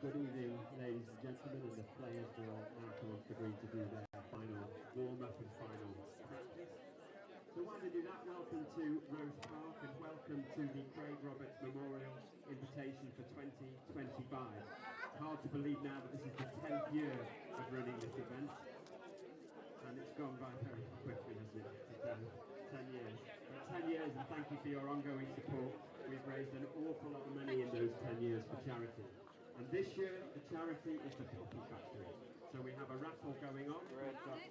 Good evening, ladies and gentlemen, and the players will now come onto the green to do their final warm-up and final practice. So while they do that, welcome to Rose Park and welcome to the Craig Roberts Memorial Invitation for 2025. It's hard to believe now that this is the 10th year of running this event, and it's gone by very quickly, hasn't it? It's 10 years. But 10 years, and thank you for your ongoing support. We've raised an awful lot of money in those 10 years for charity. And this year, the charity is the Poppy Factory. So we have a raffle going on. We've got,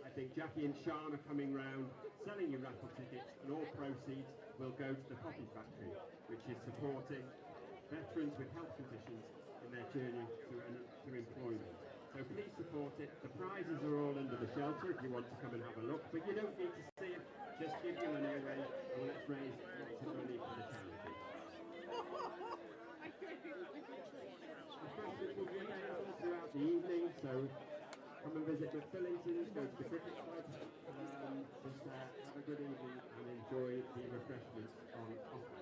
I think, Jackie and Sean are coming round selling you raffle tickets, and all proceeds will go to the Poppy Factory, which is supporting veterans with health conditions in their journey to employment. So please support it. The prizes are all under the shelter if you want to come and have a look, but you don't need to see it. Just give your money away and let's raise lots of money for the charity. Refreshments will be available throughout the evening, so come and visit McFillington's, go to the cricket club, just have a good evening and enjoy the refreshments on offer.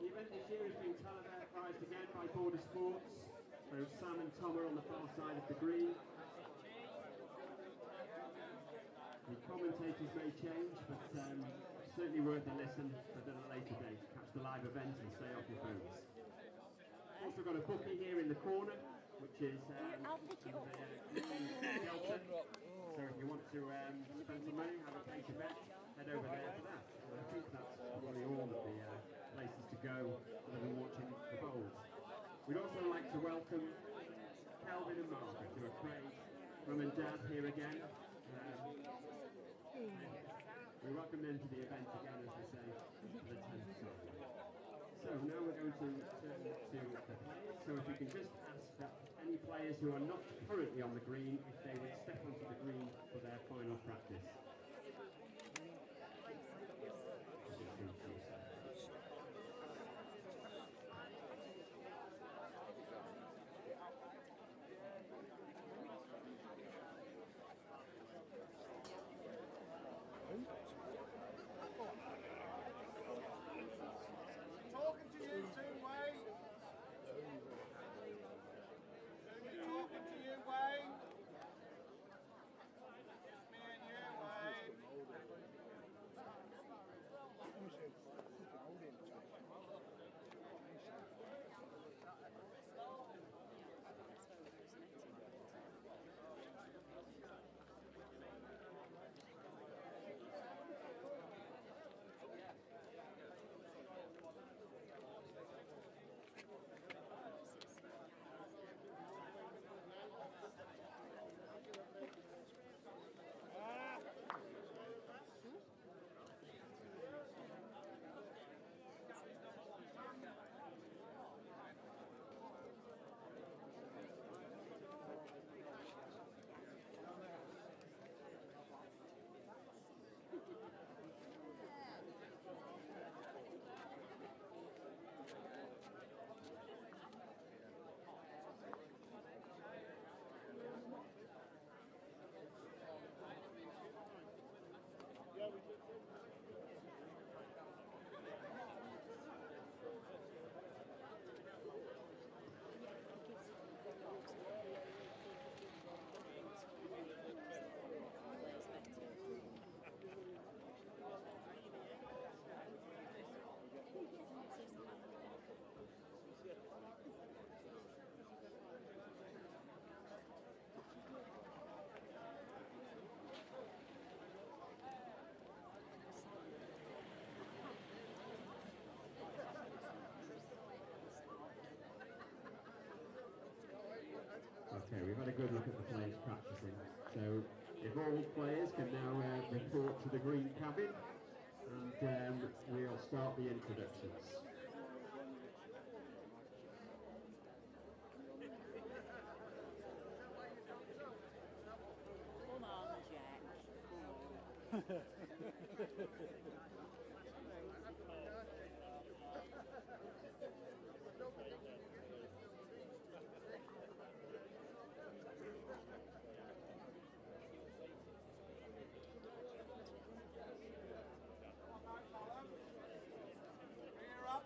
The event this year is being televised again by Border Sports, so Sam and Tom are on the far side of the green. The commentators may change, but certainly worth a listen at a later date to catch the live event and stay off your phones. Also got a bookie here in the corner, which is shelter. So if you want to spend some money, have a place to bet, head over there for that. And I think that's probably all of the places to go other than watching the bowls. We'd also like to welcome Calvin and Margaret, who are Craig, Mum and Dad here again. We welcome them to the event again, as we say, for the 10th time. So now we're going to turn to the players. So if we can just ask that any players who are not currently on the green, if they would step onto the green for their final practice. Talking to you too, Wayne. Talking to you, Wayne. Just me and you, Wayne. Okay, we've had a good look at the players practicing. So if all players can now report to the green cabin, and we'll start the introductions. Come on, Jack. Rear up.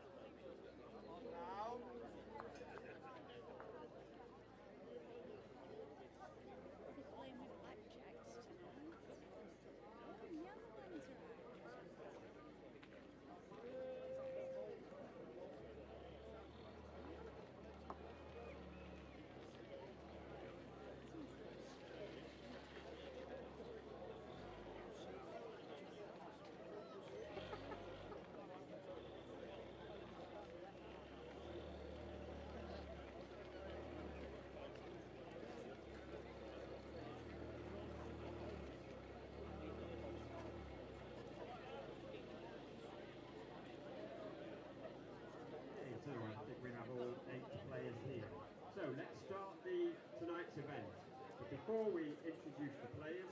before we introduce the players,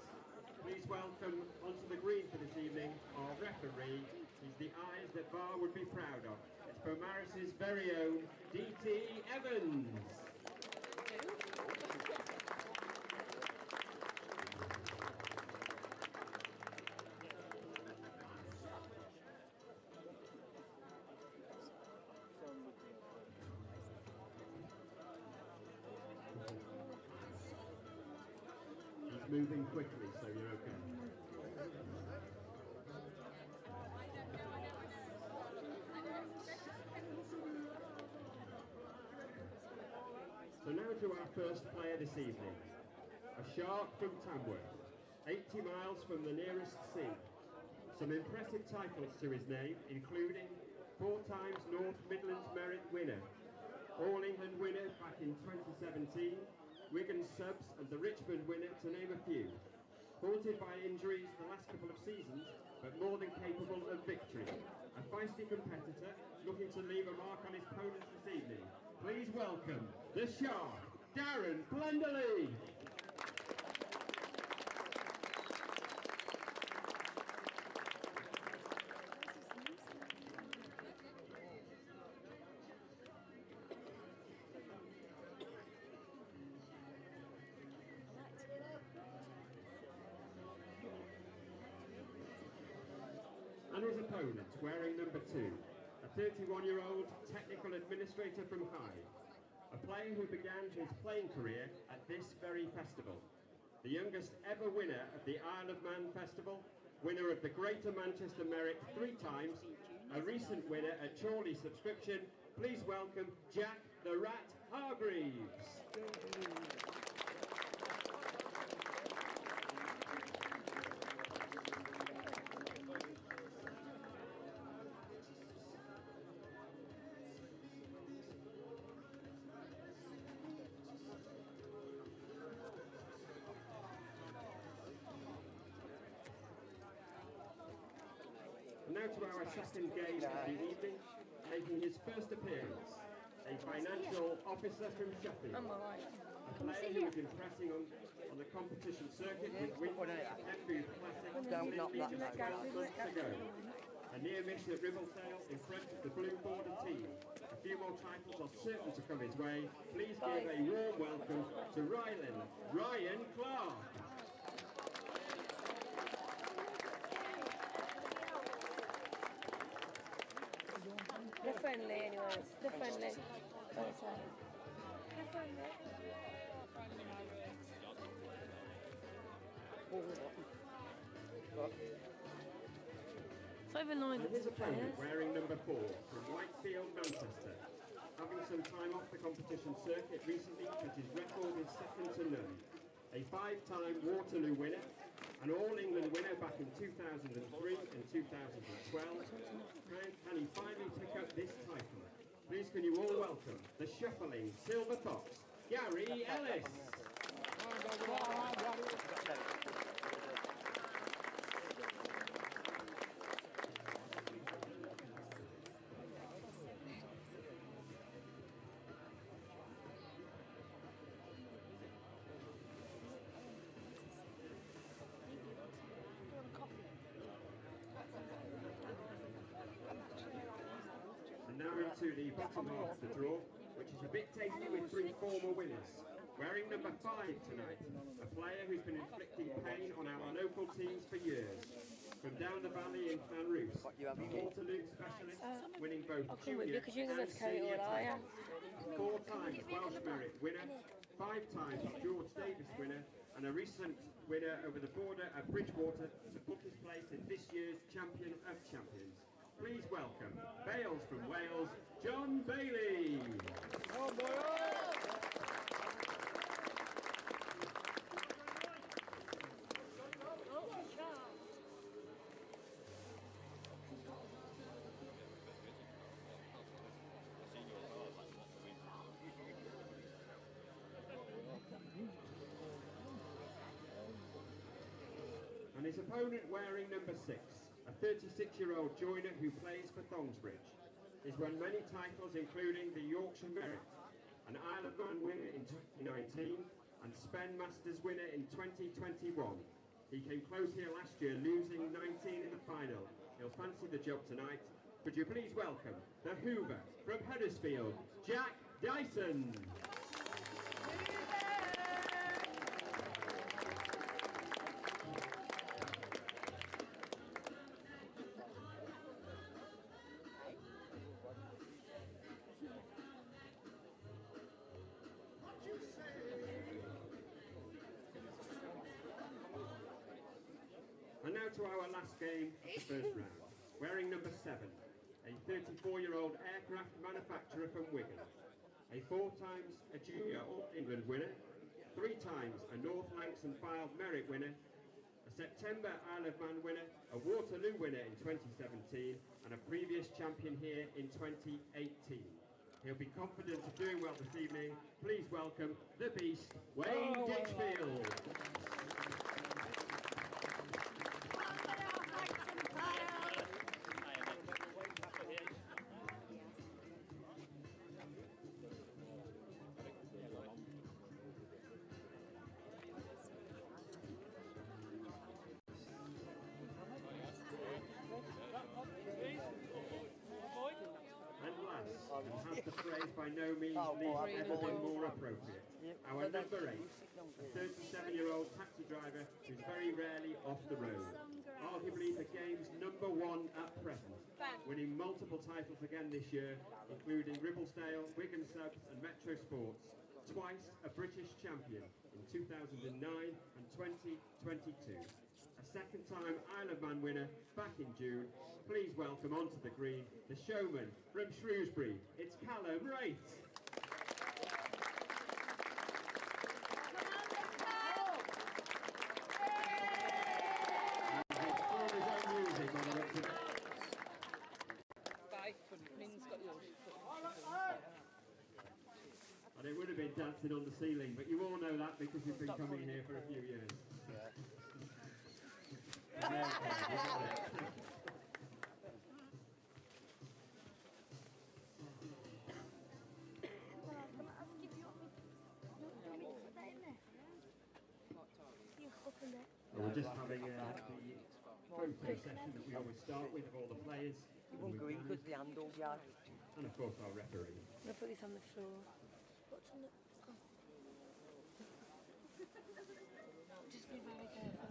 please welcome onto the green for this evening our referee. He's the eyes that Bar would be proud of. It's Beaumaris's very own D.T. Evans. He's moving quickly, so you're okay. So now to our first player this evening, a shark from Tamworth, 80 miles from the nearest sea. Some impressive titles to his name, including 4 times North Midlands Merit winner, All England winner back in 2017, Wigan subs and the Richmond winner, to name a few. Haunted by injuries the last couple of seasons, but more than capable of victory. A feisty competitor looking to leave a mark on his opponents this evening. Please welcome the Shark, Darren Blenderley. And his opponent, wearing number 2, a 31-year-old technical administrator from Hyde, a player who began his playing career at this very festival, the youngest ever winner of the Isle of Man Festival, winner of the Greater Manchester Merit 3 times, a recent winner at Chorley Subscription. Please welcome Jack the Rat Hargreaves. Now to our second game of the evening, making his first appearance, a financial officer from Sheffield. A player who is impressing on the competition circuit with wins at Booth Classic just 12 months ago. A near miss at Ribblesdale in front of the Blue Border team. A few more titles are certain to come his way. Please give a warm welcome to Ryan Clark. They're friendly anyways. They're friendly. They're friendly. It's over 9 And his opponent, players. wearing number 4, from Whitefield, Manchester. Having some time off the competition circuit recently, but his record is second to none. A 5-time Waterloo winner, an All-England winner back in 2003 and 2012. Can he finally pick up this title? Please can you all welcome the shuffling Silver Fox, Gary Ellis. And now into the bottom half of the draw, which is a bit tasty with 3 former winners. Wearing number 5 tonight, a player who's been inflicting pain on our local teams for years. From down the valley in Clanroos, a Waterloo specialist, winning both junior and senior titles. 4 times Welsh Merit winner, 5 times George Davis winner, and a recent winner over the border at Bridgewater to book his place in this year's Champion of Champions. Please welcome Bales from Wales, John Bailey. Oh, boy. And his opponent, wearing number 6, a 36-year-old joiner who plays for Thongsbridge. He's won many titles including the Yorkshire Merit, an Isle of Man winner in 2019, and Spen Masters winner in 2021. He came close here last year, losing 19 in the final. He'll fancy the job tonight. Could you please welcome the Hoover from Huddersfield, Jack Dyson. And now to our last game of the first round. Wearing number 7, a 34-year-old aircraft manufacturer from Wigan, a 4 times a Junior All-England winner, 3 times a North Lancs and Fylde Merit winner, a September Isle of Man winner, a Waterloo winner in 2017, and a previous champion here in 2018. He'll be confident of doing well this evening. Please welcome the Beast, Wayne Ditchfield. And has the phrase by no means least ever been more appropriate. Our number 8, a 37-year-old taxi driver who's very rarely off the road. Arguably the game's number 1 at present, winning multiple titles again this year, including Ribblesdale, Wigan Subs and Metro Sports. Twice a British champion in 2009 and 2022. A second-time Isle of Man winner back in June. Please welcome onto the green the showman from Shrewsbury. It's Callum Wraight. And it would have been dancing on the ceiling, but you all know that because you've been coming here for a few years. We're just having the photo session that we always start with of all the players. You won't go in because the handles, yeah. And of course our referee. I'm going to put this on the floor. What's on the... Oh. Just be very careful.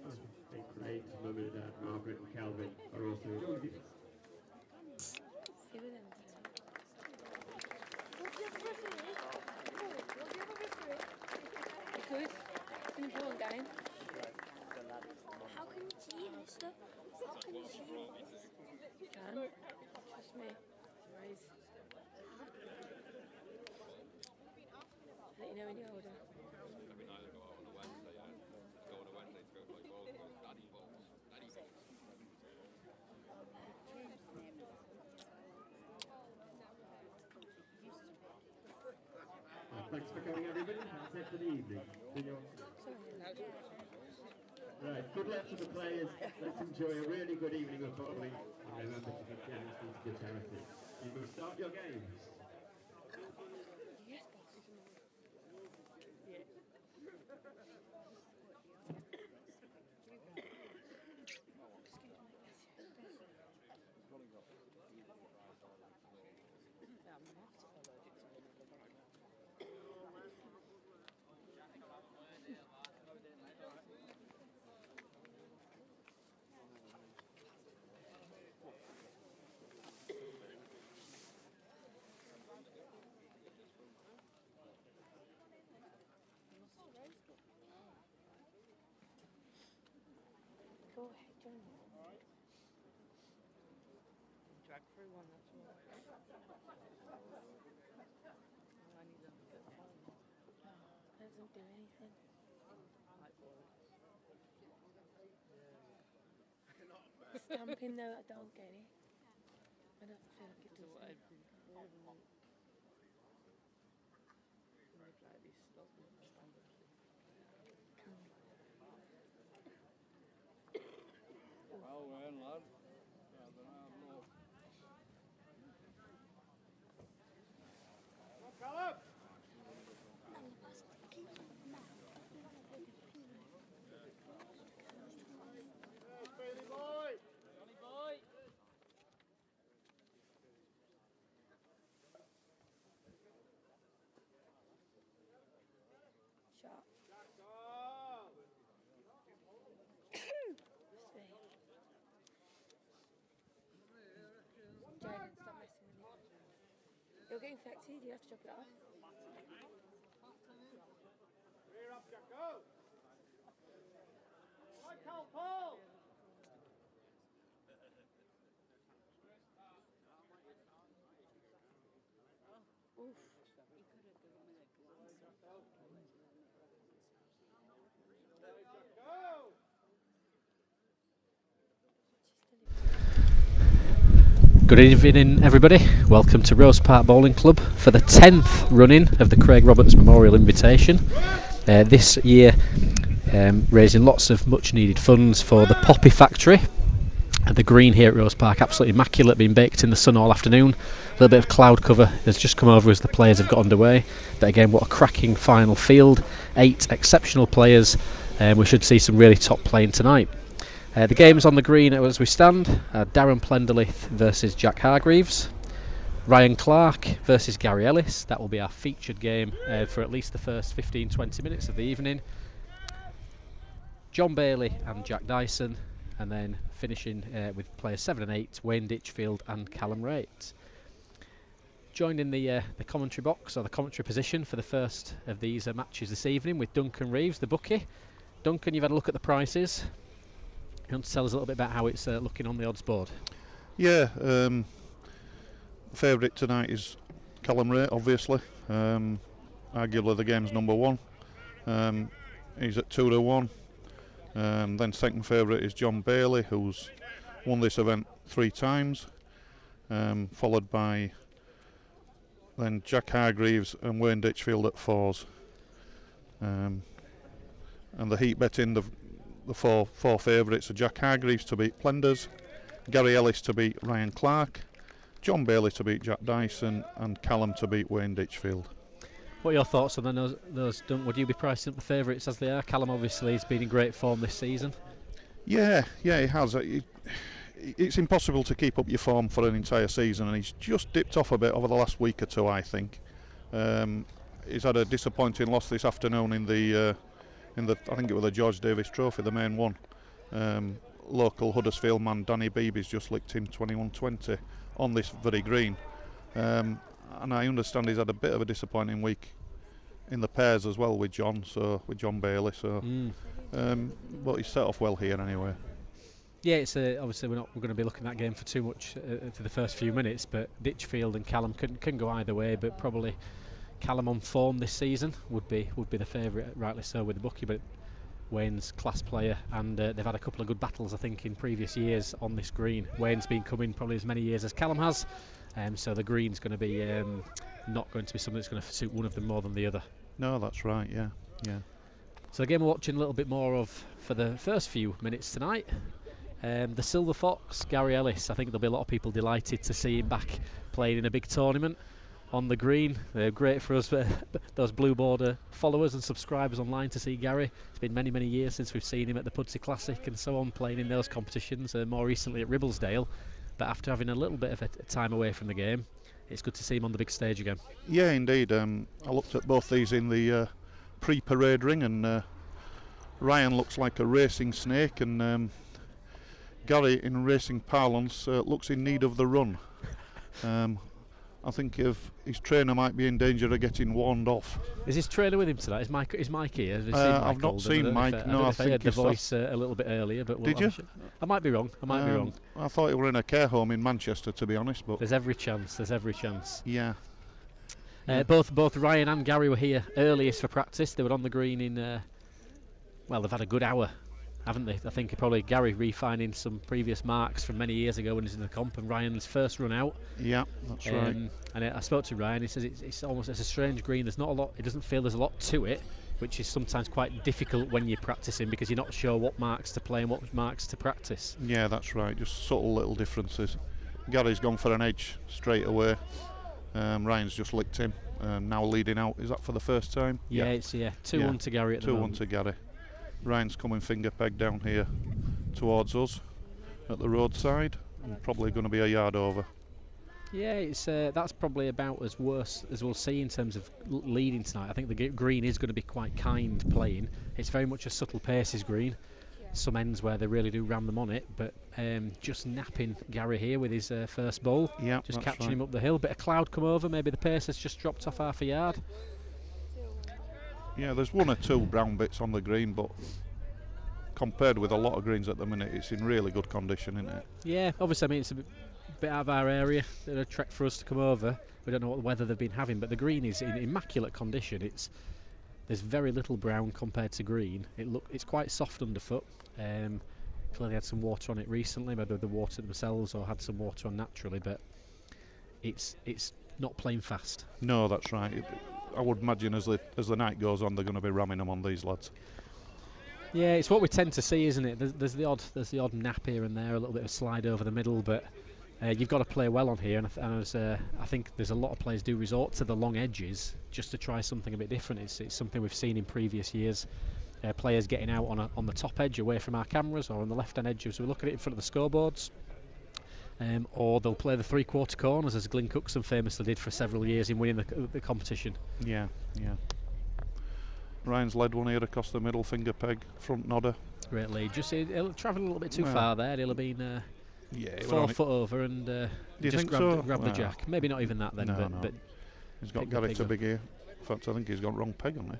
I think Craig's mum and dad, Margaret and Calvin, are also... See with them. What do you have a referee? What do you have a referee? Because it's an important game. How can you cheat this stuff? How can you cheat this? You can. Trust me. Right. Let you know when you're older. Every night I go out on a Wednesday, go on a Wednesday to go play ball, daddy balls, daddy balls. Thanks for coming everybody, that's it for the evening. Right, good luck to the players, let's enjoy a really good evening of bowling, and remember to give generously to good charity. You will start your games. Yes, boss. Yeah. Go ahead, join me. Drag through one, that's all. I need to get the phone. That doesn't do anything. Stamping though, I don't get it. I don't feel like it does So it. every like this stuff with the standards. Well, we're in, lad. Yeah, I don't know. Shot. Jaden, stop messing with me. You'll get infected, you have to chop it off. Rear up, Jack, go! Right, Cal, Paul! Oof. Good evening, everybody. Welcome to Rose Park Bowling Club for the 10th running of the Craig Roberts Memorial Invitation. This year, raising lots of much-needed funds for the Poppy Factory. The green here at Rose Park, absolutely immaculate, been baked in the sun all afternoon. A little bit of cloud cover has just come over as the players have got underway. But again, what a cracking final field. 8 exceptional players. We should see some really top playing tonight. The game's on the green as we stand. Darren Plenderlith versus Jack Hargreaves. Ryan Clark versus Gary Ellis. That will be our featured game for at least the first 15-20 minutes of the evening. John Bailey and Jack Dyson. And then finishing with players 7 and 8, Wayne Ditchfield and Callum Wraight. Joined in the commentary box, or the commentary position for the first of these matches this evening with Duncan Reeves, the bookie. Duncan, you've had a look at the prices. You want to tell us a little bit about how it's looking on the odds board? Yeah, favourite tonight is Callum Wraight, obviously. Arguably the game's number 1. He's at 2-1. Then second favourite is John Bailey, who's won this event 3 times. Followed by then Jack Hargreaves and Wayne Ditchfield at 4s. And the heat betting, the four favourites are Jack Hargreaves to beat Plenders, Gary Ellis to beat Ryan Clark, John Bailey to beat Jack Dyson, and Callum to beat Wayne Ditchfield. What are your thoughts on those? Would you be pricing up the favourites as they are? Callum obviously has been in great form this season. Yeah, he has. It's impossible to keep up your form for an entire season, and he's just dipped off a bit over the last week or two, I think. He's had a disappointing loss this afternoon in the I think it was the George Davis Trophy, the main one. Local Huddersfield man Danny Beebe's just licked him 21-20 on this very green. And I understand he's had a bit of a disappointing week in the pairs as well with John Bailey. But he's set off well here anyway. Yeah, it's obviously we're going to be looking at that game for too much for the first few minutes, but Ditchfield and Callum can go either way, but probably Callum on form this season would be the favourite, rightly so, with the bookie. But Wayne's class player, and they've had a couple of good battles, I think, in previous years on this green. Wayne's been coming probably as many years as Callum has, so the green's going to be not going to be something that's going to suit one of them more than the other. No, that's right. Yeah. So the game we're watching a little bit more of for the first few minutes tonight. The Silver Fox, Gary Ellis. I think there'll be a lot of people delighted to see him back playing in a big tournament on the green. They're great for us, those Blue Border followers and subscribers online, to see Gary. It's been many years since we've seen him at the Pudsey Classic and so on, playing in those competitions, more recently at Ribblesdale. But after having a little bit of a time away from the game, it's good to see him on the big stage again. Yeah, indeed. I looked at both these in the pre-parade ring, and Ryan looks like a racing snake, and Gary, in racing parlance, looks in need of the run. I think if his trainer might be in danger of getting warned off. Is his trainer with him tonight? Is Mike here? I've not seen Mike. No, I think heard the voice a little bit earlier. But did you? I might be wrong. I thought he were in a care home in Manchester, to be honest. But there's every chance. Yeah. Both Ryan and Gary were here earliest for practice. They were on the green in. They've had a good hour, haven't they? I think probably Gary refining some previous marks from many years ago when he was in the comp, and Ryan's first run out. Yeah, that's right. And I spoke to Ryan. He says it's a strange green. There's not a lot. He doesn't feel there's a lot to it, which is sometimes quite difficult when you're practicing, because you're not sure what marks to play and what marks to practice. Yeah, that's right. Just subtle little differences. Gary's gone for an edge straight away. Ryan's just licked him. Now leading out. Is that for the first time? Yeah, it's 2-1 to Gary at the moment. 2-1 to Gary. Ryan's coming finger peg down here towards us at the roadside, and probably going to be a yard over. Yeah, it's that's probably about as worse as we'll see in terms of leading tonight. I think the green is going to be quite kind playing. It's very much a subtle paces green. Some ends where they really do ram them on it, but just napping Gary here with his first bowl. Yeah, just that's catching right. him up the hill. Bit of cloud come over. Maybe the pace has just dropped off half a yard. Yeah, there's 1 or 2 brown bits on the green, but compared with a lot of greens at the minute, it's in really good condition, isn't it? Yeah, obviously, I mean, it's a bit out of our area. A trek for us to come over. We don't know what weather they've been having, but the green is in immaculate condition. There's very little brown compared to green. It's quite soft underfoot. Clearly had some water on it recently, whether they watered themselves or had some water on naturally, but it's not playing fast. No, that's right. I would imagine as the night goes on, they're going to be ramming them on these lads. Yeah, it's what we tend to see, isn't it? There's the odd nap here and there, a little bit of slide over the middle, but you've got to play well on here, and I think there's a lot of players do resort to the long edges just to try something a bit different. It's something we've seen in previous years. Players getting out on the top edge away from our cameras, or on the left hand edge as we look at it in front of the scoreboards, or they'll play the 3/4 corners as Glyn Cookson famously did for several years in winning the competition. Yeah. Ryan's led one here across the middle, finger peg, front nodder. Great lead. Just he'll travel a little bit too far there. He'll have been 4 foot over and just grabbed the jack. Maybe not even that then. No, but he's got Gary too big here. In fact, I think he's got wrong peg on it.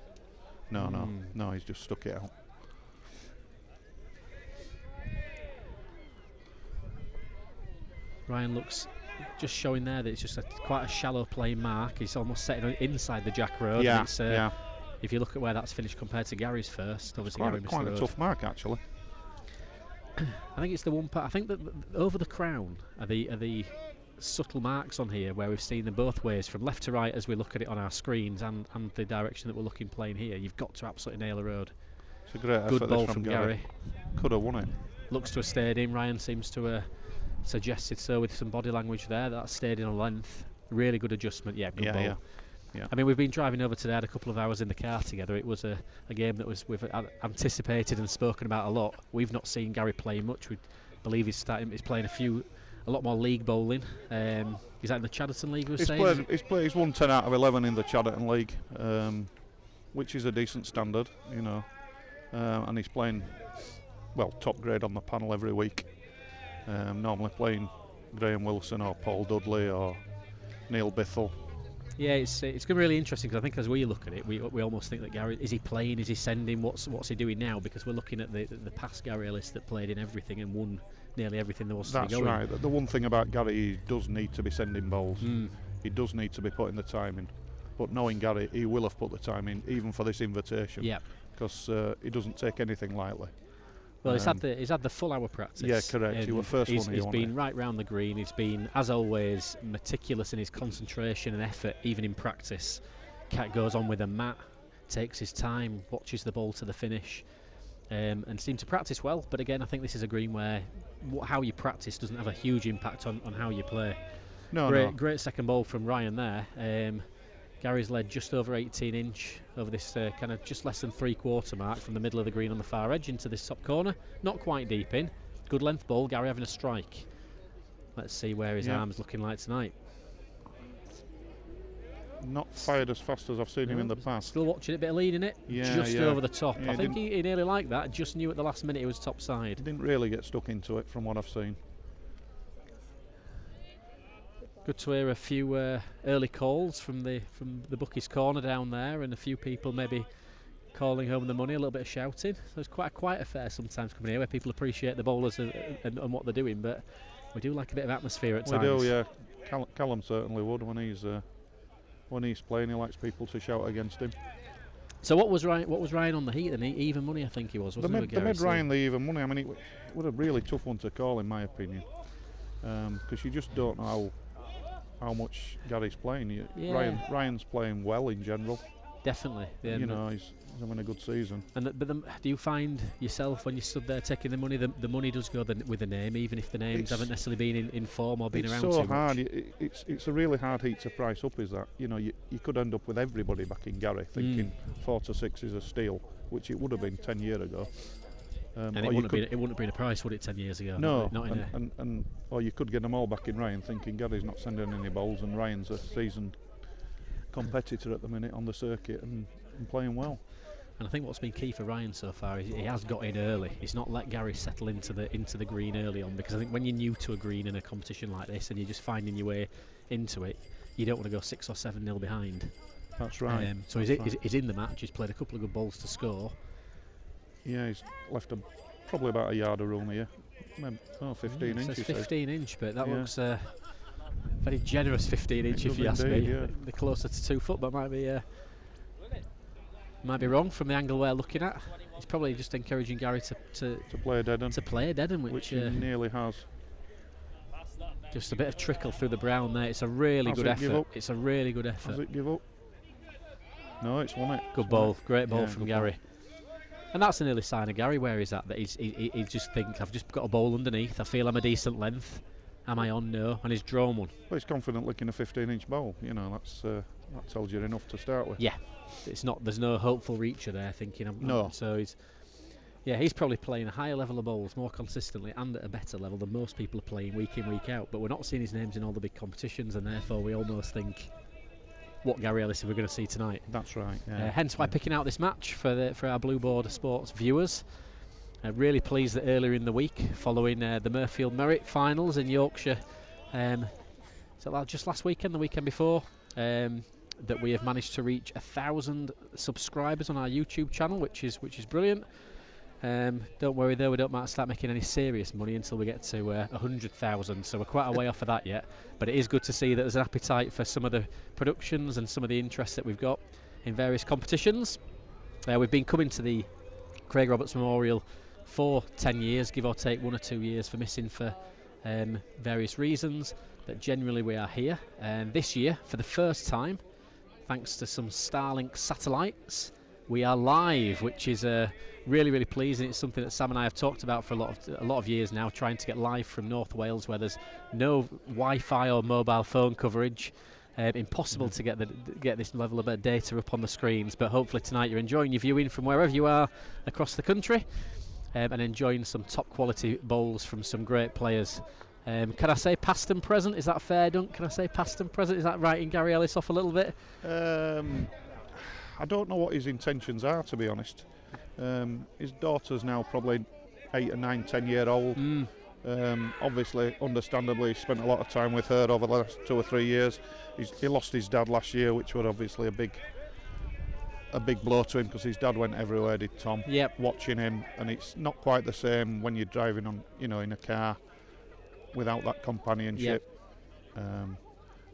No, he's just stuck it out. Ryan looks just showing there that it's just quite a shallow playing mark. He's almost setting inside the jack road. Yeah. If you look at where that's finished compared to Gary's first, obviously Gary missed the road. Quite a tough mark actually. I think it's the one part. I think that over the crown are the subtle marks on here where we've seen them both ways, from left to right as we look at it on our screens, and the direction that we're looking playing here. You've got to absolutely nail the road. It's a great good effort ball from Gary. Could have won it. Looks to have stayed in. Ryan seems to have suggested so with some body language there. That stayed in a length. Really good adjustment. Yeah, good ball. Yeah. I mean, we've been driving over today, had a couple of hours in the car together. It was a game that we've anticipated and spoken about a lot. We've not seen Gary play much. We believe he's playing a lot more league bowling. Is that in the Chadderton League? He's won 10 out of 11 in the Chadderton League, which is a decent standard, and he's playing top grade on the panel every week. Normally playing Graham Wilson or Paul Dudley or Neil Bithell. Yeah, it's going to be really interesting, because I think as we look at it, we almost think that Gary, is he playing, is he sending, what's he doing now? Because we're looking at the past Gary Ellis that played in everything and won nearly everything there was to be going. That's right. The one thing about Gary, he does need to be sending bowls. He does need to be putting the time in. But knowing Gary, he will have put the time in, even for this invitation. Yeah. Because he doesn't take anything lightly. Well, he's had the full hour practice. Yeah, correct. He was first one. He's been right round the green. He's been, as always, meticulous in his concentration and effort, even in practice. Cat goes on with a mat, takes his time, watches the ball to the finish, and seems to practice well. But again, I think this is a green where how you practice doesn't have a huge impact on how you play. Great second ball from Ryan there. Gary's led just over 18 inch over this kind of just less than 3/4 mark from the middle of the green on the far edge into this top corner. Not quite deep in. Good length ball. Gary having a strike. Let's see where his arm's looking like tonight. Not fired as fast as I've seen him in the past. Still watching it, bit of lead in it. Just over the top. Yeah, I think he nearly liked that. Just knew at the last minute he was top side. Didn't really get stuck into it from what I've seen. Good to hear a few early calls from the bookies' corner down there, and a few people maybe calling home the money, a little bit of shouting. So it's quite a quiet affair sometimes coming here, where people appreciate the bowlers and what they're doing, but we do like a bit of atmosphere at times. We do, yeah. Callum certainly would when he's playing. He likes people to shout against him. So what was Ryan on the heat then? Even money, I think he was. They made Ryan the even money. I mean, it was a really tough one to call, in my opinion, because you just don't know how much Gary's playing. Ryan's playing well in general. Definitely. Yeah, he's having a good season. But do you find yourself, when you stood there taking the money, the money does go with the name, even if the names haven't necessarily been in form or been around too much? It's so hard. It's a really hard heat to price up, is that? You could end up with everybody backing Gary, thinking 4 to 6 is a steal, which it would have been 10 years ago. And or it you wouldn't, could- have been, it wouldn't have been a price, would it, 10 years ago? No, Not in a, and or you could get them all back in Ryan, thinking Gary's not sending any bowls, and Ryan's a seasoned competitor at the minute on the circuit and playing well. and I think what's been key for Ryan so far is he has got in early. He's not let Gary settle into the green early on, because I think when you're new to a green in a competition like this and you're just finding your way into it, you don't want to go 6 or 7-0 behind. That's right. So he's in the match. He's played a couple of good balls to score. Yeah, he's left probably about a yard of room here. Maybe, 15 It inches. says 15 inch, but that Yeah. looks very generous 15 inch It if you does ask me. indeed, yeah. They're closer to 2 foot, but might be wrong from the angle we're looking at. He's probably just encouraging Gary to play a dead end. to play a dead end, Which which he nearly has. just a bit of trickle through the brown there. It's a really Has good it give effort. up? It's a really good Does effort. it give up? No, it's won it. Good It's ball, won it. great ball Yeah, from good Gary. And that's an early sign of Gary where he's at, that he just think, I've just got a ball underneath, I feel I'm a decent length. Am I on? No. And he's drawn one. Well, he's confident licking a 15-inch bowl. You know, that tells you enough to start with. Yeah. It's not. There's no hopeful reacher there thinking. No. So he's probably playing a higher level of bowls more consistently and at a better level than most people are playing week in, week out. But we're not seeing his names in all the big competitions, and therefore we almost think, what Gary Ellis are we going to see tonight? That's right. Yeah. Hence why picking out this match for our Blue Border Sports viewers. Really pleased that earlier in the week, following the Murfield Merit finals in Yorkshire, so just last weekend, the weekend before, that we have managed to reach 1,000 subscribers on our YouTube channel, which is brilliant. Don't worry though, we don't start making any serious money until we get to 100,000, so we're quite a way off of that yet. But it is good to see that there's an appetite for some of the productions and some of the interest that we've got in various competitions. We've been coming to the Craig Roberts Memorial for 10 years, give or take 1 or 2 years for missing for various reasons, but generally we are here. And this year, for the first time, thanks to some Starlink satellites, we are live, which is really, really pleasing. It's something that Sam and I have talked about for a lot of years now, trying to get live from North Wales, where there's no Wi-Fi or mobile phone coverage. Impossible to get this level of data up on the screens, but hopefully tonight you're enjoying your viewing from wherever you are across the country, and enjoying some top quality bowls from some great players. Can I say past and present? Is that fair, Dunk? Can I say past and present? Is that writing Gary Ellis off a little bit? I don't know what his intentions are, to be honest. His daughter's now probably 8 or 9, 10-year-old. Obviously, understandably, he spent a lot of time with her over the last 2 or 3 years. He lost his dad last year, which was obviously a big blow to him, because his dad went everywhere, did Tom. Yep. Watching him, and it's not quite the same when you're driving on, in a car without that companionship.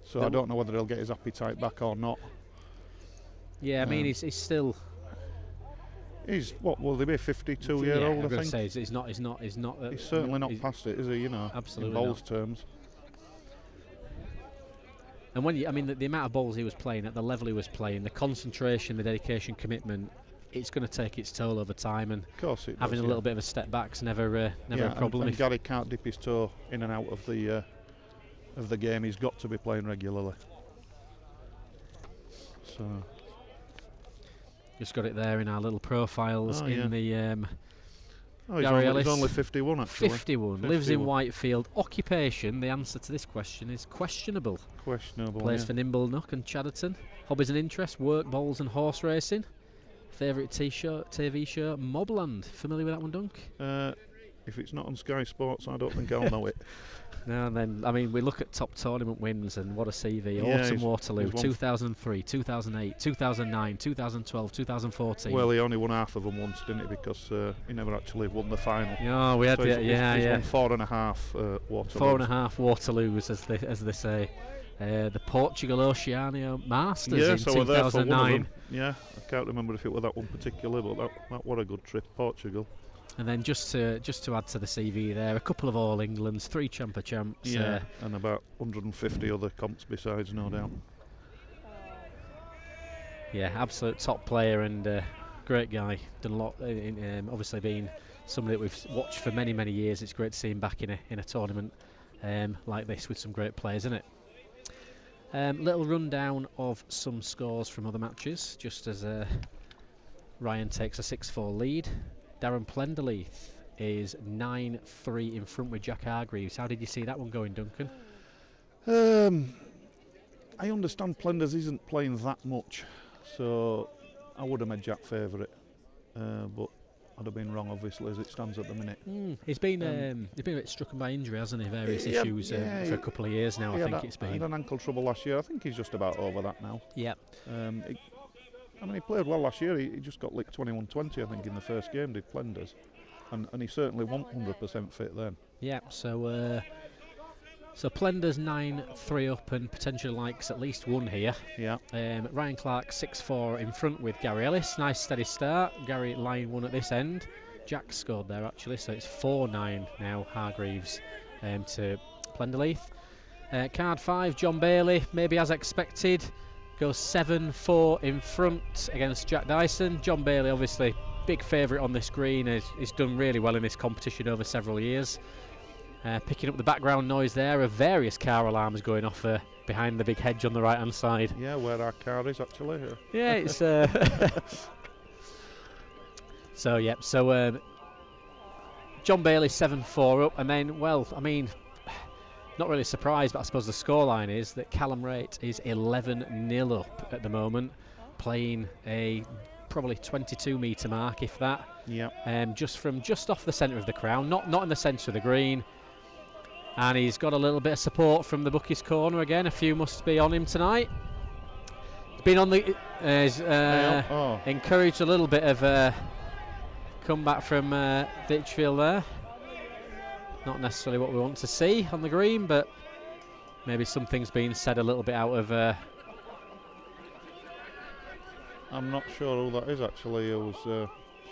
So I don't know whether he'll get his appetite back or not. Yeah, I mean, he's still. He's what will they be? 52-year-old, I think. Say he's not. He's certainly not past it, is he? Absolutely in bowls not. terms. And when the amount of balls he was playing at the level he was playing, the concentration, the dedication, commitment, it's going to take its toll over time. And of course, it having does, a little bit of a step back's never a problem. And Gary can't dip his toe in and out of the game. He's got to be playing regularly. So. Just got it there in our little profiles the. He's only 51 actually. 51. Lives in Whitefield. Occupation, the answer to this question is questionable. Plays for Nimblenook and Chadderton. Hobbies and interests, work, bowls and horse racing. Favourite TV show, Mobland. Familiar with that one, Dunk? If it's not on Sky Sports, I don't think I'll know it. No, and then, we look at top tournament wins, and what a CV. Yeah, Autumn Waterloo, 2003, 2008, 2009, 2012, 2014. Well, he only won half of them once, didn't he? Because he never actually won the final. Oh, we had so he's won 4.5 Waterloos. 4.5 Waterloos, as they say. The Portugal Oceania Masters in 2009. Yeah, I can't remember if it was that one particularly, but that was a good trip, Portugal. And then just to add to the CV there, a couple of All Englands, 3 Champer Champs. Yeah, and about 150 other comps besides, no doubt. Yeah, absolute top player and great guy. Done a lot, obviously being somebody that we've watched for many, many years. It's great to see him back in a tournament like this with some great players, isn't it? Little rundown of some scores from other matches, just as Ryan takes a 6-4 lead. Darren Plenderleith is 9-3 in front with Jack Hargreaves. How did you see that one going, Duncan? I understand Plenders isn't playing that much, so I would have made Jack favourite, but I'd have been wrong, obviously, as it stands at the minute. He's been a bit struck by injury, hasn't he? Various issues for a couple of years now, I think it's been. He had an ankle trouble last year. I think he's just about over that now. Yeah. He played well last year. He just got licked 21-20, I think, in the first game, did Plenders. And he certainly wasn't 100% fit then. Yeah, so Plenders 9-3 up and potentially likes at least one here. Yeah. Ryan Clark 6-4 in front with Gary Ellis. Nice steady start. Gary line one at this end. Jack scored there actually, so it's 4-9 now, Hargreaves to Plenderleith. Card 5, John Bailey, maybe as expected, goes 7-4 in front against Jack Dyson. John Bailey, obviously, big favourite on this green. He's done really well in this competition over several years. Picking up the background noise there of various car alarms going off behind the big hedge on the right hand side. Yeah, where our car is actually. Yeah, it's John Bailey 7-4 up, and then, well, I mean, not really surprised, but I suppose the scoreline is that Callum Wraight is 11-0 up at the moment, playing a probably 22 metre mark, if that. Yeah. Just off the centre of the crown, not in the centre of the green. And he's got a little bit of support from the bookies' corner again. A few must be on him tonight. He's been on the encouraged a little bit of comeback from Ditchfield there. Not necessarily what we want to see on the green, but maybe something's been said a little bit out of. I'm not sure who that is actually who's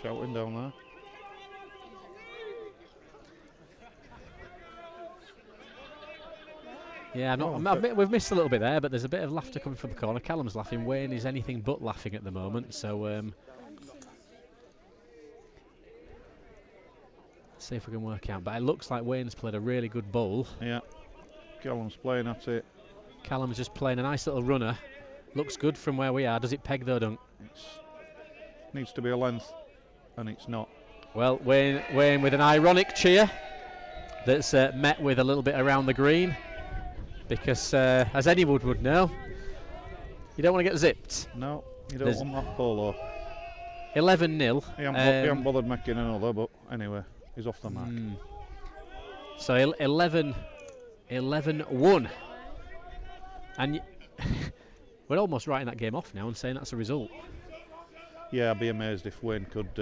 shouting down there. Yeah, we've missed a little bit there, but there's a bit of laughter coming from the corner. Callum's laughing. Wayne is anything but laughing at the moment. So let's see if we can work out. But it looks like Wayne's played a really good bowl. Yeah, Callum's playing at it. Callum's just playing a nice little runner. Looks good from where we are. Does it peg though, Dunk? It needs to be a length, and it's not. Well, Wayne with an ironic cheer that's met with a little bit around the green. Because, as anyone would know, you don't want to get zipped. No, you don't want that polo. 11-0. He hasn't bothered making another, but anyway, he's off the mark. So 11-1. And we're almost writing that game off now and saying that's a result. Yeah, I'd be amazed if Wayne could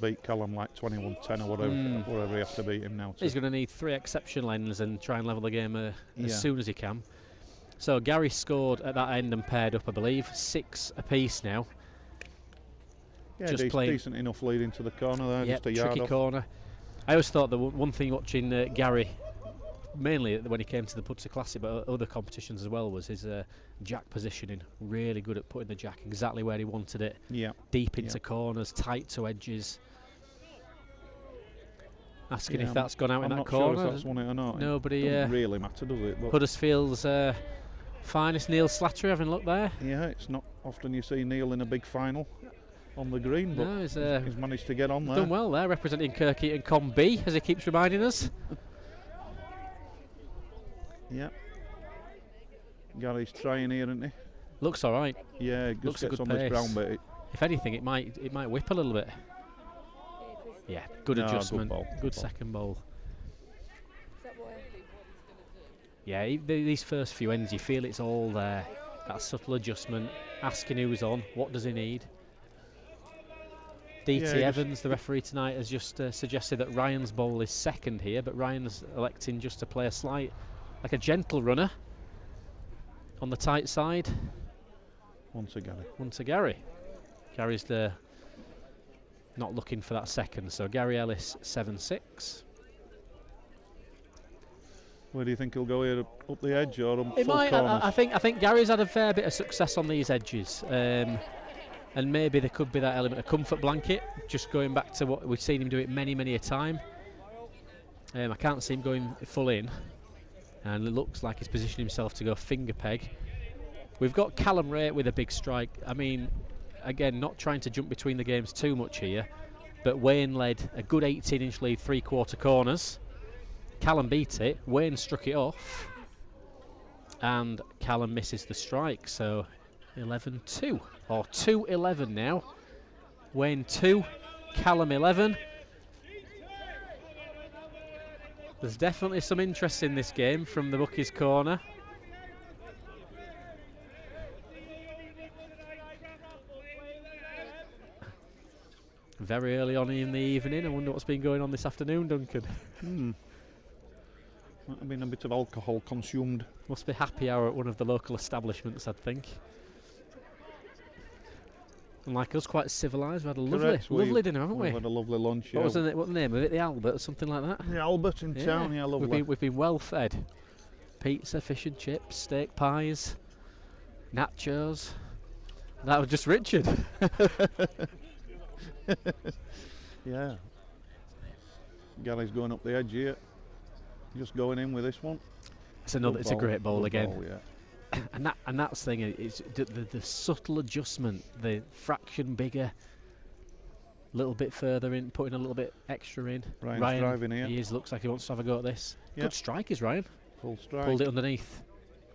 beat Callum like 21-10 or whatever he has to beat him now. He's going to need 3 exceptional ends and try and level the game as soon as he can. So Gary scored at that end and paired up, I believe, 6 apiece now. Yeah, just decent enough lead into the corner there, yep, just a yard tricky off. corner. I always thought the one thing watching Gary, mainly when he came to the Pudsey Classic, but other competitions as well, was his jack positioning. Really good at putting the jack exactly where he wanted it. Yeah. Deep into corners, tight to edges. Asking if that's gone out in that corner. I'm not sure if that's won it or not. Nobody. It doesn't really matter, does it? But Huddersfield's finest Neil Slattery having a look there. Yeah, it's not often you see Neil in a big final on the green, but he's managed to get on there. Done well there, representing Kirkheaton Com B, as he keeps reminding us. Yeah. Gary's trying here, isn't he? Looks all right. Yeah, it looks gets a good on pace. this ground bit. If anything, it might whip a little bit. Yeah, good adjustment. Good second ball. Yeah, these first few ends, you feel it's all there. That subtle adjustment, asking who's on, what does he need. DT Evans, the referee tonight, has just suggested that Ryan's ball is second here, but Ryan's electing just to play like a gentle runner on the tight side. One to Gary. Gary's not looking for that second, so Gary Ellis 7-6. Where do you think he'll go here? Up the edge or on It full might. corners? I think Gary's had a fair bit of success on these edges, and maybe there could be that element of comfort blanket. Just going back to what we've seen him do it many a time. I can't see him going full in, and it looks like he's positioning himself to go finger peg. We've got Callum Wraight with a big strike. I mean, again, not trying to jump between the games too much here, but Wayne led a good 18-inch lead, 3/4 corners. Callum beat it, Wayne struck it off, and Callum misses the strike, so 11-2, or 2-11 now. Wayne 2, Callum 11. There's definitely some interest in this game from the bookies' corner. Very early on in the evening. I wonder what's been going on this afternoon, Duncan. Might have been a bit of alcohol consumed. Must be happy hour at one of the local establishments, I'd think. And like us, quite civilised. We had a lovely dinner, haven't we? We've had a lovely lunch. What was the name of it? The Albert or something like that? The Albert in town, yeah, lovely. We've been well fed. Pizza, fish and chips, steak pies, nachos. That was just Richard. Yeah. Gary's going up the edge here. Just going in with this one. It's a great bowl Good again. Ball, yeah. And that's the thing. It's the subtle adjustment, the fraction bigger, little bit further in, putting a little bit extra in. Ryan's driving here. He looks like he wants to have a go at this. Yep. Good strike is Ryan. Full strike. Pulled it underneath.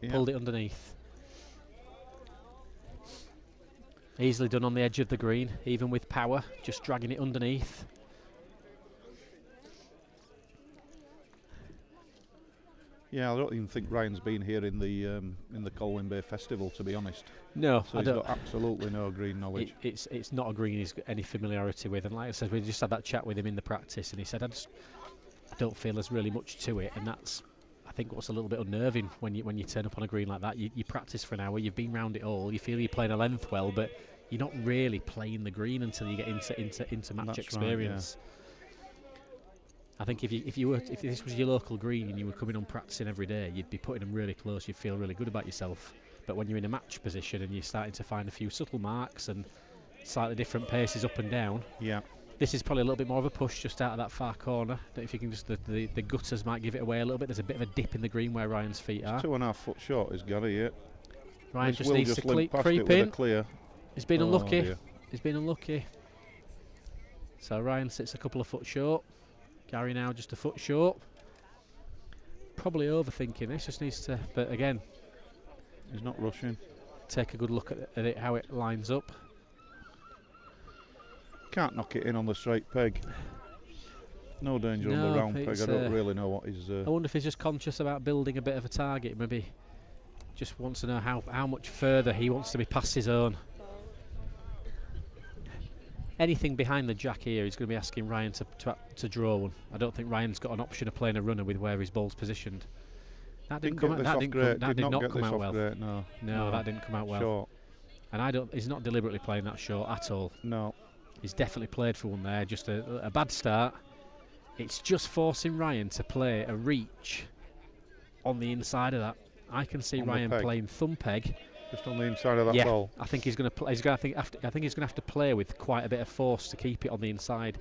Yep. Pulled it underneath. Easily done on the edge of the green, even with power, just dragging it underneath. Yeah, I don't even think Ryan's been here in the Colwyn Bay Festival, to be honest. No, So I he's don't. got absolutely no green knowledge. It's not a green he's got any familiarity with, and like I said, we just had that chat with him in the practice, and he said, I don't feel there's really much to it, and that's, I think, what's a little bit unnerving when you turn up on a green like that. You practice for an hour, you've been round it all, you feel you're playing a length well, but you're not really playing the green until you get into match That's experience. Right, I think if this was your local green and you were coming on practicing every day, you'd be putting them really close. You'd feel really good about yourself. But when you're in a match position and you're starting to find a few subtle marks and slightly different paces up and down, yeah. this is probably a little bit more of a push just out of that far corner. Don't know if you can just the gutters might give it away a little bit. There's a bit of a dip in the green where Ryan's feet are. 2.5 foot short is Gary here. Ryan This just will needs to limp past creep it with a in. clear. He's been Oh, unlucky. dear. He's been unlucky. So Ryan sits a couple of foot short. Gary now just a foot short. Probably overthinking this. Just needs to, but again, He's not rushing. take a good look at it, how it lines up. Can't knock it in on the straight peg. No danger on the round peg. it's, I don't really know what he's. I wonder if he's just conscious about building a bit of a target. Maybe just wants to know how much further he wants to be past his own. Anything behind the jack here, he's going to be asking Ryan to draw one. I don't think Ryan's got an option of playing a runner with where his ball's positioned. That didn't come out. That did not come out well. Great, no, that didn't come out well. Short. And he's not deliberately playing that short at all. No. He's definitely played for one there. Just a bad start. It's just forcing Ryan to play a reach on the inside of that. I can see On the Ryan peg. playing thumb peg. Just on the inside of that ball. I think he's going to play. I think he's going to have to play with quite a bit of force to keep it on the inside.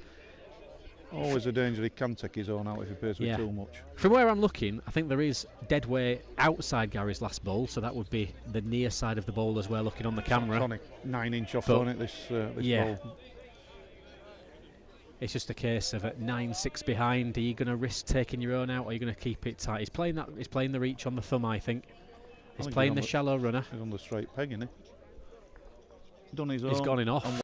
Always a danger. He can take his own out if he plays with too much. From where I'm looking, I think there is dead weight outside Gary's last ball, so that would be the near side of the ball as well. Looking on the camera, Sonic 9-inch off But on it. This yeah. ball. It's just a case of at 9-6 behind. Are you going to risk taking your own out, or are you going to keep it tight? He's playing that. He's playing the reach on the thumb, I think. He's playing the shallow runner. He's on the straight peg, isn't he? Done his own. He's gone in off.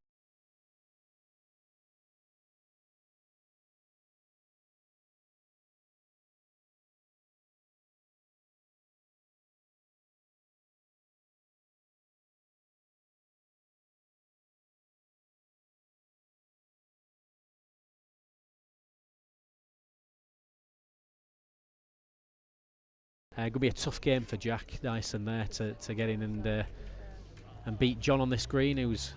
Going to be a tough game for Jack Dyson there to get in and beat John on this green, who's...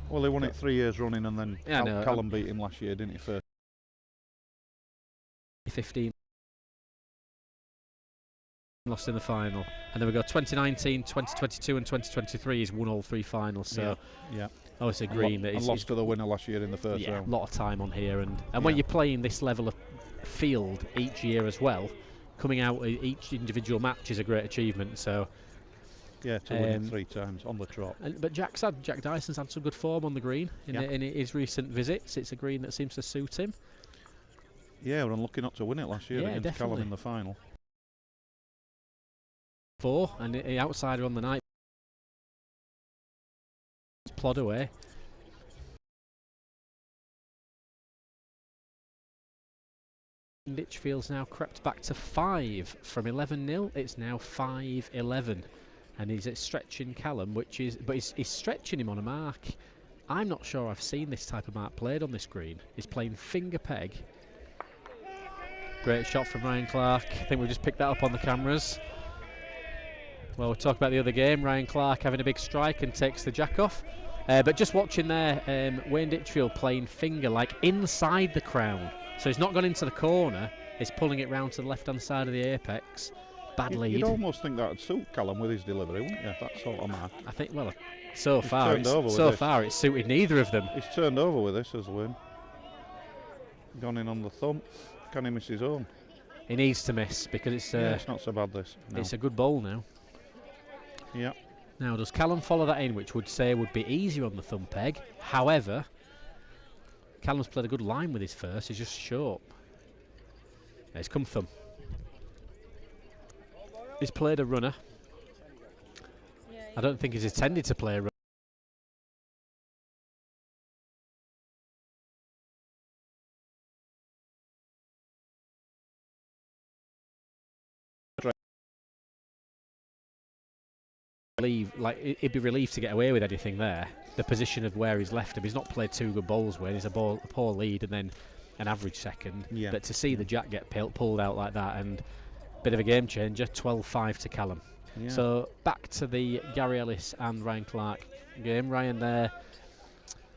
Well, he won it 3 years running, and then Callum beat him last year, didn't he? First. 15. Lost in the final. And then we go 2019, 2022 and 2023. He's won all 3 finals. So yeah. obviously green. That and lost to the winner last year in the first round. A lot of time on here. And when you're playing this level of field each year as well, coming out each individual match is a great achievement. So Yeah, to win it 3 times on the trot. But Jack Dyson's had some good form on the green in his recent visits. It's a green that seems to suit him. Yeah, we're unlucky not to win it last year against definitely. Callum in the final. 4 and the outsider on the night. Plod away. Litchfield's now crept back to 5 from 11-0. It's now 5-11, and he's stretching Callum, but he's stretching him on a mark. I'm not sure I've seen this type of mark played on this green. He's playing finger peg. Great shot from Ryan Clark. I think we just picked that up on the cameras. Well, we'll talk about the other game. Ryan Clark having a big strike and takes the jack off. But just watching there, Wayne Ditchfield playing finger like inside the crown. So he's not gone into the corner, he's pulling it round to the left hand side of the apex. Bad lead. You'd almost think that would suit Callum with his delivery, wouldn't you? That sort of mark. I think, well, so far it's suited neither of them. He's turned over with this as Wayne. Gone in on the thumb. Can he miss his own? He needs to miss because it's it's not so bad this. No. It's a good bowl now. Yeah. Now does Callum follow that in, which would be easier on the thumb peg. However, Callum's played a good line with his first, he's just short. He's come thumb. He's played a runner. I don't think he's intended to play a runner. He'd be relieved to get away with anything there. The position of where he's left him, he's not played 2 good bowls where he's a poor lead and then an average second. Yeah. But to see the jack get pulled out like that, and bit of a game changer, 12-5 to Callum. Yeah. So back to the Gary Ellis and Ryan Clark game. Ryan there.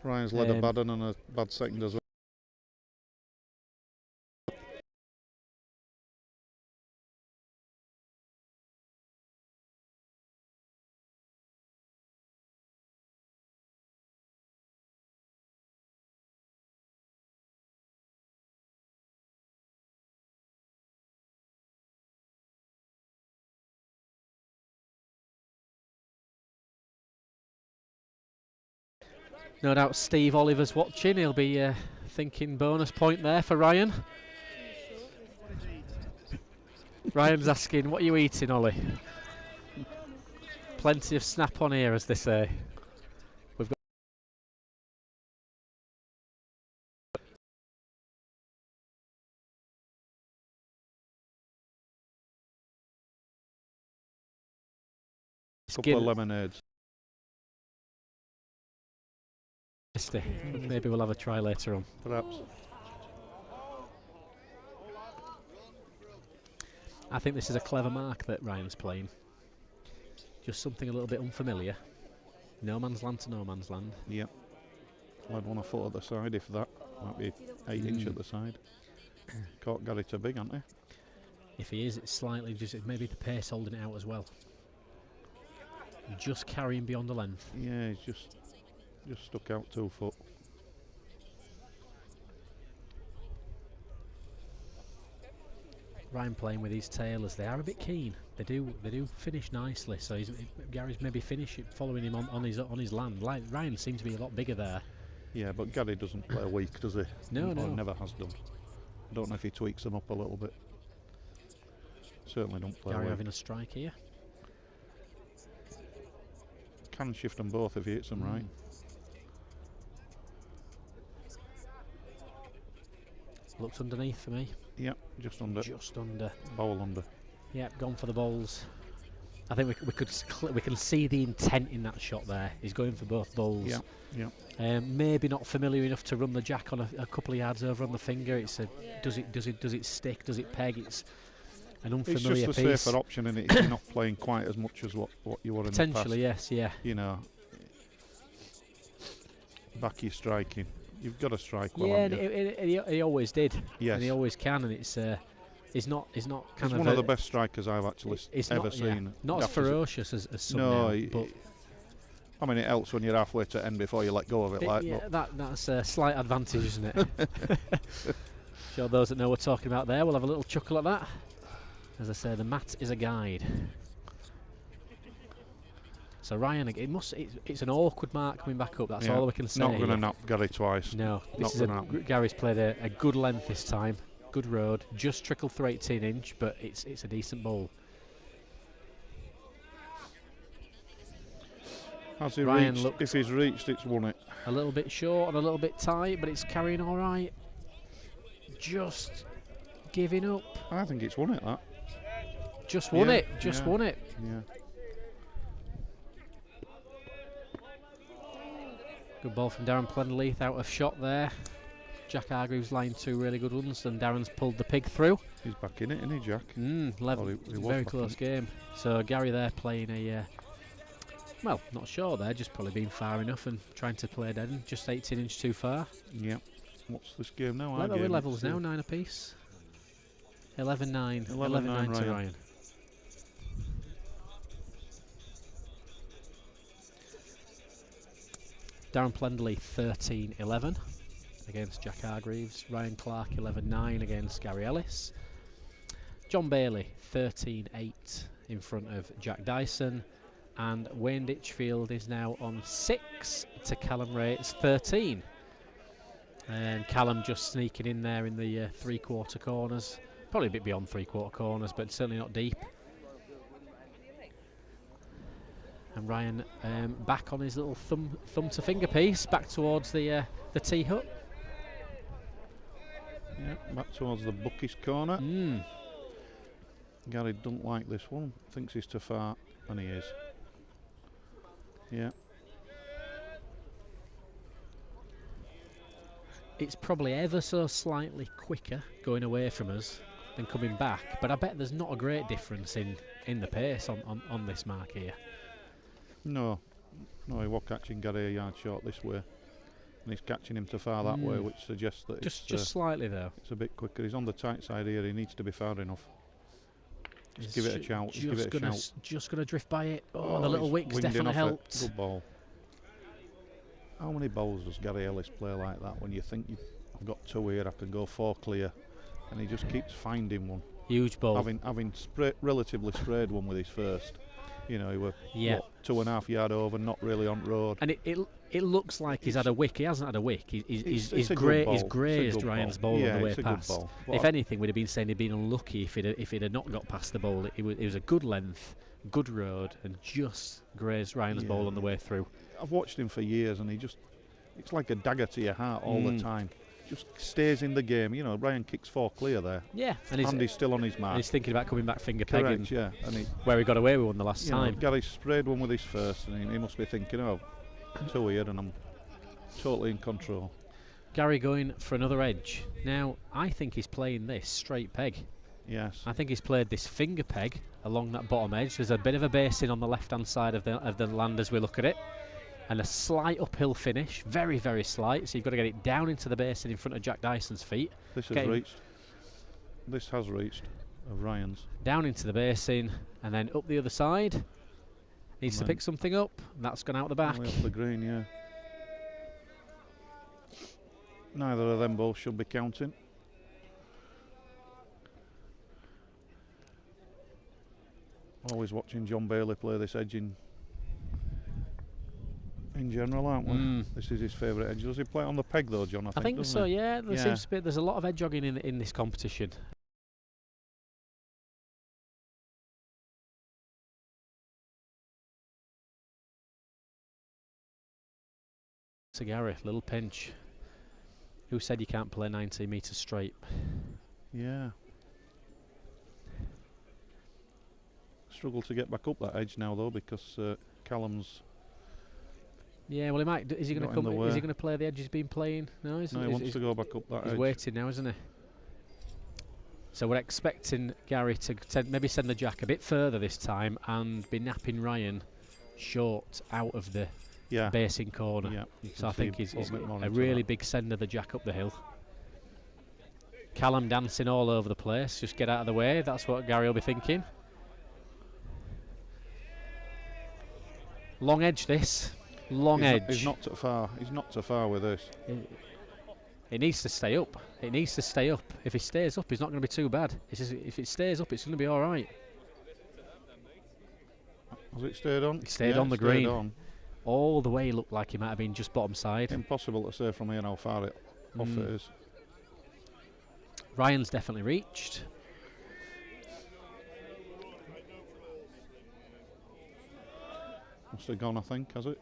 Ryan's led a bad one and a bad second as well. No doubt Steve Oliver's watching. He'll be thinking bonus point there for Ryan. Ryan's asking, what are you eating, Ollie? Plenty of snap on here, as they say. We've got a couple of lemonades. Maybe we'll have a try later on. Perhaps. I think this is a clever mark that Ryan's playing. Just something a little bit unfamiliar. No man's land to no man's land. Yep. I'd want a foot at the side if that. Might be 8 inch at the side. Caught Gary too big, hasn't he? If he is, it's slightly maybe the pace holding it out as well. Just carrying beyond the length. Yeah, he's just stuck out 2 foot. Ryan playing with his tailors. They are a bit keen. They do finish nicely. So Gary's maybe following him on his land. Ryan seems to be a lot bigger there. Yeah, but Gary doesn't play weak, does he? No. Never has done. I don't know if he tweaks them up a little bit. Certainly don't play Gary weak. having a strike here. Can shift them both if he hits them right. Looks underneath for me. Yep, just under. Just under. Bowl under. Yep, gone for the bowls. I think we can see the intent in that shot there. He's going for both bowls. Yeah. Maybe not familiar enough to run the jack on a couple of yards over on the finger. It's does it stick? Does it peg? It's an unfamiliar piece. It's just the safer option in it if you're not playing quite as much as what you were in the past. Potentially, yes, yeah. You know, back you're striking. You've got to strike well. Yeah, he always did. Yes. And he always can, and it's he's not He's one of the best strikers I've actually ever seen. Yeah, not as ferocious as some no, now, but I mean, it helps when you're halfway to end before you let go of it. That's a slight advantage, isn't it? Sure, those that know what we're talking about there will have a little chuckle at that. As I say, the mat is a guide. So Ryan, it's an awkward mark coming back up. That's Yeah, all we can say. Not going to here. nap Gary twice. No, Not this is gonna happen. Gary's played a good length this time. Good road, just trickled through 18 inch, but it's a decent bowl. Has he Ryan reached? looked If he's reached, it's won it. a little bit short and a little bit tight, but it's carrying all right. Just giving up. I think it's won it, that. Just won Yeah, it. Just yeah. won it. Yeah. Good ball from Darren Plenleith out of shot there. Jack Hargreaves lined 2 really good ones, and Darren's pulled the pig through. He's back in it, isn't he, Jack? Level. Well, he was Very back close game. So Gary there playing a, well, not sure there, just probably being far enough and trying to play dead, and just 18 inch too far. Yep. What's this game now? We're levels now, 9 apiece. 11-9. 11-9 to Ryan. Ryan. Darren Plenleith 13-11 against Jack Hargreaves. Ryan Clark 11-9 against Gary Ellis. John Bailey 13-8 in front of Jack Dyson. And Wayne Ditchfield is now on 6 to Callum Wraight's 13. And Callum just sneaking in there in the 3/4 corners. Probably a bit beyond 3/4 corners, but certainly not deep. And Ryan back on his little thumb to finger piece, back towards the tee hut. Yeah, back towards the bookies corner. Gary doesn't like this one. Thinks he's too far, and he is. Yeah. It's probably ever so slightly quicker going away from us than coming back, but I bet there's not a great difference in the pace on this mark here. No, he was catching Gary a yard short this way, and he's catching him too far that way, which suggests that Just it's, slightly though. it's a bit quicker. He's on the tight side here. He needs to be far enough. Just give it a shout. Just give it a shout. Just gonna drift by it. Oh, the little he's wicks winging definitely off it. helped. Good ball. How many balls does Gary Ellis play like that when you think I've got 2 here, I can go 4 clear, and he just keeps finding one. Huge ball. Having relatively sprayed one with his first. You know, he were Yeah. what, 2.5 yard over, not really on road. And it looks like he's had a wick. He hasn't had a wick. He's it's a good he's ball. It's a grazed good Ryan's ball. ball Yeah, on the way it's a good past. ball. If anything, we'd have been saying he'd been unlucky if it had not got past the ball. It was a good length, good road, and just grazed Ryan's Yeah. ball on the way through. I've watched him for years, and it's like a dagger to your heart all the time. Just stays in the game. You know, Ryan kicks 4 clear there. Yeah, and Andy's still on his and mark. he's thinking about coming back finger pegging, Correct, yeah. And he, where he got away with one the last you know, time. Gary sprayed one with his first, and he must be thinking, oh, 2 here, and I'm totally in control. Gary going for another edge. Now, I think he's playing this straight peg. Yes. I think he's played this finger peg along that bottom edge. There's a bit of a basin on the left-hand side of the land as we look at it, and a slight uphill finish, very, very slight. So you've got to get it down into the basin in front of Jack Dyson's feet. This has reached. This has reached of Ryan's. Down into the basin, and then up the other side. Needs to pick something up, and that's gone out the back. Way off the green, yeah. Neither of them both should be counting. Always watching John Bailey play this edge in general, aren't we? This is his favourite edge. Does he play it on the peg though, John? I think so, yeah. There seems to be, there's a lot of edge jogging in this competition. To Gary, little pinch. Who said you can't play 90 metres straight? Yeah. Struggle to get back up that edge now though, because Callum's. Yeah, well, he might. Is he going to come? Is he going to play the edge he's been playing? No, he wants to go back up that edge. He's waiting now, isn't he? So we're expecting Gary to maybe send the jack a bit further this time and be napping Ryan short out of the basin corner. Yeah, so I think he's a really big send of the jack up the hill. Callum dancing all over the place. Just get out of the way. That's what Gary will be thinking. Long edge this. Long edge. He's not too far. He's not too far with this. It needs to stay up. It needs to stay up. If it stays up, it's not going to be too bad. It's just, if it stays up, it's going to be all right. Has it stayed on? It stayed Yeah, on the it stayed green. on. All the way looked like he might have been just bottom side. Impossible to say from here how far it off it is. Ryan's definitely reached. Must have gone, I think, has it?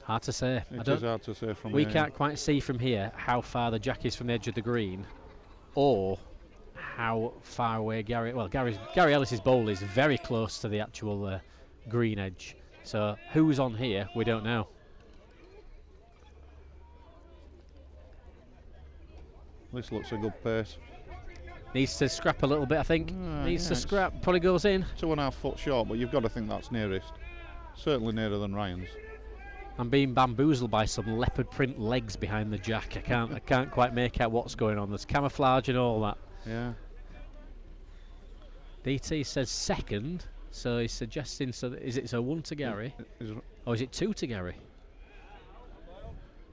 Hard to say. It is hard to say from We here. can't quite see from here how far the jack is from the edge of the green, or how far away Gary Ellis's bowl is very close to the actual green edge. So who's on here, we don't know. This looks a good pace. Needs to scrap a little bit, I think. Needs to yeah, scrap. Probably goes in. 2.5 foot short, but you've got to think that's nearest. Certainly nearer than Ryan's. I'm being bamboozled by some leopard print legs behind the jack. I can't quite make out what's going on. There's camouflage and all that. Yeah. DT says second, so he's suggesting. So is it so 1 to Gary, or is it 2 to Gary?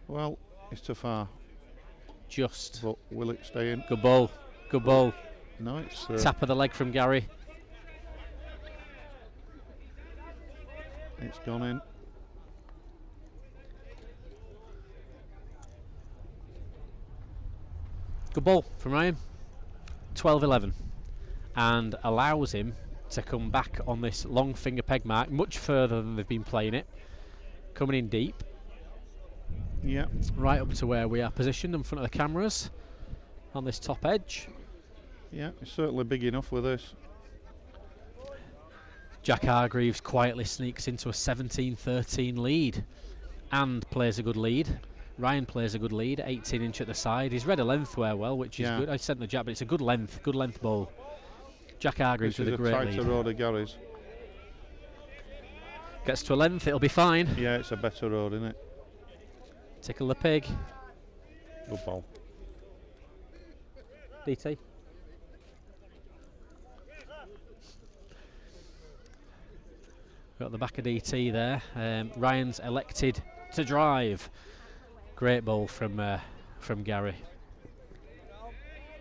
Well, it's too far. Just. But will it stay in? Good ball. Good ball. No, it's Tap of the leg from Gary. It's gone in. Good ball from Ryan. 12-11, and allows him to come back on this long finger peg mark much further than they've been playing it. Coming in deep. Yeah. Right up to where we are positioned in front of the cameras on this top edge. Yeah, it's certainly big enough with this. Jack Hargreaves quietly sneaks into a 17-13 lead and plays a good lead. Ryan plays a good lead, 18 inch at the side. He's read a length well, which is good. I sent the jab, but it's a good length ball. Jack Hargreaves with a great lead. It's a tighter road of Gary's. Gets to a length, it'll be fine. Yeah, it's a better road, isn't it? Tickle the pig. Good ball. DT. Got the back of DT there. Ryan's elected to drive. Great ball from Gary.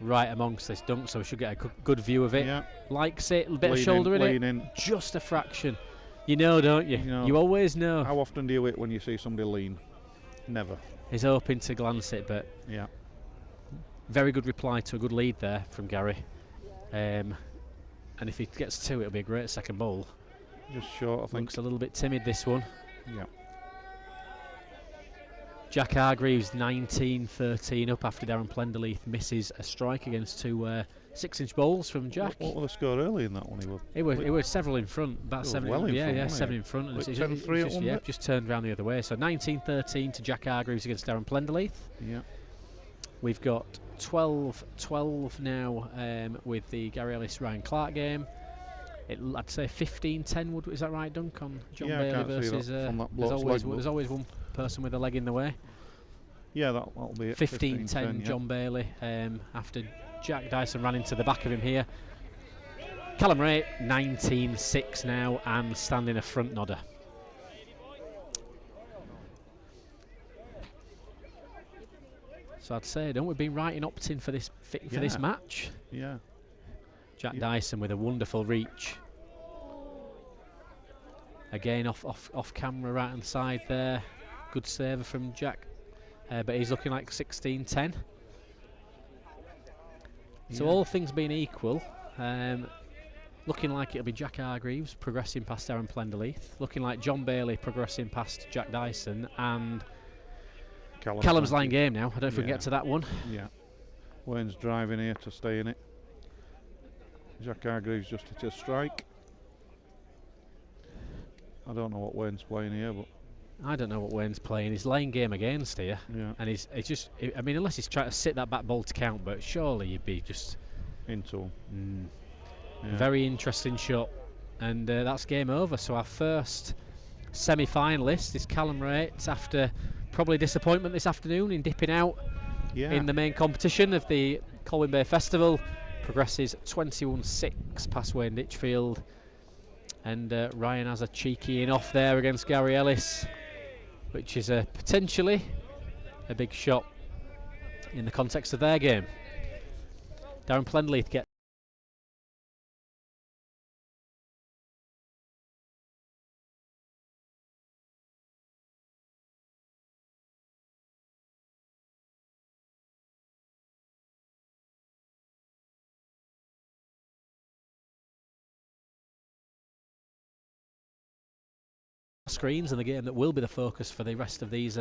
Right amongst this dunk, so we should get a good view of it. Yeah. Likes it, a bit of shoulder in it. In. Just a fraction. You know, don't you? You always know. How often do you hit when you see somebody lean? Never. He's hoping to glance it, but yeah. Very good reply to a good lead there from Gary. And if he gets 2, it'll be a great second ball. Just short, I think. Looks a little bit timid, this one. Yeah. Jack Hargreaves 19-13 up after Darren Plenderleith misses a strike against 2 6-inch bowls from Jack. What was the score early in that one? It was several in front, about 7. Well in front, 7 in front. And like it's 10-3 just turned around the other way. So 19-13 to Jack Hargreaves against Darren Plenderleith. Yeah. We've got 12-12 now with the Gary Ellis Ryan Clark game. I'd say 15-10. Is that right, Dunk, on John Bailey versus? There's always one person with a leg in the way. Yeah, that'll be it. 15-10 John Bailey after Jack Dyson ran into the back of him here. Callum Wraight 19-6 now and standing a front nodder. So I'd say, don't we been right in opting for this this match? Yeah. Jack Dyson with a wonderful reach. Again off camera right hand side there. Good saver from Jack. But he's looking like 16-10. So all things being equal, looking like it'll be Jack Hargreaves progressing past Darren Plenderleith. Looking like John Bailey progressing past Jack Dyson, and Callum's line game now. I don't know if we can get to that one. Yeah. Wayne's driving here to stay in it. Jack Hargreaves just hit a strike. I don't know what Wayne's playing here, but I don't know what Wayne's playing. His line game against here, yeah. And he's just. I mean, unless he's trying to sit that back ball to count, but surely you'd be just into. Yeah. Very interesting shot, and that's game over. So our first semi-finalist is Callum Wraight after probably disappointment this afternoon in dipping out in the main competition of the Colwyn Bay Festival. Progresses 21-6 past Wayne Ditchfield, and Ryan has a cheeky in off there against Gary Ellis, which is potentially a big shot in the context of their game. Darren Plenderleith gets screens and the game that will be the focus for the rest of these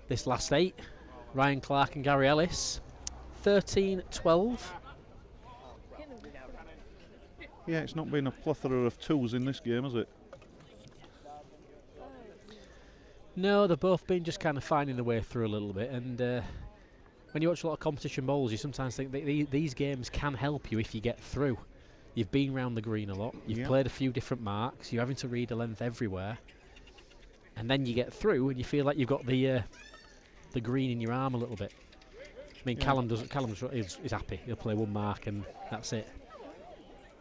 this last 8. Ryan Clark and Gary Ellis. 13-12. Yeah, it's not been a plethora of twos in this game, has it? No, they've both been just kind of finding their way through a little bit, and when you watch a lot of competition bowls, you sometimes think that these games can help you if you get through. You've been round the green a lot, you've played a few different marks, you're having to read a length everywhere, and then you get through and you feel like you've got the green in your arm a little bit. I mean, Callum is happy, he'll play 1 mark and that's it.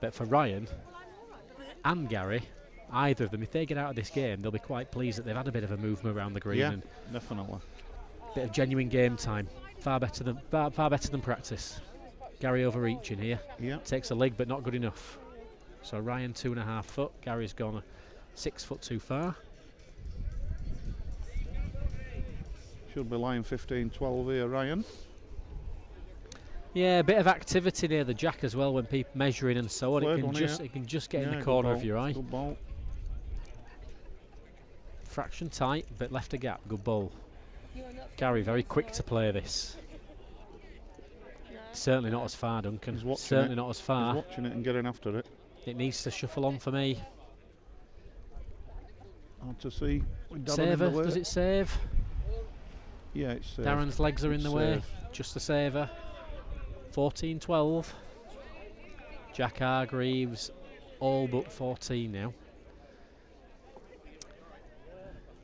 But for Ryan and Gary, either of them, if they get out of this game, they'll be quite pleased that they've had a bit of a movement around the green. Yeah, and definitely. Bit of genuine game time. Far better than practice. Gary overreaching here. Yeah. Takes a leg, but not good enough. So Ryan 2.5 foot. Gary's gone 6 foot too far. Should be line 15-12 here, Ryan. Yeah, a bit of activity near the jack as well when people measuring and so on. It can just get in the corner of your eye. Good ball. Fraction tight, but left a gap. Good ball. Gary very quick to play this. Certainly not as far, Duncan. Certainly not as far. He's watching it and getting after it. It needs to shuffle on for me. Hard to see. Saver, does it save? Yeah, it's saved. Darren's legs are in the way. Just the saver. 14-12. Jack Hargreaves all but 14 now.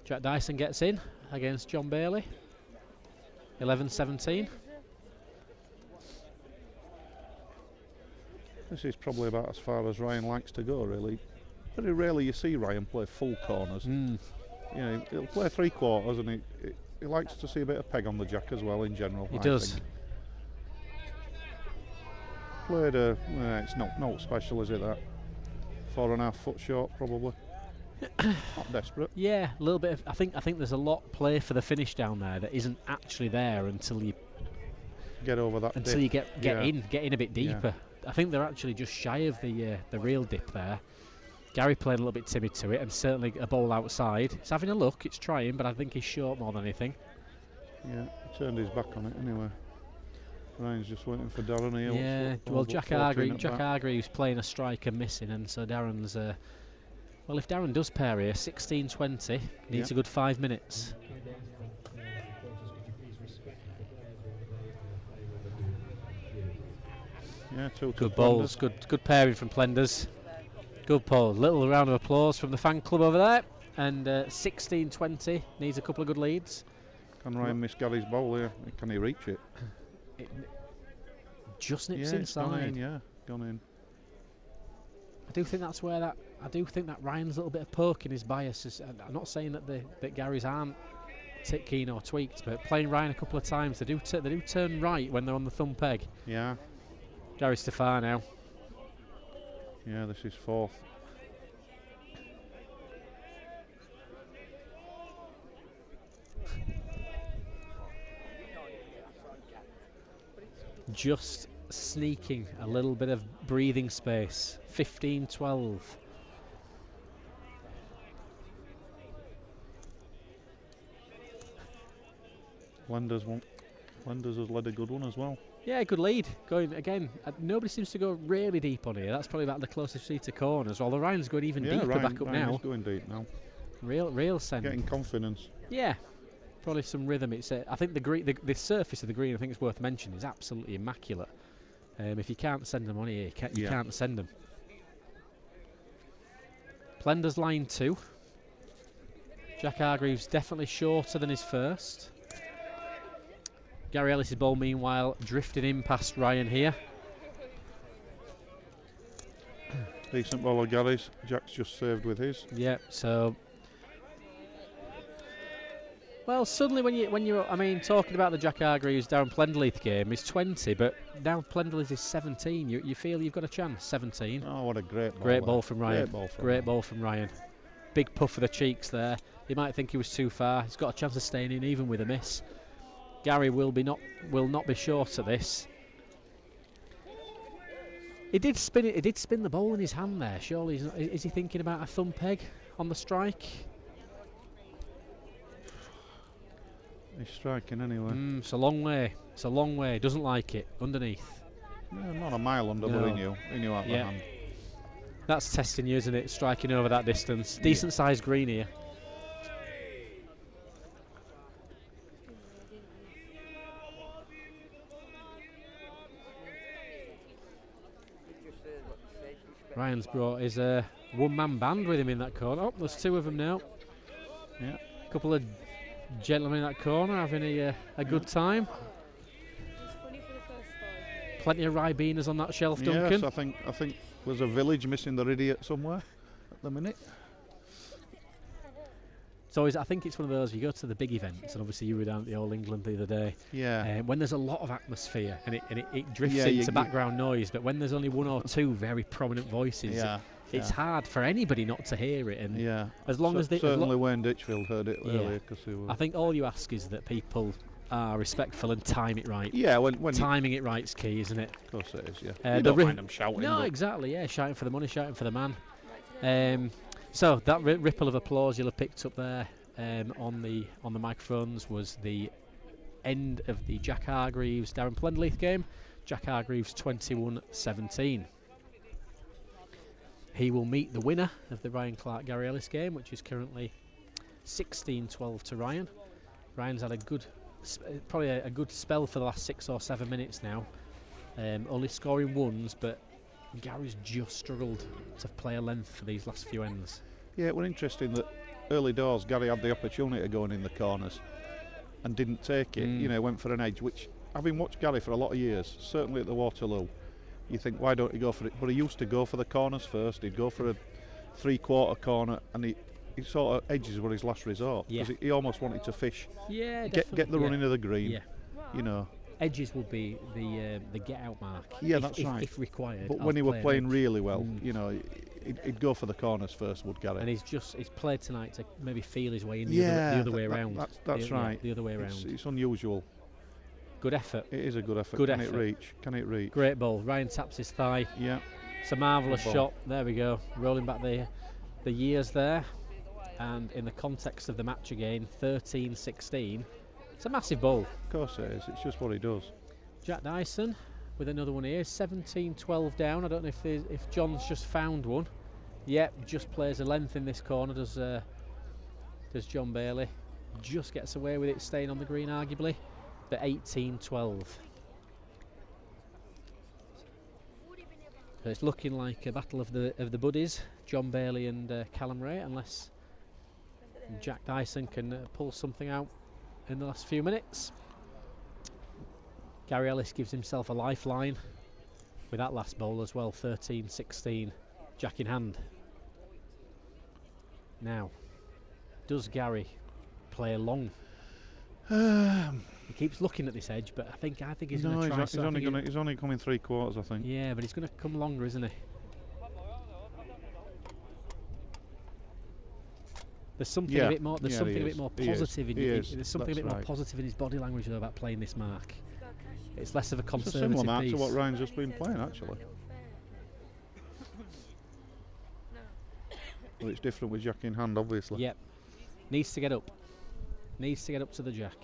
Jack Dyson gets in against John Bailey. 11-17. This is probably about as far as Ryan likes to go, really. Very rarely you see Ryan play full corners. You know, he'll play 3/4 and he likes to see a bit of peg on the jack as well in general. He does. Think. Played it's not special, is it, that? 4.5 foot short, probably. Not desperate. Yeah, a little bit of, I think there's a lot play for the finish down there that isn't actually there until you get over that until dip. you get in a bit deeper. I think they're actually just shy of the real dip there. Gary playing a little bit timid to it, and certainly a ball outside. It's having a look, it's trying, but I think he's short more than anything. Yeah, he turned his back on it anyway. Ryan's just waiting for Darren here. Yeah, well, Jack Hargreaves playing a strike and missing, and so Darren's. Well, if Darren does pair here, 16-20, needs a good 5 minutes. Yeah, two good balls, good pairing from Plenders. Good ball. Little round of applause from the fan club over there. And 16-20, needs a couple of good leads. Can Ryan miss Gary's ball here? Can he reach it? It just nips yeah, inside. Gone in. I do think that's where I do think that Ryan's little bit of poking his bias is. I'm not saying that Gary's aren't keen or tweaked, but playing Ryan a couple of times, they do turn right when they're on the thumb peg. Yeah. Gary's too far now. Yeah, this is 4th. Just sneaking a little bit of breathing space. 15-12. Lenders has led a good one as well. Yeah, good lead. Going again. Nobody seems to go really deep on here. That's probably about the closest seat to corners. Although Ryan's going even deeper back up now. He's going deep now. Real send. Getting confidence. Yeah, probably some rhythm. It's. I think the surface of the green, I think it's worth mentioning, is absolutely immaculate. If you can't send them on here, you can't send them. Plender's line 2. Jack Hargreaves definitely shorter than his first. Gary Ellis' ball, meanwhile, drifting in past Ryan here. Decent ball of Gary's. Jack's just saved with his. Yeah, so. Well, suddenly when you're, I mean, talking about the Jack Hargreaves Darren Plenderleith game, he's 20, but now Plenderleith is 17. You feel you've got a chance. 17. Oh, what a great ball! Great ball from Ryan. Great ball from Ryan. Big puff of the cheeks there. You might think he was too far. He's got a chance of staying in, even with a miss. Gary will not be short at this. He did spin it. He did spin the ball in his hand there. Surely, is he thinking about a thumb peg, on the strike? He's striking anyway. It's a long way. It's a long way. Doesn't like it. Underneath. Yeah, not a mile under, No. but he knew out the Yeah. hand. That's testing you, isn't it? Striking over that distance. Decent sized green here. Ryan's brought his one-man band with him in that corner. Oh, there's two of them now. Yeah. A couple of gentlemen in that corner having a good time. It's funny for the first 5 minutes. Plenty of Ribenas on that shelf, Duncan. Yes, I think there's a village missing their idiot somewhere at the minute. It's always, I think it's one of those, you go to the big events, and obviously you were down at the All England the other day, Yeah. when there's a lot of atmosphere and it drifts Yeah, into background noise, but when there's only one or two very prominent voices, Yeah. it's hard for anybody not to hear it. And Yeah. as long as they, certainly Wayne Ditchfield heard it Yeah. earlier because he was. I think all you ask is that people are respectful and time it right. Yeah, when you, Timing it right's key, isn't it? of course it is. Yeah. The You don't ri- mind them shouting. No, but- exactly. Yeah, shouting for the money, shouting for the man. So that ripple of applause you'll have picked up there on the microphones was the end of the Jack Hargreaves Darren Plenleith game. Jack Hargreaves 21-17. He will meet the winner of the Ryan Clark Gary Ellis game, which is currently 16-12 to Ryan. Ryan's had a good, probably a good spell for the last 6 or 7 minutes now. Only scoring ones, but Gary's just struggled to play a length for these last few ends. Yeah, it was interesting that early doors Gary had the opportunity of going in the corners and didn't take it. You know, went for an edge, which, having watched Gary for a lot of years, certainly at the Waterloo, you think, why don't he go for it? But he used to go for the corners first. He'd go for a 3/4 corner, and he sort of edges were his last resort. Yeah. Because he almost wanted to fish, Yeah, get the run into the green. Yeah. You know. Edges would be the get out mark. Yeah, if, that's if, right. If required. But I'll when he were play an playing edge. really well, you know, he'd go for the corners first, would Gary. And he's played tonight to maybe feel his way in yeah, the other way around. That's right. The other way around. It's unusual. Good effort. It is a good effort. Good Can effort. it reach? Can it reach? Great ball. Ryan taps his thigh. Yeah. It's a marvellous Good ball. shot. There we go. Rolling back the years there. And in the context of the match again, 13-16. It's a massive ball. Of course it is. It's just what he does. Jack Dyson with another one here. 17-12 down. I don't know if John's just found one. Yep, just plays a length in this corner. Does John Bailey. Just gets away with it, staying on the green arguably. But 18-12. So it's looking like a battle of the buddies, John Bailey and Callum Wraight, unless Jack Dyson can pull something out in the last few minutes. Gary Ellis gives himself a lifeline with that last bowl as well, 13-16, Jack in hand. Now, does Gary play long? He keeps looking at this edge, but I think he's going to try. He's only coming 3/4, I think. Yeah, but he's going to come longer, isn't he? There's something a bit more. There's something a bit more positive in. There's something a bit more positive in his body language though about playing this mark. It's less of a It's a conservative similar mark piece. to what Ryan's just been playing, actually. But it's different with Jack in hand, obviously. Yep. Needs to get up. Needs to get up to the Jack.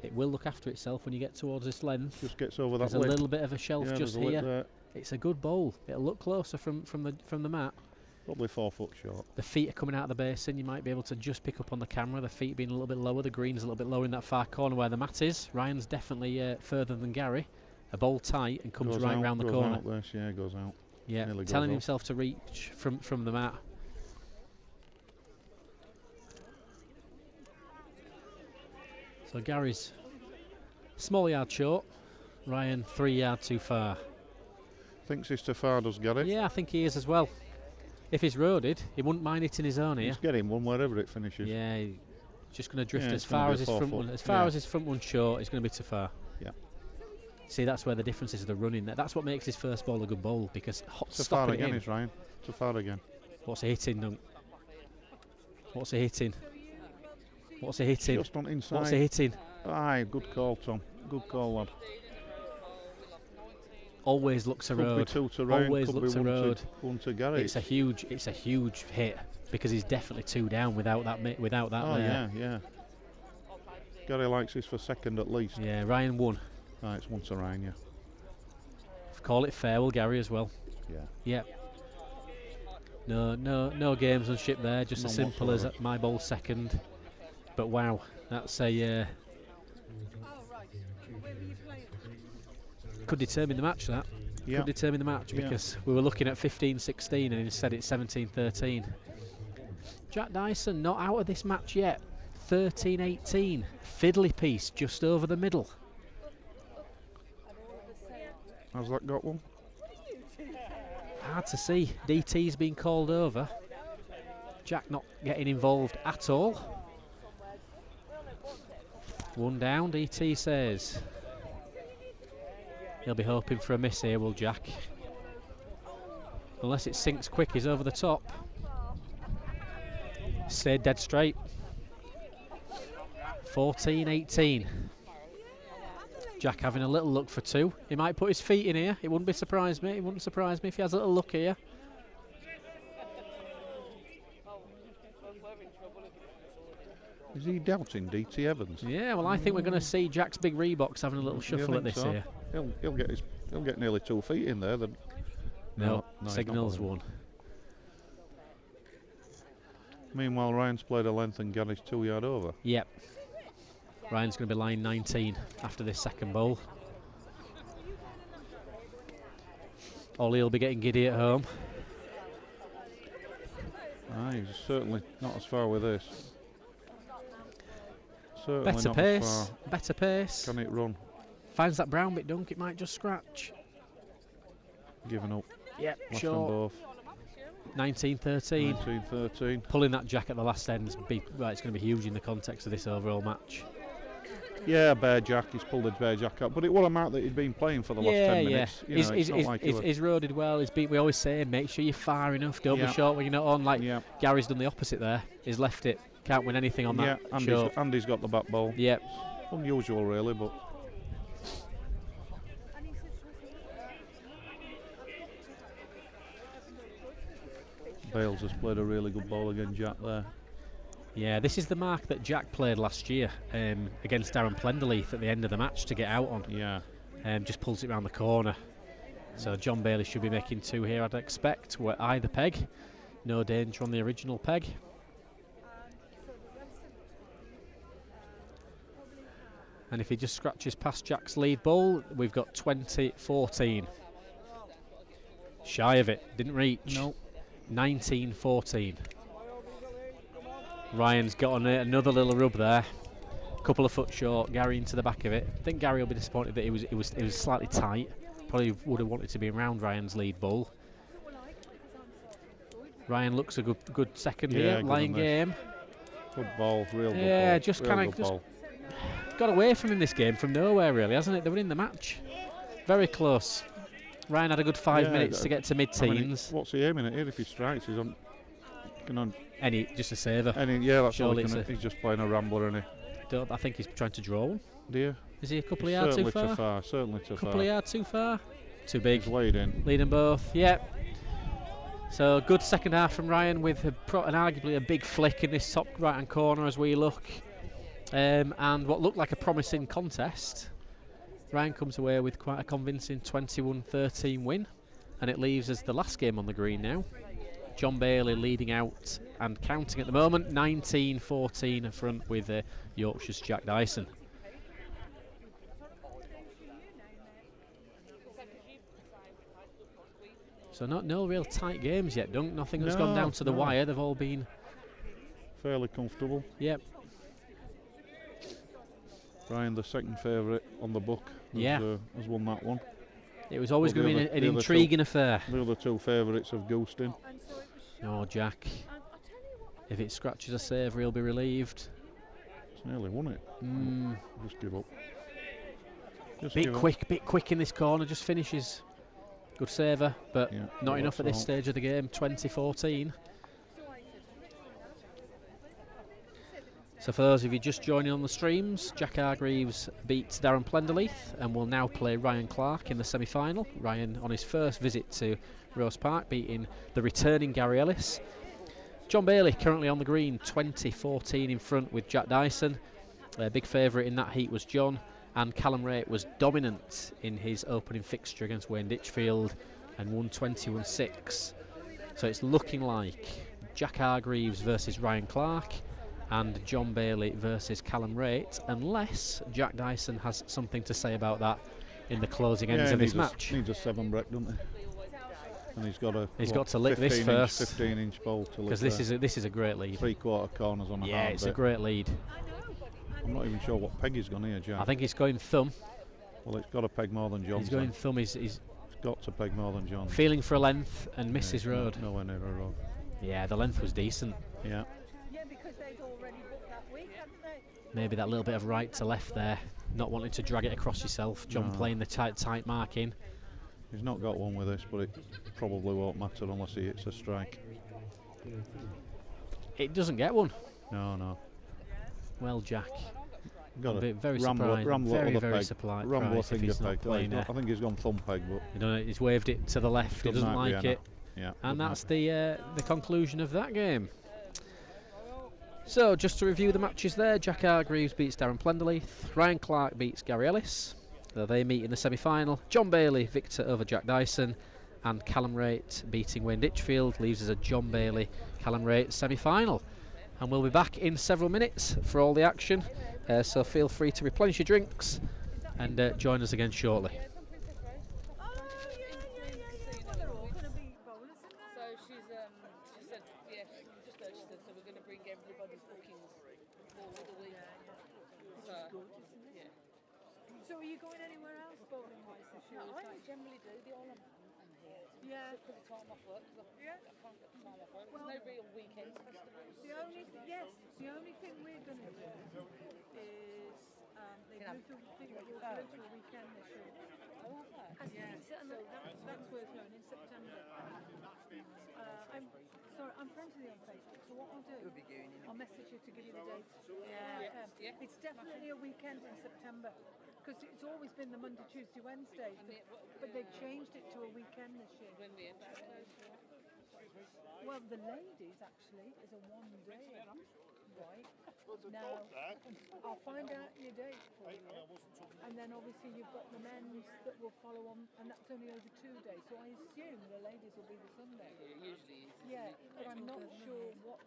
It will look after itself when you get towards this length. Just gets over that There's lip. a little bit of a shelf Yeah, just there's a lip here. there. It's a good bowl. It'll look closer from the mat. Probably 4 foot short. The feet are coming out of the basin. You might be able to just pick up on the camera. The feet being a little bit lower. The green's a little bit lower in that far corner where the mat is. Ryan's definitely further than Gary. A bowl tight and comes Goes right out, round the goes corner. Out this, yeah, goes out. Yeah, Nearly goes telling off. himself to reach from the mat. So Gary's small yard short. Ryan 3 yard too far. Thinks he's too far, does Gary? Yeah, I think he is as well. If he's roaded, he wouldn't mind hitting his own here. He's getting one wherever it finishes. Yeah, he's just going to drift Yeah, as it's gonna far be as his 4 front foot. one. As far Yeah. as his front one short, it's going to be too far. Yeah. See, that's where the difference is. The running. That's what makes his first ball a good bowl because Too far stopping again, him. is Ryan. Too far again. What's he hitting, Dunk? What's he hitting? What's he hitting? Just on inside. What's he hitting? Aye, good call, Tom. Good call, lad. always looks a Could be road. 2 to Ryan, Always could looks be a 1 road. To, 1 to Gary. It's a huge hit because he's definitely 2 down without that. Oh yeah. Gary likes his for second at least. Yeah, Ryan won. Ah, it's 1 to Ryan, yeah. Call it fair, will Gary as well. Yeah. Yep. No gamesmanship there. Just None as simple whatsoever. as my ball second. But wow, that's a could determine the match. That Yeah. could determine the match Yeah. because we were looking at 15-16 and instead it's 17-13. Jack Dyson not out of this match yet. 13-18. Fiddly piece just over the middle. Has that got one? Hard to see. DT's been called over. Jack not getting involved at all. 1 down, DT says. He'll be hoping for a miss here, will Jack? Unless it sinks quick, he's over the top. Stayed dead straight. 14-18. Jack having a little look for 2. He might put his feet in here. It wouldn't surprise me. It wouldn't surprise me if he has a little look here. Is he doubting DT Evans? Yeah, well, I think we're going to see Jack's big Reeboks having a little You shuffle at think this so? here. He'll get nearly 2 feet in there. Then No, he's not Signal's bothered. won. Meanwhile, Ryan's played a length and Gary's 2 yard over. Yep. Ryan's going to be line 19 after this second bowl. Ollie will be getting giddy at home. He's certainly not as far with this. Certainly Better not as pace. far. Better pace. Can it run? Finds that brown bit, Dunk. It might just scratch. Giving up. Yep, Left sure. them both. 19-13. 19-13. Pulling that Jack at the last end is big. Right, it's going to be huge in the context of this overall match. Yeah, Bear Jack. He's pulled his Bear Jack up, but it was a mark that he'd been playing for the last 10 minutes. You know, it's not like he was- He's roaded well. We always say, make sure you're far enough. Don't be short when you're not on. Like Gary's done the opposite there. He's left it. Can't win anything on that. Andy's got the back ball. Yep. Unusual, really, but. Bales has played a really good ball against Jack there. Yeah, this is the mark that Jack played last year against Darren Plenderleith at the end of the match to get out on. Yeah. Just pulls it round the corner. So John Bailey should be making 2 here, I'd expect. We're either peg. No danger on the original peg. And if he just scratches past Jack's lead ball, we've got 20-14. Shy of it, didn't reach. No. 19-14. Ryan's got on it, another little rub there. Couple of foot short, Gary into the back of it. I think Gary will be disappointed that it was slightly tight. Probably would have wanted to be around Ryan's lead ball. Ryan looks a good second here, lying game. Good ball, real good ball. Yeah, just Real kind of good ball. got away from him this game from nowhere, really, hasn't it? They were in the match. Very close. Ryan had a good 5 minutes to get to mid-teens. What's he aiming at here? If he strikes, he's on. Just a saver. Yeah, that's all Surely he's just playing a rambler, isn't he? I think he's trying to draw one. Do you? Is he a couple of yards too far? Certainly too far. Couple of yards too far? Too big. He's laid in. Leading both, yep. So good second half from Ryan with an arguably a big flick in this top right-hand corner as we look. And what looked like a promising contest. Ryan comes away with quite a convincing 21-13 win. And it leaves us the last game on the green now. John Bailey leading out and counting at the moment. 19-14 in front with Yorkshire's Jack Dyson. So no real tight games yet, Dunk. Nothing that's gone down to the wire. They've all been fairly comfortable. Yep. Ryan, the second favourite on the book, has won that one. It was always going to be an intriguing affair. The other 2 favourites have goosed in. Oh, Jack. If it scratches a saver, he'll be relieved. It's nearly won it. Just give up. Bit quick in this corner, just finishes. Good saver, but not enough at this stage of the game. 20-14. So for those of you just joining on the streams, Jack Hargreaves beats Darren Plenderleith and will now play Ryan Clark in the semi-final. Ryan on his first visit to Rose Park, beating the returning Gary Ellis. John Bailey currently on the green, 20-14 in front with Jack Dyson. Big favourite in that heat was John, and Callum Wraight was dominant in his opening fixture against Wayne Ditchfield and won 21-6. So it's looking like Jack Hargreaves versus Ryan Clark and John Bailey versus Callum Wraight, unless Jack Dyson has something to say about that in the closing ends of his match. Needs a 7 break, doesn't he? And he's got to lick this first, 15-inch ball to lick, because this is a great lead. 3/4 corners on a hard it's bit. a great lead. I'm not even sure what peg he's gone here, Jack. I think he's going thumb. Well, it's got to peg more than John. He's going thumb. He's got to peg more than John. Feeling for a length and misses road. Nowhere near a road. Yeah, the length was decent. Yeah. Yeah, because they'd already booked that week, hadn't they? Maybe that little bit of right to left there, not wanting to drag it across yourself. John playing the tight marking. He's not got one with this, but it probably won't matter unless he hits a strike. It doesn't get one. No. Well, Jack. Got a very Rambler, surprised. Very surprised. Rambler If he's not peg. playing I think he's gone thumb peg, but you know, he's waved it to the left. He doesn't like it. Yeah. And that's the conclusion of that game. So just to review the matches there, Jack Hargreaves beats Darren Plenderleith, Ryan Clark beats Gary Ellis. They meet in the semi-final. John Bailey victor over Jack Dyson, and Callum Wraight beating Wayne Ditchfield leaves us a John Bailey Callum Wraight semi-final. And we'll be back in several minutes for all the action, so feel free to replenish your drinks and join us again shortly. So she said, yeah, she said, so we're going to bring everybody's bookings forward a week. So, yeah. So are you going anywhere else bowling wise this year? No, I generally do. The all I'm here. Yeah. Because the time off work, because I can't get the time off work. There's no real weekend festivals. The only thing we're going to do is they moved to a weekend this year. Oh, have they? Yeah, so that's worth knowing in September. I'm friends with you on Facebook, so what I'll do, I'll message you to give you the date. Yeah. It's definitely a weekend in September, because it's always been the Monday, Tuesday, Wednesday, but they've changed it to a weekend this year. When the entry goes. Well, the ladies actually is a 1 day, right? Now, I'll find out your date for you, and then obviously you've got the men's that will follow on, and that's only over 2 days. So I assume the ladies will be the Sunday. Yeah, usually is. Yeah, but I'm not sure what.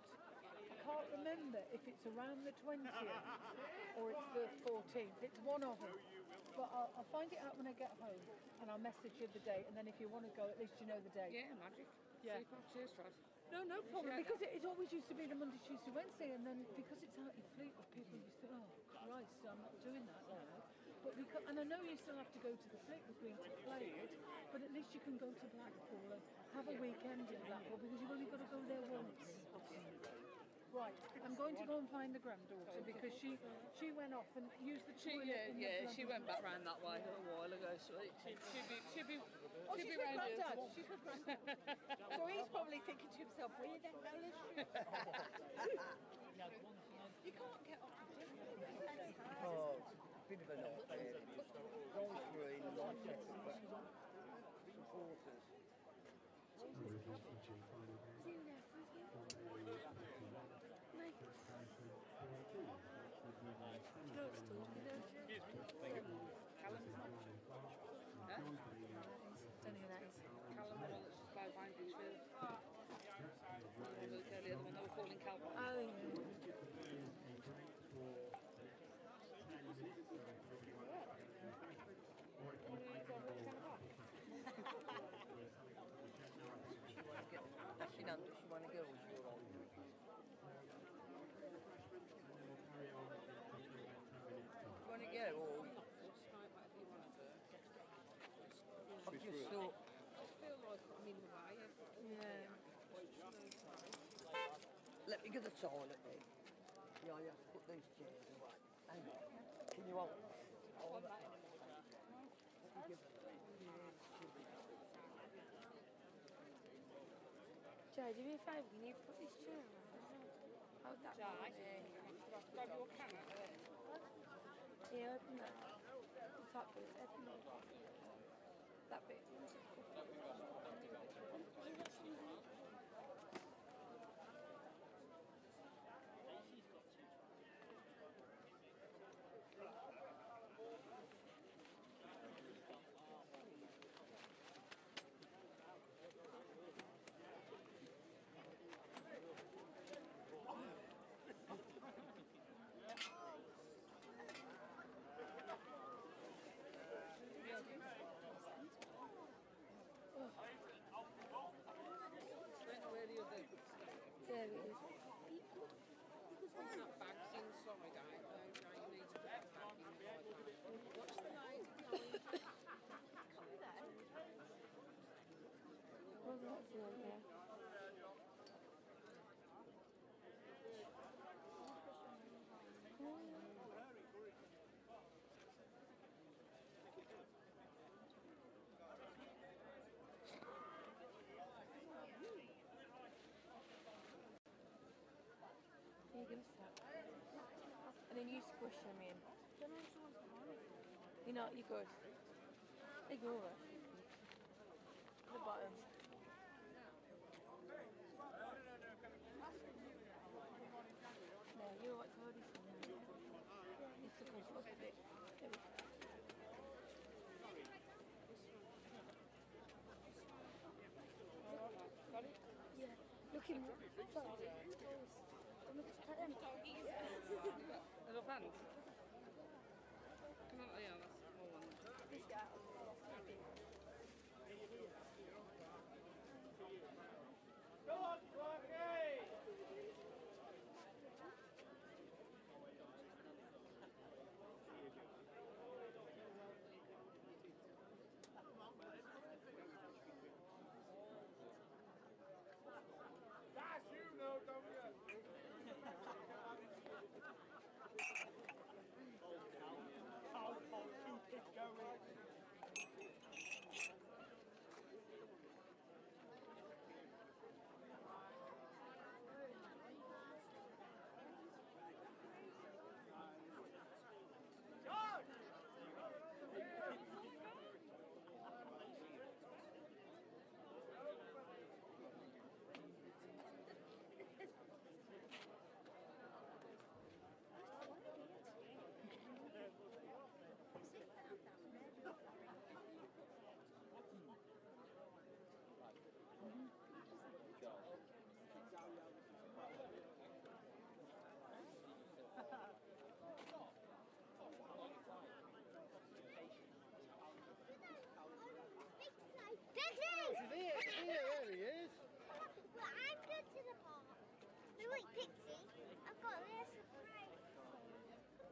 I can't remember if it's around the 20th or it's the 14th. It's one of them. But I'll find it out when I get home, and I'll message you the date. And then if you want to go, at least you know the date. Yeah, magic. Yeah. Super. Cheers, Trav. No problem, because it always used to be the Monday, Tuesday, Wednesday, and then because it's out in Fleetwood, people used to, oh Christ, I'm not doing that now. But and I know you still have to go to the Fleetwood Green to play it, but at least you can go to Blackpool and have a weekend in Blackpool, because you've only got to go there once. Right, I'm going to go and find the granddaughter, because she went off and used the toilet. She went back round that way a while ago. So she'll be Oh, she's with round here. Granddad. She's with Granddad. So he's probably thinking to himself, where the hell is she? You can't get up to dinner. Oh, bit of an affair. Gold green, light supporters. Callum, the one that's just by Wayne Ditchfield. The other one they were calling Callum. Oh, yeah. She doesn't, does she want to go? Want to go? Or I just thought. I feel like I'm in the way. Yeah. Let me get the toilet then. Yeah, put these chairs away. Hang on. Can you hold? Joe, do me a favour, can you put this chair on? Hold that. Jai. Grab your can out of there. Yeah, open that. The top bit, open that. That bit. Where the other There it is. that bag's inside, I know you need to put that back in the right bag. Watch the lady behind. Wasn't that good, yeah. Here, give us that. And then you squish them in. You're not, you're good. Ignore it. The bottom. No, you're right, Cody. You took us up a bit. There we go. Yeah, looking. Sorry. Look at them. Little fans. Come on, yeah, that's the small one. This guy.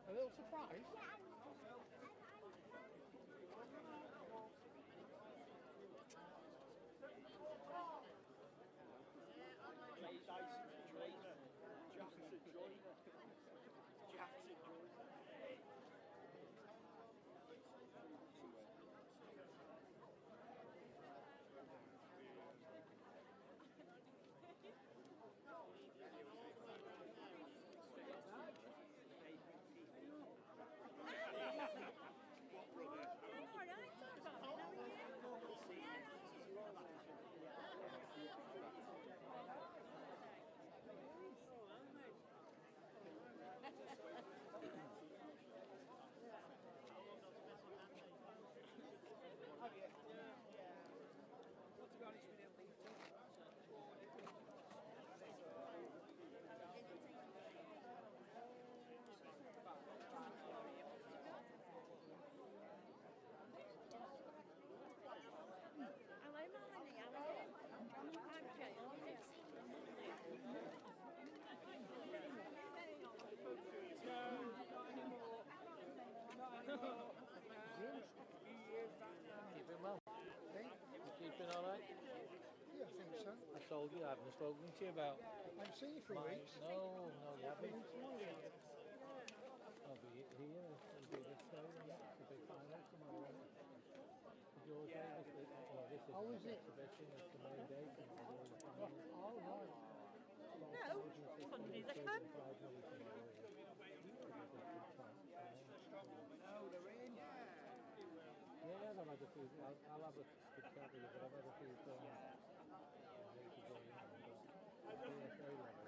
A little surprise? Keeping well. You keeping all right? Yeah, I think so. I told you I haven't spoken to you about. I've seen you for weeks. No, you haven't. I'll be here. I'll be this day. The big final tomorrow. Your day this week. Well, this is How is it? exhibition. It's the main day tomorrow. Oh, right. No, Sunday's a camp. had a few. I'll have a good chat with you, but I've had a few times. PSA level.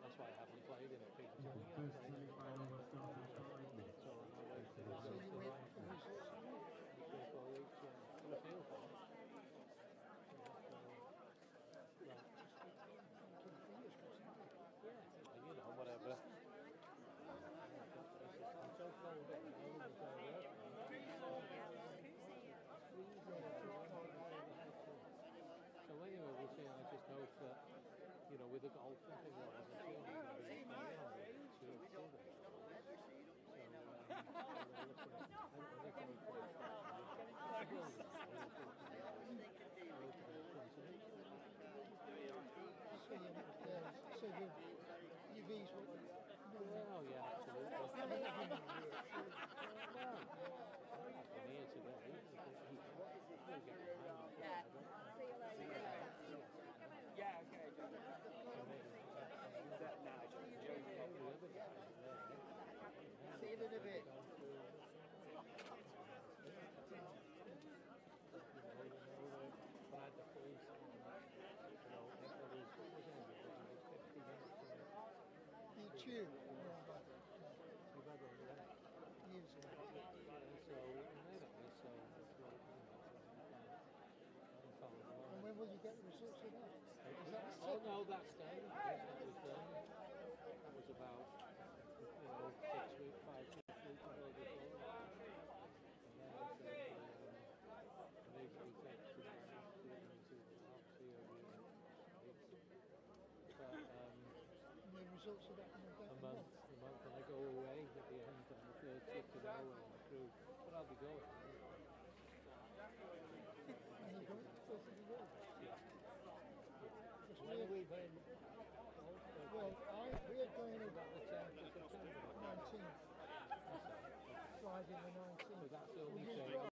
That's why I haven't played in it. People tell me, First semi-final will start in 5 minutes. so I'll wait for the results to arrive. 3 or 4 weeks, yeah. Well, I feel for it. Yeah, whatever. I'm so cold in it, I wouldn't tell you. So anyway, we'll see. I just hope that, with the golf and things like that, I'm sure we're going to be fine on it. So, So your V's what you... well, yeah, absolutely. Well, I'm here today. Yeah, okay. See you in a bit. You tune? And when will you get the results of that? Is that the Oh no, that's done. That was done. That was about 6 weeks, 5, 6 weeks ago before. And then they said to take to the results of that in a month, and I go away at the end on the 30th of November through, but I'll be going. And you're going to go to the world? Yeah. When are we playing? Well, we're going about the 10th of September. 19th. Friday the 19th. So that's the only Will you thing. drive?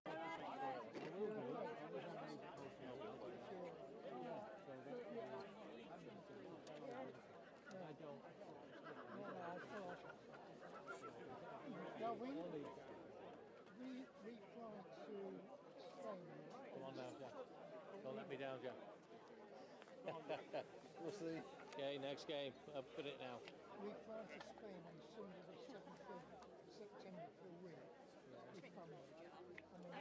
Well, we fly to Spain. Come on now, Jack. Don't let me down, Jack. We'll see. Okay, next game. Up for it now. We fly to Spain on Sunday the 7th of September for a week with family. And then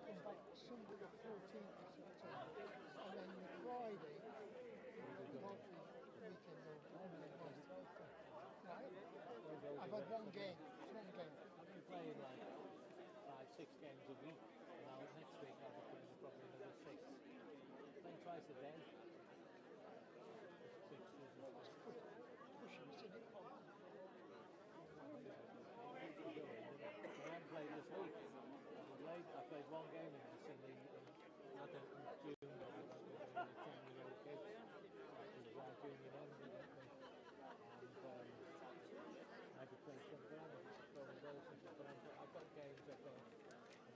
come back Sunday the 14th of September. And then Friday, hopefully weekend or right? I've had one game. It's one game. I've been playing like 5, 6 games a week. Now next week I'll be playing probably another 6. Playing twice a day. 6 Pushing, isn't it? I haven't played this week. I played one game in this in June. With the 10-year-old kids. It was our junior end, didn't we? And I had to play some games. I've got games. I'm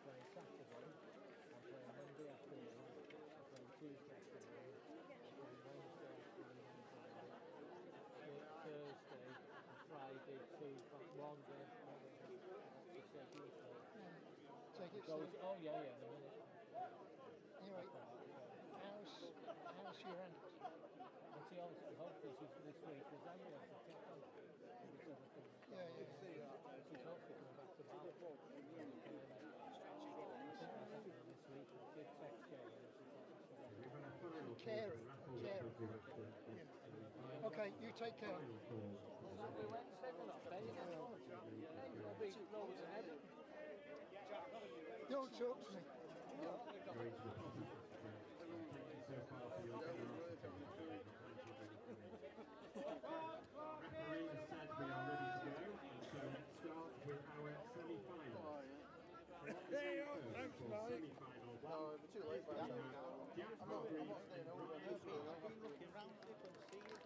playing Saturday. I'm playing Monday afternoon. I'm playing Tuesday afternoon. I'm playing Wednesday afternoon. Thursday and Friday, 1 game. Take it Goes, slow. oh yeah, in a minute. Anyway, how's your aunt? And she also, hopefully she's this week, because I'm going to check on her. Yeah. She's hopefully coming back to Bath. I think that's happening this week. Big sex game. Caring. Okay, you take care. Wednesday, we're not playing it. It'll be lower than ever. Don't talk to me. Referee has said we are ready to go, and so let's start with our semi-final. There you go, thanks, mate. Semi-final. No, we're too late by now. Jack I'm not staying over. Wraight. I've been looking round if I can see you.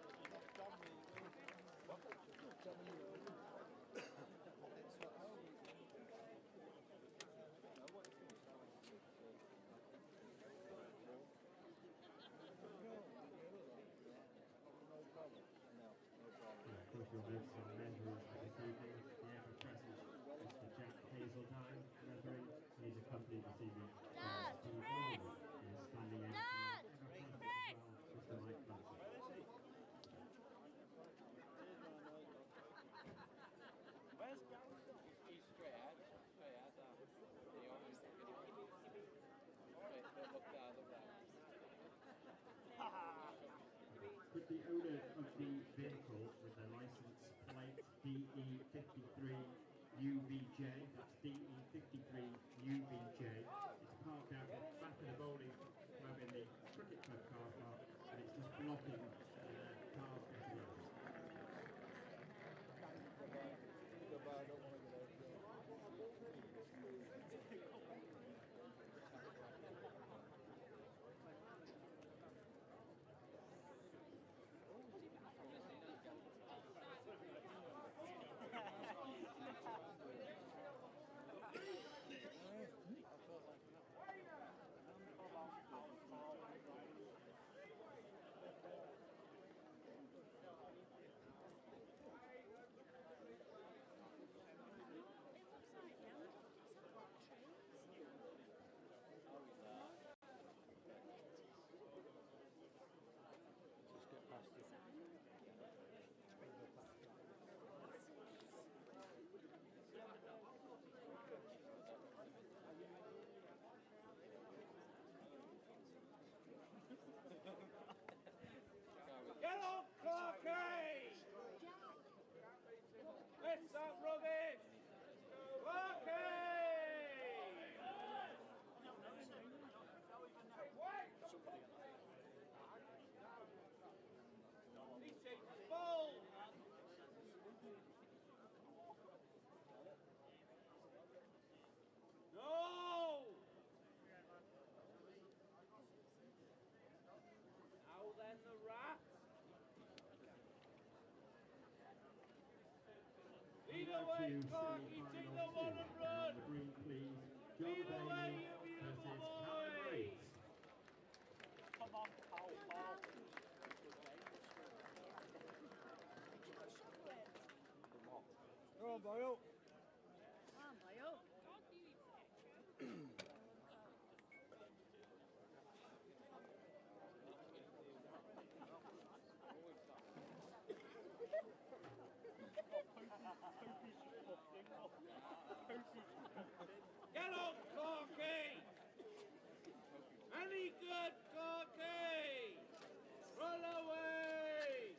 with some measures for this evening. The ever-present Mr. Jack Hazeldine measuring. He's accompanied this evening by Steve Norman, who is standing in for ever-present as well, Mr. Mike Clancy. He's straight out. He always straight, look down the right. Could the owner of the vehicle with the license plate DE53UBJ, that's DE53UBJ, it's parked out at the back of the bowling club in the cricket club car park, and it's just blocking cars getting out. Get off, Clarky! Let's stop rubbish! Clarky! He takes the ball! No! Now then, the rat. Lead away, Clarky, take the one and run! The green, please. Lead John away, Bailey you beautiful versus boy! Callum Wraight. Come on, Paul. Go on, boyo. Get up, Clarky! Any good, Clarky! Run away!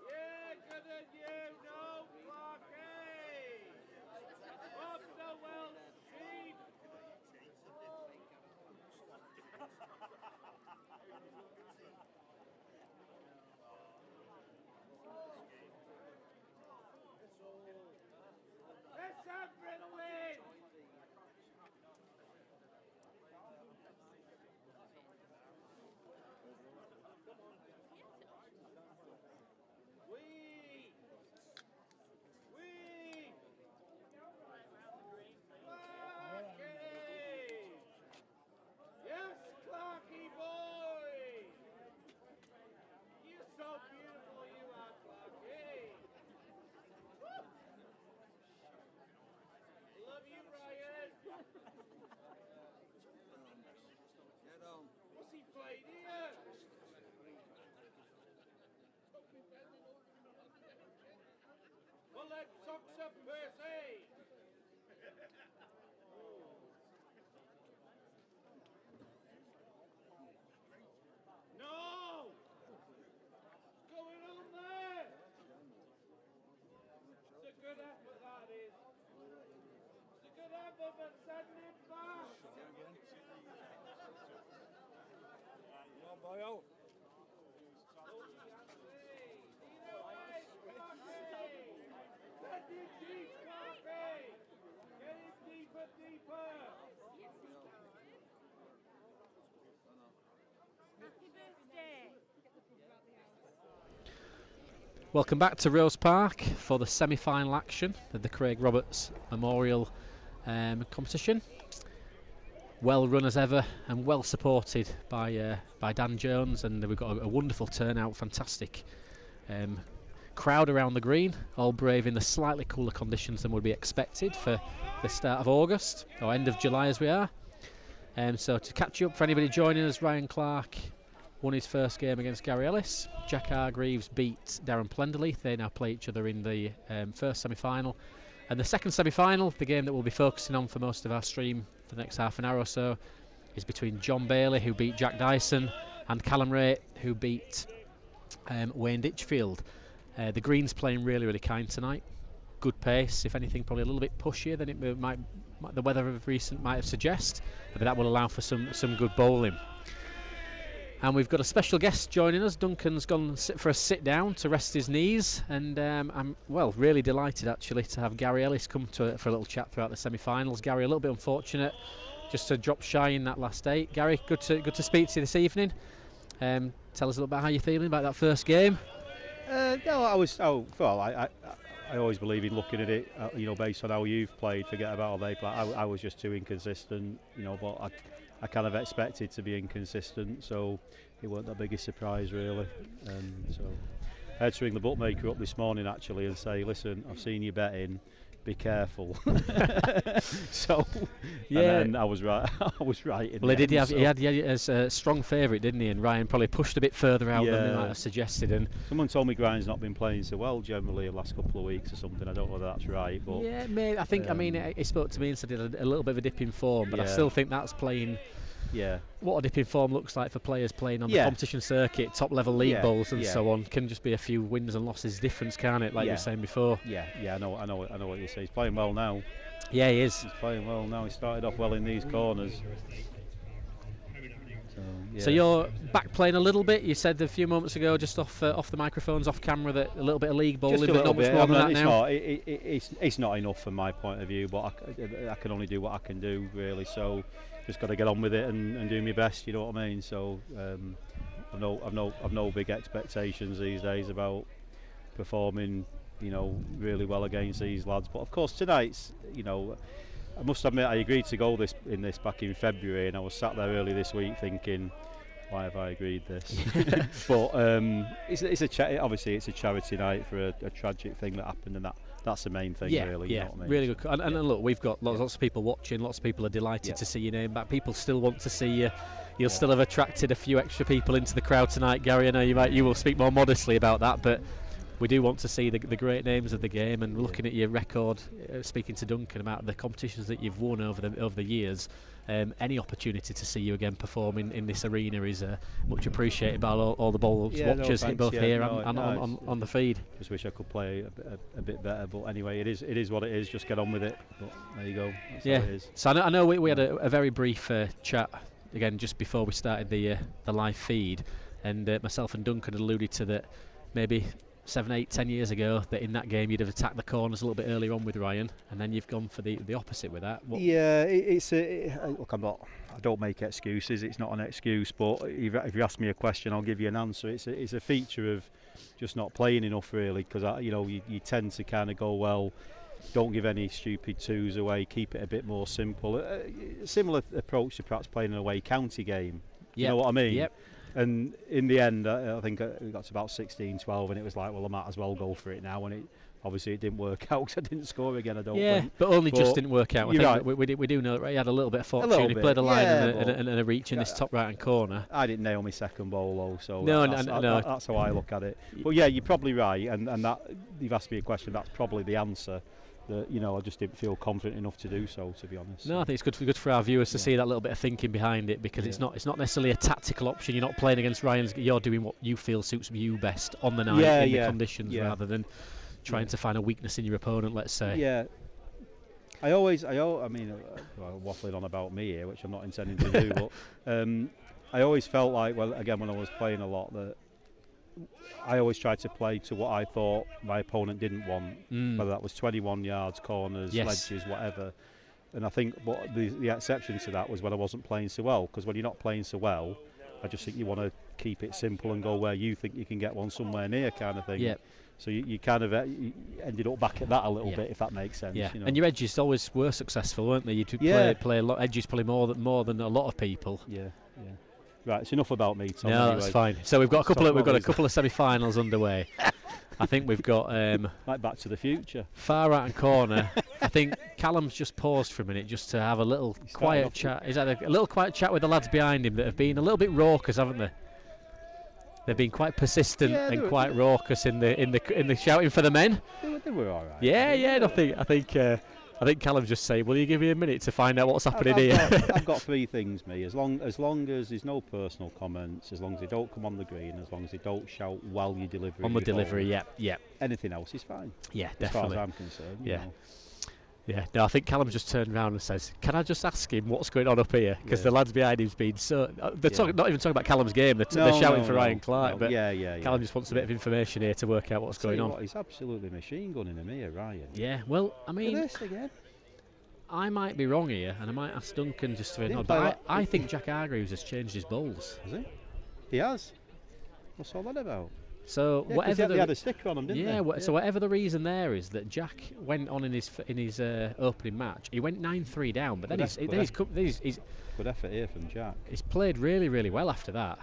Yeah, good at you, no, Clarky! Up the well sheep! Let's have Riddlewin! Wee! Wee! Clarky! Yes, Clarky boy! You're so beautiful, you are, Clarky! Love you, Ryan! Get on. What's he played here? Well, let's talk some Percy! No! What's going on there? It's a good effort, that is. It's a good effort, but send it back! Go on, boyo. Get it deep, Clarky! Get it deeper, deeper! Happy birthday! Welcome back to Rose Park for the semi-final action of the Craig Roberts Memorial competition. Well run as ever and well supported by Dan Jones, and we've got a wonderful turnout, fantastic crowd around the green, all braving the slightly cooler conditions than would be expected for the start of August, or end of July as we are. So to catch you up for anybody joining us, Ryan Clark won his first game against Gary Ellis. Jack Hargreaves beat Darren Plenderly. They now play each other in the first semi-final. And the second semi-final, the game that we'll be focusing on for most of our stream for the next half an hour or so, is between John Bailey, who beat Jack Dyson, and Callum Wraight, who beat Wayne Ditchfield. The green's playing really, really kind tonight. Good pace, if anything, probably a little bit pushier than it might the weather of recent might have suggested, but that will allow for some good bowling. And we've got a special guest joining us. Duncan's gone for a sit down to rest his knees, and I'm really delighted actually to have Gary Ellis come for a little chat throughout the semi-finals. Gary, a little bit unfortunate just to drop shy in that last 8. Gary, good to speak to you this evening. Tell us a little bit how you're feeling about that first game. I always believe in looking at it, based on how you've played. Forget about how they play. I was just too inconsistent, but I kind of expected to be inconsistent, so it wasn't the biggest surprise really. So I had to ring the bookmaker up this morning actually and say, listen, I've seen you betting, be careful. So yeah, and then I was right. I was right. He had as a strong favourite, didn't he? And Ryan probably pushed a bit further out than they might have suggested. And someone told me Ryan's not been playing so well generally the last couple of weeks or something. I don't know whether that's right, but yeah, maybe. I think. he spoke to me and said he had a little bit of a dip in form, but I still think that's playing. Yeah. What a dip in form looks like for players playing on the competition circuit, top level league bowls and so on, can just be a few wins and losses difference, can't it? Like you were saying before. Yeah, I know what you say. He's playing well now. Yeah, he is. He's playing well now. He started off well in these corners. So you're back playing a little bit. You said a few moments ago, just off the microphones, off camera, that a little bit of league bowling, but not much more than that now. It's not enough from my point of view, but I can only do what I can do really. So just got to get on with it and do my best. You know what I mean? So I've no big expectations these days about performing, really well against these lads. But of course tonight's, I must admit I agreed to go in this back in February, and I was sat there early this week thinking, why have I agreed this? But obviously it's a charity night for a tragic thing that happened, and that's the main thing, really. Yeah, you know what I mean? Really good. And look, we've got lots of people watching. Lots of people are delighted to see your name back. People still want to see you. You'll still have attracted a few extra people into the crowd tonight, Gary. I know you will speak more modestly about that, but we do want to see the great names of the game. And looking at your record, speaking to Duncan about the competitions that you've won over the years, any opportunity to see you again performing in this arena is much appreciated by all the bowls watchers both here and on the feed. Just wish I could play a bit better, but anyway, it is what it is. Just get on with it. But there you go. That's how it is. So I know we had a very brief chat again just before we started the live feed, and myself and Duncan had alluded to that maybe 7, 8, 10 years ago, that in that game you'd have attacked the corners a little bit earlier on with Ryan, and then you've gone for the opposite with that. Look, I don't make excuses. It's not an excuse, but if you ask me a question, I'll give you an answer. It's a feature of just not playing enough, really, because you tend to kind of go, well, don't give any stupid twos away, keep it a bit more simple. Similar approach to perhaps playing an away county game. You know what I mean? Yep. And in the end, I think we got to about 16-12, and it was like, well, I might as well go for it now. And it didn't work out because I didn't score again, I don't think. But just didn't work out. I think we do know that he had a little bit of fortune. He played a line and a reach in this top right-hand corner. I didn't nail my second ball, though, so that's how I look at it. But yeah, you're probably right, and that you've asked me a question, that's probably the answer. That I just didn't feel confident enough to do so, to be honest. No, I think it's good for our viewers to see that little bit of thinking behind it, because it's not necessarily a tactical option. You're not playing against Ryan's. You're doing what you feel suits you best on the night in the conditions, rather than trying to find a weakness in your opponent. Let's say. Yeah. I mean, waffling on about me here, which I'm not intending to do, but I always felt like, well, again, when I was playing a lot, that I always tried to play to what I thought my opponent didn't want, whether that was 21 yards, corners, ledges, whatever. And I think the exception to that was when I wasn't playing so well, because when you're not playing so well, I just think you want to keep it simple and go where you think you can get one somewhere near, kind of thing. Yep. So you kind of ended up back at that a little bit, if that makes sense. Yeah. And your edges always were successful, weren't they? You play a lot edges, probably more than a lot of people. Yeah. Right, it's enough about me, Tom. No, that's fine. So we've got a couple of semi-finals underway. I think we've got like Back to the Future. Far right hand corner. I think Callum's just paused for a minute just to have a little quiet chat. He's had a little quiet chat with the lads behind him that have been a little bit raucous, haven't they? They've been quite persistent and quite raucous in the shouting for the men. They were all right. Yeah. I think Callum's just saying, "Will you give me a minute to find out what's happening here?" I've got three things, me. As long as there's no personal comments, as long as they don't come on the green, as long as they don't shout while you deliver. On the delivery, yeah. Anything else is fine. Yeah, as definitely. As far as I'm concerned. Yeah. You know. Yeah, no, I think Callum just turned around and says, "Can I just ask him what's going on up here?" Because the lads behind him's been so... They're not even talking about Callum's game, they're shouting for Ryan Clark, but Callum just wants a bit of information here to work out what's going on. He's absolutely machine gunning him here, Ryan. Yeah, well, I mean... Look at this again. I might be wrong here, and I might ask Duncan just to nod, but I think Jack Hargreaves has changed his bowls. Has he? He has? What's all that about? So whatever they had a sticker on him, didn't they? So whatever the reason there is that Jack went on in his opening match, he went 9-3 down, but then he's good effort here from Jack. He's played really, really well after that.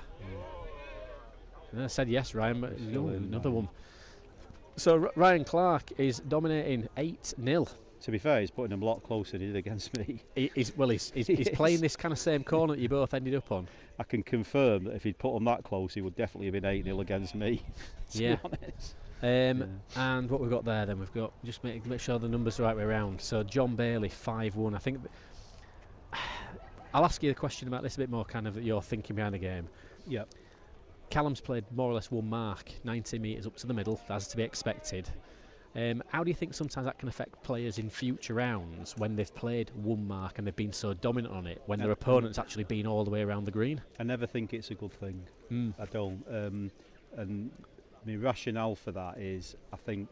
And I said yes, Ryan. But another one. So Ryan Clark is dominating 8-0. To be fair, he's putting him a lot closer than he did against me. He's playing this kind of same corner that you both ended up on. I can confirm that if he'd put him that close, he would definitely have been 8-0 against me. To be honest. And what we've got there, then we've got just make sure the numbers are the right way around. So John Bailey 5-1. I think I'll ask you a question about this a bit more, kind of your thinking behind the game. Yep. Callum's played more or less one mark, 90 metres up to the middle, as to be expected. How do you think sometimes that can affect players in future rounds when they've played one mark and they've been so dominant on it, when their opponent's actually been all the way around the green? I never think it's a good thing. I don't. And my rationale for that is, I think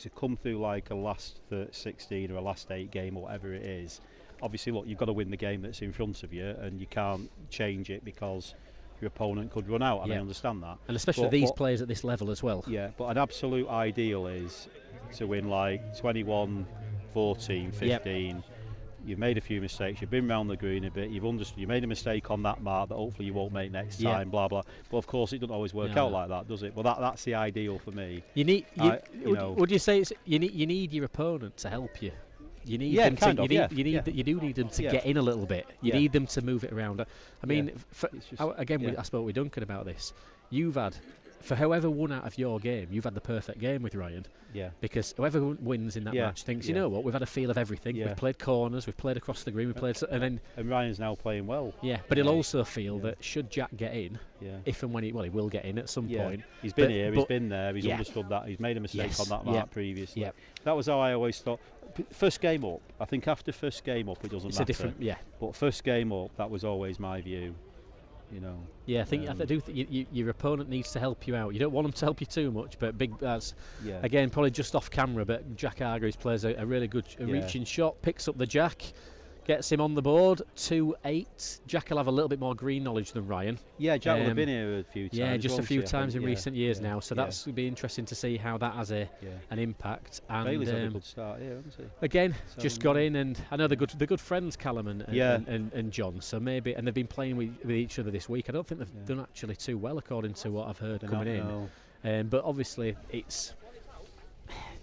to come through like a last 16 or a last 8 game or whatever it is, obviously, look, you've got to win the game that's in front of you, and you can't change it because your opponent could run out, and I understand that. And especially these players at this level as well. Yeah, but an absolute ideal is to win like 21, 14, 15. You've made a few mistakes, you've been round the green a bit, you've understood, you made a mistake on that mark that hopefully you won't make next time, blah blah. But of course it doesn't always work out like that, does it? Well, that's the ideal for me. You need would you say you need your opponent to help you? You need them to, you do need them to get in a little bit. You need them to move it around. I mean, I spoke with Duncan about this. You've had, for whoever won out of your game, you've had the perfect game with Ryan. Yeah. Because whoever wins in that match thinks, you know what, we've had a feel of everything. We've played corners, we've played across the green, and Ryan's now playing well. Yeah, but he'll also feel that should Jack get in, if and when he will get in at some point. He's been here, he's been there, he's understood that, he's made a mistake on that mark previously. That was how I always thought. First game up, I think after first game up it doesn't matter. It's a different, But first game up, that was always my view. You know. Yeah, I do think your opponent needs to help you out. You don't want them to help you too much, but again, probably just off camera. But Jack Hargreaves plays a really good reaching shot, picks up the jack, gets him on the board. 2-8. Jack will have a little bit more green knowledge than Ryan. Yeah, Jack will have been here a few times. Yeah, just a few times in recent years now. So that's going to be interesting to see how that has an impact. And Bailey's had a good start here, hasn't he? Again, just got in, and I know they're good friends, Callum and John. So maybe, and they've been playing with each other this week. I don't think they've done actually too well according to what I've heard coming in. But obviously, it's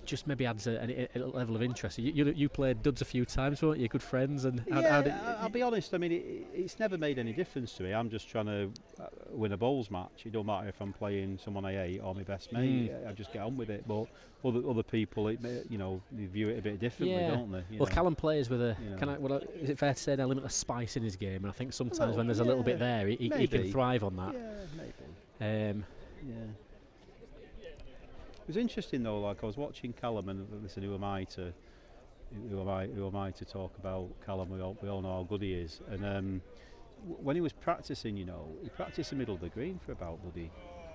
just maybe adds a level of interest. You played Duds a few times, weren't you? Good friends, and I'll be honest. I mean, it's never made any difference to me. I'm just trying to win a bowls match. It don't matter if I'm playing someone I hate or my best mate. I just get on with it. But other people, they view it a bit differently, don't they? Well, Callum plays with a is it fair to say an element of spice in his game? And I think sometimes when there's a little bit there, he can thrive on that. Yeah, maybe. It was interesting though. Like I was watching Callum, and listen, who am I to talk about Callum? We all know how good he is. And when he was practicing, he practiced the middle of the green for about bloody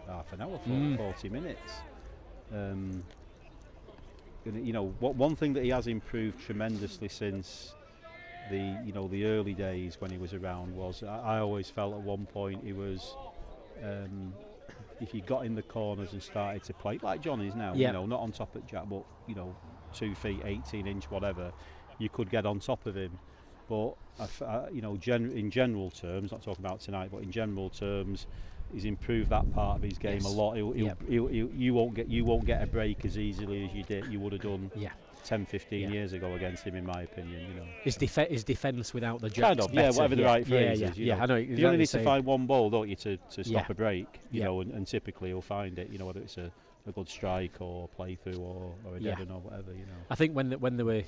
half an hour, 40 minutes. One thing that he has improved tremendously since the early days when he was around was I always felt at one point he was. If you got in the corners and started to play like John is now, not on top of Jack, but 2 feet, 18 inch, whatever, you could get on top of him. But in general terms, not talking about tonight, but in general terms, he's improved that part of his game a lot. You won't get a break as easily as you would have done 10, 15 years ago against him, in my opinion. You know, his defence without the jacks, kind of, better. whatever the right phrase is. I know. You only need to find one ball, don't you, to stop a break? You Yeah. know, and typically he'll find it. You know, whether it's a good strike or play through or a dead or whatever. You know, I think when they were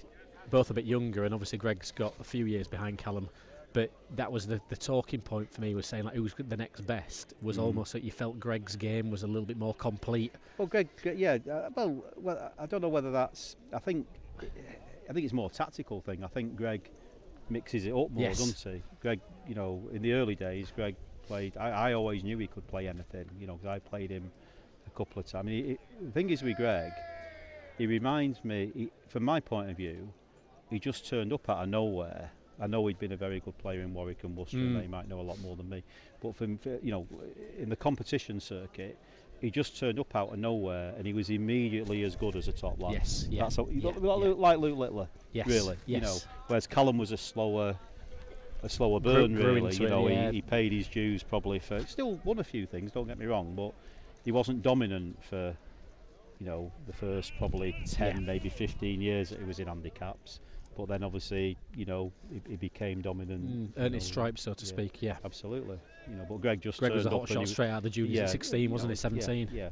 both a bit younger, and obviously Greg's got a few years behind Callum, but that was the talking point for me, was saying like who's the next best, was almost that you felt Greg's game was a little bit more complete. Well, Greg, well, I don't know whether that's. I think it's more a tactical thing. I think Greg mixes it up more, doesn't he? Greg, you know, in the early days, Greg played. I always knew he could play anything, you know, because I played him a couple of times. I mean, the thing is with Greg, he reminds me, from my point of view, he just turned up out of nowhere. I know he'd been a very good player in Warwick and Worcester, and he might know a lot more than me. But for you know, in the competition circuit, he just turned up out of nowhere, and he was immediately as good as a top lad. Yes, yeah. That's like Luke Littler, really. Yes. You know, whereas Callum was a slower burn, really. You know, it, he paid his dues probably for. Still won a few things. Don't get me wrong, but he wasn't dominant for, you know, the first probably 10, maybe 15 years that he was in handicaps. But then obviously, you know, he became dominant. Earned his stripes, so to speak. Yeah, absolutely. You know, but Greg was a hot shot straight out of the juniors at 16, wasn't he? 17. Yeah.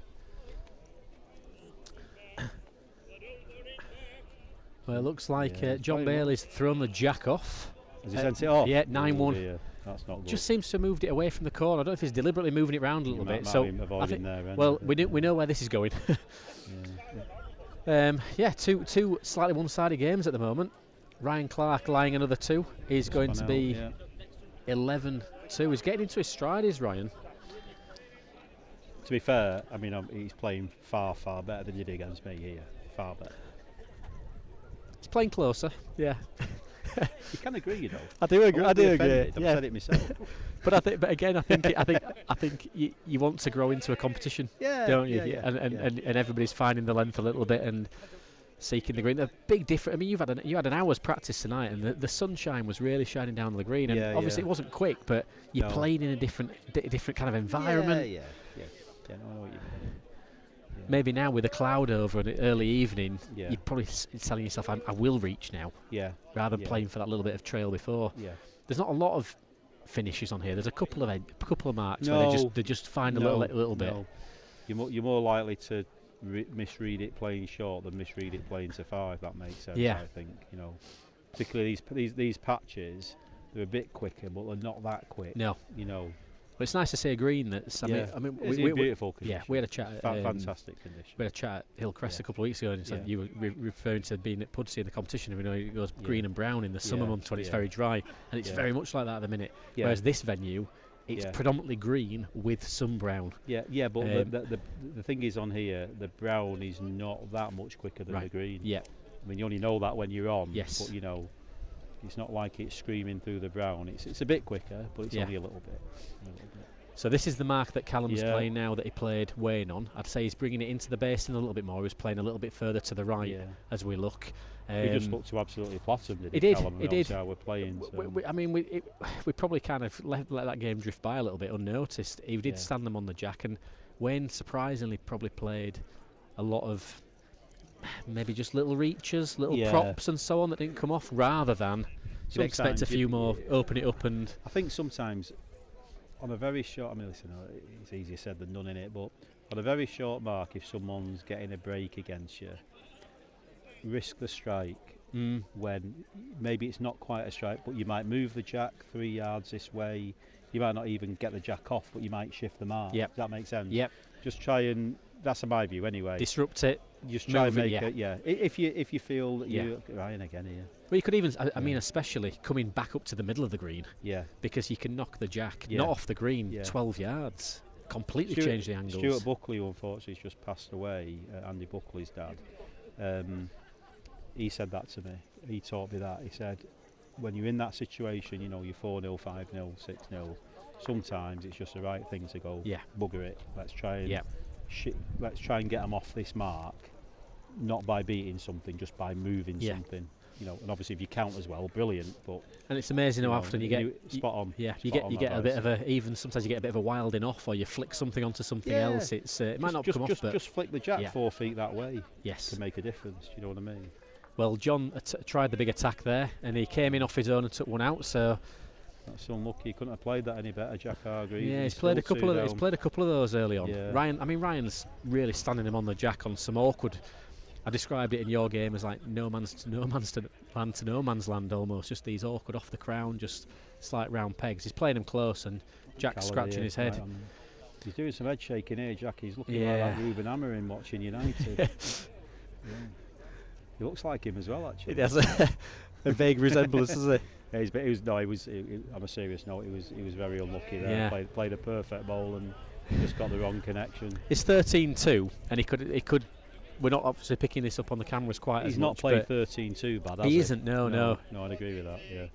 Well, it looks like John Bailey's thrown the jack off. Has he sent it off? Yeah, 9-1. That's not good. Just seems to have moved it away from the corner. I don't know if he's deliberately moving it around a little bit. So I think, we know where this is going. Two slightly one-sided games at the moment. Ryan Clark lying another 2 is going to be 11-2. He's getting into his stride, is Ryan. To be fair, I mean, he's playing far, far better than you did against me here. Far better. He's playing closer. Yeah. You can agree, you know. I do agree. I've said it myself. But I think you want to grow into a competition, don't you? And everybody's finding the length a little bit and seeking the green. The big difference. I mean, you had an hour's practice tonight, and the sunshine was really shining down on the green. And obviously it wasn't quick, but you played in a different kind of environment. Yeah. I know what you mean. Maybe now with a cloud over an early evening, you're probably telling yourself, I will reach now. Yeah. Rather than playing for that little bit of trail before. Yeah. There's not a lot of finishes on here. There's a couple of marks where they just find a little bit. You're more likely to misread it playing short than misread it playing to 5. That makes sense. Yeah. I think, you know, particularly these patches, they're a bit quicker, but they're not that quick. No. You know. But it's nice to see a green that's. It's in beautiful condition. Yeah, we had a chat. Fantastic condition. We had a chat at Hillcrest a couple of weeks ago, and said you were referring to being at Pudsey in the competition. And we know it goes green and brown in the summer months when it's very dry, and it's very much like that at the minute. Whereas this venue, it's predominantly green with some brown. Yeah, but the thing is on here, the brown is not that much quicker than the green. Yeah. I mean, you only know that when you're on. Yes. But you know, it's not like it's screaming through the brown. It's a bit quicker, but it's only a little bit. So this is the mark that Callum's playing now that he played Wayne on. I'd say he's bringing it into the basin a little bit more. He was playing a little bit further to the right as we look. He just looked to absolutely flatten, didn't he? Callum, He did. How we're playing. We probably kind of let that game drift by a little bit unnoticed. He did stand them on the jack, and Wayne surprisingly probably played a lot of maybe just little reaches, little props and so on that didn't come off, rather than you'd expect a few more, open it up. And I think sometimes on a very short, I mean, listen, it's easier said than done in it, but on a very short mark, if someone's getting a break against you, risk the strike when maybe it's not quite a strike, but you might move the jack 3 yards this way. You might not even get the jack off, but you might shift the mark. Does that make sense? Yep. Just try and, that's my view anyway. Disrupt it. Just try and make it, If you feel that you're Ryan again here. Well, you could even, I mean, especially coming back up to the middle of the green. Yeah. Because you can knock the jack not off the green 12 yards. Completely change the angles. Stuart Buckley, who unfortunately has just passed away, Andy Buckley's dad, he said that to me. He taught me that. He said, when you're in that situation, you know, you're 4-0, 5-0, 6-0, sometimes it's just the right thing to go, bugger it. Let's try and let's try and get them off this mark, not by beating something, just by moving something. you know, and obviously if you count as well, brilliant. But and it's amazing how often you get spot on. Yeah, you spot get on a bit of a, even sometimes you get a bit of a wilding off, or you flick something onto something else. It's it might not come off, but just flick the jack 4 feet that way. Yes, to make a difference. Do you know what I mean? Well, John tried the big attack there, and he came in off his own and took one out. So that's unlucky. He couldn't have played that any better, Jack Hargreaves. Yeah, he's played a couple of those early on. Yeah. Ryan's really standing him on the jack on some awkward. I described it in your game as like no man's land to no man's land almost. Just these awkward off the crown, just slight round pegs. He's playing him close, and Jack's scratching his head. Right, he's doing some head shaking here, Jack. He's looking like that Ruben Amorim watching United. Yeah. He looks like him as well, actually. He has a vague resemblance, doesn't he? Yeah, on a serious note, he was very unlucky there. Yeah. Played a perfect ball and just got the wrong connection. It's 13-2, and he could. We're not obviously picking this up on the cameras quite as much. He's not played 13-2 bad, has he? He isn't. No. I'd agree with that. Yeah.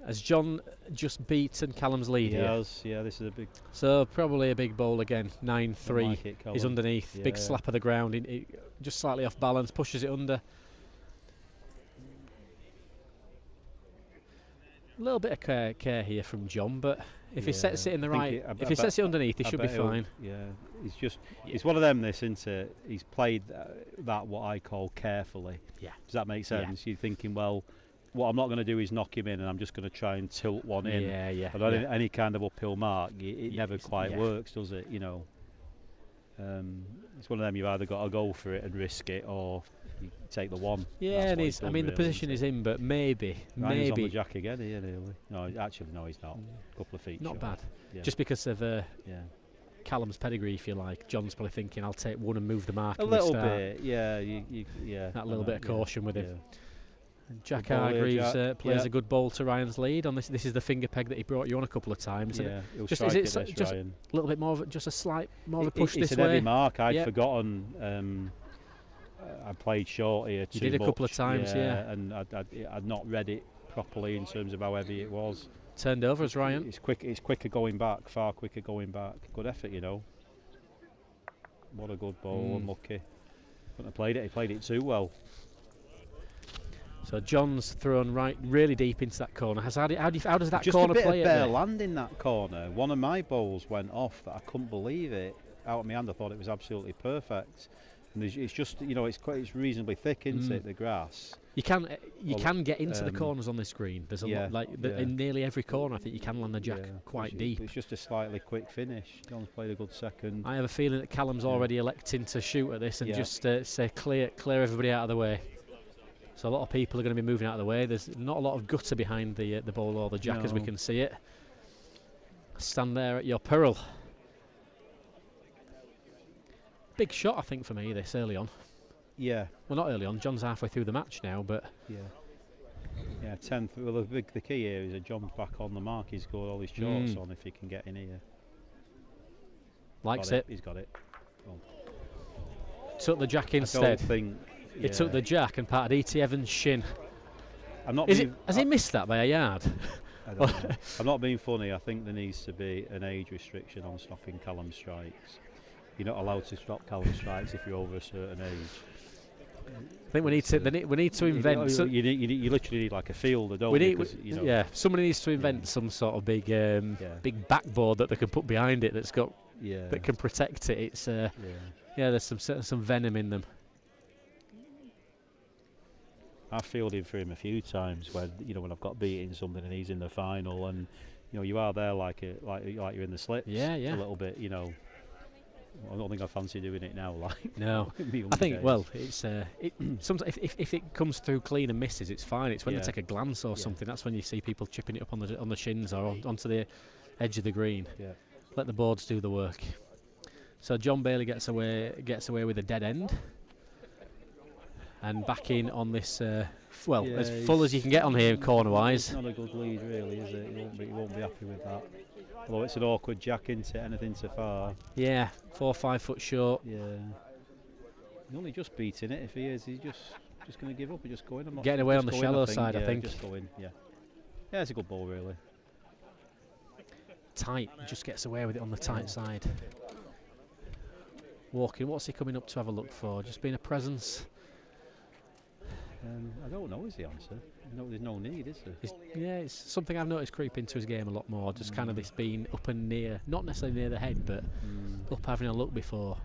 Has John just beaten Callum's lead here? Yes. Yeah, this is a big. So probably a big bowl again. 9-3. Like He's underneath. Yeah, big slap of the ground. He just slightly off balance. Pushes it under. A little bit of care here from John, but if he sets it in the right, if he sets it underneath, he should be fine. It's one of them. This, isn't it? He's played that what I call carefully. Yeah. Does that make sense? You're thinking, well, what I'm not going to do is knock him in, and I'm just going to try and tilt one in. But on any kind of uphill mark, it never quite works, does it? You know. It's one of them. You've either got to go for it and risk it, or you take the one. Yeah, and he's. I mean, the position is in, but maybe on the jack again here, nearly. No, actually, no, he's not. A couple of feet. Not short. bad. Yeah. Just because of Callum's pedigree, if you like. John's probably thinking, I'll take one and move the mark. A little bit, yeah. That little bit of caution with him. Yeah. And Jack Hargreaves plays a good ball to Ryan's lead on this. This is the finger peg that he brought you on a couple of times. Yeah, just a little bit more of just a slight more of a push it's this an way. heavy mark. I'd forgotten. I played short here too You did much. a couple of times, and I'd not read it properly in terms of how heavy it was. Turned over as Ryan. It's quicker going back, far quicker going back. Good effort, you know. What a good ball, unlucky. Couldn't have played it. He played it too well. So John's thrown really deep into that corner. How does that just corner play? Just a bit play of bare land in that corner. One of my balls went off that I couldn't believe it. Out of my hand, I thought it was absolutely perfect. And it's just, you know, it's reasonably thick, isn't it? The grass. You can get into the corners on this green. There's a lot, in nearly every corner. I think you can land the jack quite deep. It's just a slightly quick finish. John's played a good second. I have a feeling that Callum's already electing to shoot at this and just say clear everybody out of the way. So a lot of people are going to be moving out of the way. There's not a lot of gutter behind the ball or the jack as we can see it. Stand there at your peril. Big shot, I think, for me this early on. Yeah. Well, not early on. John's halfway through the match now, but. Yeah, 10th. Well, the key here is that John's back on the mark. He's got all his shorts on if he can get in here. Likes it. He's got it. Oh. Took the jack instead. He took the jack and parted E.T. Evans' shin. Has he missed that by a yard? I don't know. I'm not being funny. I think there needs to be an age restriction on stopping Callum strikes. You're not allowed to stop Callum strikes if you're over a certain age. I think we need to invent. You literally need like a fielder, don't you? Somebody needs to invent some sort of big backboard that they can put behind it that can protect it. It's there's some venom in them. I've fielded for him a few times when I've got beaten something and he's in the final, and you are there like you're in the slips. Yeah. A little bit, I don't think I fancy doing it now. No, I think it's sometimes if it comes through clean and misses, it's fine. It's when they take a glance or something. That's when you see people chipping it up on the shins or onto the edge of the green. Yeah. Let the boards do the work. So John Bailey gets away with a dead end. And back in on this, as full as you can get on here corner-wise. It's not a good lead, really, is it? You won't be happy with that. Although it's an awkward jack, isn't it? Anything too far. Yeah, 4 or 5 foot short. Yeah. He's only just beating it. If he is, he's just going to give up and just go in. Getting away on the shallow side, I think. Just go in. Yeah. Yeah, it's a good ball, really. Tight. Just gets away with it on the tight side. Walking. What's he coming up to have a look for? Just being a presence. I don't know is the answer. No, there's no need, is there? It's something I've noticed creep into his game a lot more. Just kind of this being up and near, not necessarily near the head, but up having a look before.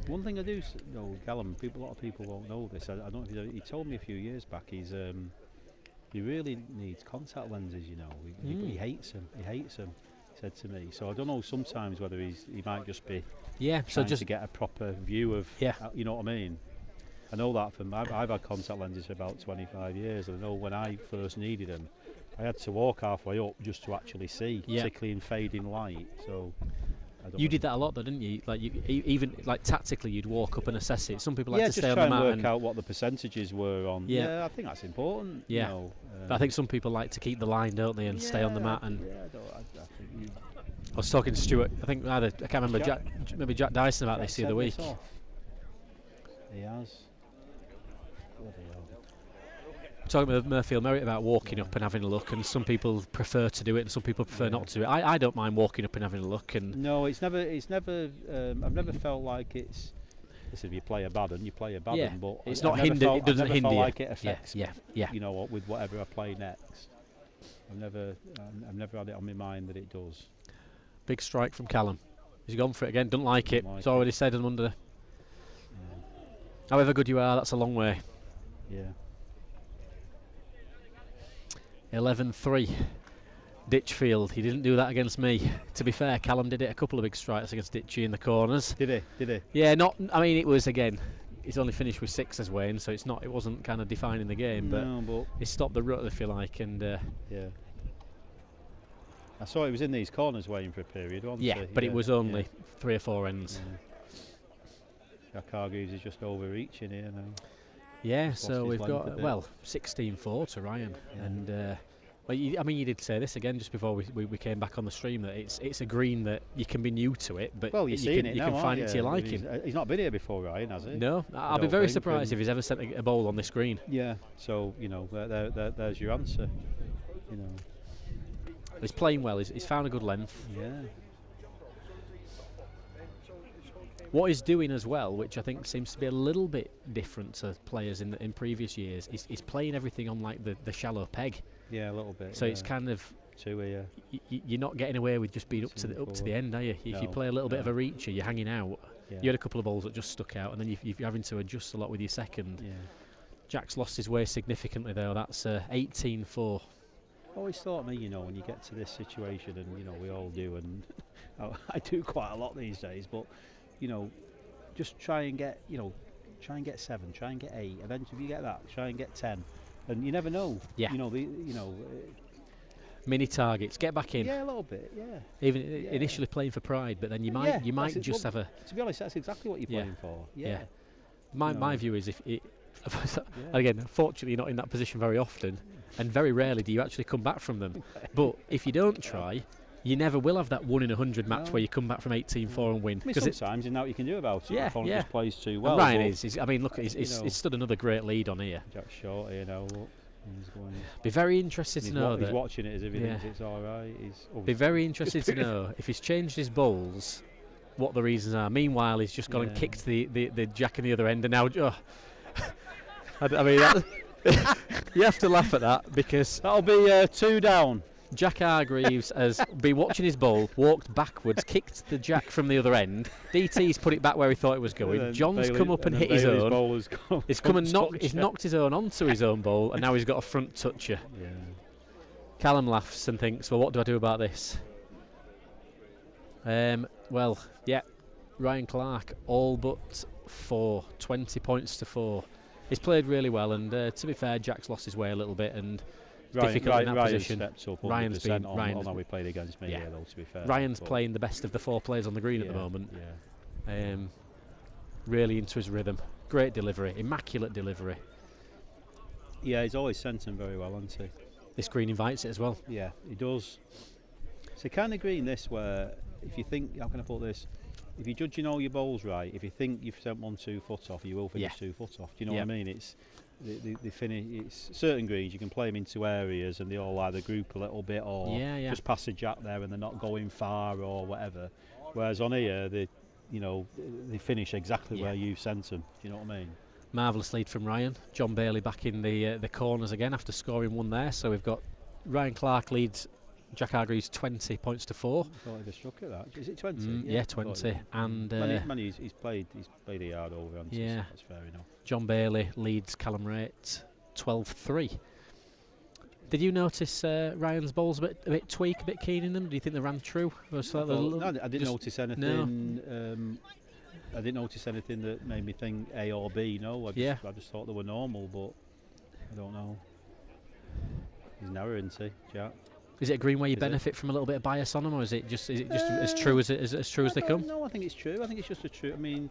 One thing I do know, Callum, a lot of people won't know this. I don't know if he told me a few years back. He really needs contact lenses. You know, he hates them. He hates them. He said to me. So I don't know sometimes whether he might just be trying to get a proper view of. You know what I mean? I know that from I've had contact lenses for about 25 years. I know when I first needed them, I had to walk halfway up just to actually see, particularly in fading light. So. You did that a lot, though, didn't you? Like even like tactically, you'd walk up and assess it. Some people like to stay on the mat and work out what the percesentages were on. Yeah, I think that's important. Yeah, you know, but I think some people like to keep the line, don't they, and stay on the mat. And I was talking to Stuart. I think I can't remember maybe Jack Dyson about this the other week. He has. Talking with Murfield Merritt about walking up and having a look, and some people prefer to do it and some people prefer not to do it. I don't mind walking up and having a look. And no, it's never I've never felt like it's if you play a bad one, you play a bad one, but it's not hindered. It doesn't hinder you. Like it affects me, you know, with whatever I play next. I've never had it on my mind that it does. Big strike from Callum. He's gone for it again. Don't like it. It's already said and under. However good you are, that's a long way. Yeah. 11-3. Ditchfield. He didn't do that against me. To be fair, Callum did it a couple of big strikes against Ditchy in the corners. Did he? Yeah, not. I mean, it was again. He's only finished with 6 as Wayne, so it's not. It wasn't kind of defining the game, but he stopped the rut, if you like, and yeah. I saw he was in these corners waiting for a period, wasn't he? But it was only 3 or 4 ends. Jack Hargreaves is just overreaching here now. Yeah, so we've got 16-4 to Ryan, and I mean, you did say this again just before we came back on the stream that it's a green that you can be new to it, but you can find it to your liking. He's not been here before, Ryan, has he? No, I'll be very surprised if he's ever sent a bowl on this green. Yeah, so you know, there's your answer. You know, he's playing well. He's found a good length. Yeah. What he's doing as well, which I think seems to be a little bit different to players in previous years, is playing everything on like the shallow peg. Yeah, a little bit. So it's kind of you're not getting away with just being up to the end, are you? If you play a little bit of a reacher, you're hanging out. Yeah. You had a couple of balls that just stuck out, and then you're having to adjust a lot with your second. Yeah. Jack's lost his way significantly though. That's 18-4. I always thought, you know, when you get to this situation, and you know we all do, and I do quite a lot these days, but. You know, just try and get 7, try and get 8, and then if you get that, try and get 10, and you never know. Yeah. You know mini targets, get back in. Yeah, a little bit. Yeah. Even initially playing for pride, but then you might just have a. To be honest, that's exactly what you're playing for. Yeah. My view is if it. Again, unfortunately, you're not in that position very often, and very rarely do you actually come back from them. But if you don't try. You never will have that 1 in 100 match where you come back from 18-4 and win. I mean, sometimes you know what you can do about it. Yeah, just plays too well. And Ryan is. I mean, look, he's stood another great lead on here. Jack Short, you know. He's going. Be very interested to know he's watching it as if he thinks it's all right. Be very interested to know if he's changed his bowls, what the reasons are. Meanwhile, he's just gone and kicked the Jack in the other end, and now. I mean, you have to laugh at that because that'll be 2 down. Jack Hargreaves has been watching his bowl, walked backwards, kicked the Jack from the other end. DT's put it back where he thought it was going. John's come up and hit his own. He's come and knocked his own onto his own bowl, and now he's got a front toucher. Yeah. Callum laughs and thinks, well, what do I do about this? Ryan Clark, all but 4, 20 points to 4. He's played really well, and to be fair, Jack's lost his way a little bit, and difficult in that position. Steps up Ryan's been on how we played against me here, though, to be fair. Ryan's playing the best of the 4 players on the green at the moment. Yeah. Really into his rhythm. Great delivery, immaculate delivery. Yeah, he's always sent him very well, hasn't he? This green invites it as well. Yeah, he does. It's a kind of green this where if you think, how can I put this? If you're judging all your bowls right, if you think you've sent 1-2 foot off, you will finish 2 foot off. Do you know what I mean? It's they finish. It's certain greens you can play them into areas and they all either group a little bit or just pass a Jack there and they're not going far or whatever. Whereas on here they finish exactly where you've sent them. Do you know what I mean? Marvellous lead from Ryan. John Bailey back in the corners again after scoring one there. So we've got Ryan Clark leads Jack Hargreaves 20 points to 4. I thought he'd have struck at that. Is it 20? Yeah, 20. And he's played a yard over, hasn't he? Yeah, So that's fair enough. John Bailey leads Callum Wraight 12-3. Did you notice Ryan's bowls a bit tweak, a bit keen in them? Do you think they ran true? No, I didn't notice anything. No. I didn't notice anything that made me think A or B. No, I just thought they were normal, but I don't know. He's narrow, isn't he, Jack? Is it a green where you benefit from a little bit of bias on them, or is it just as true as they come? No, I think it's true. I think it's just a true. I mean,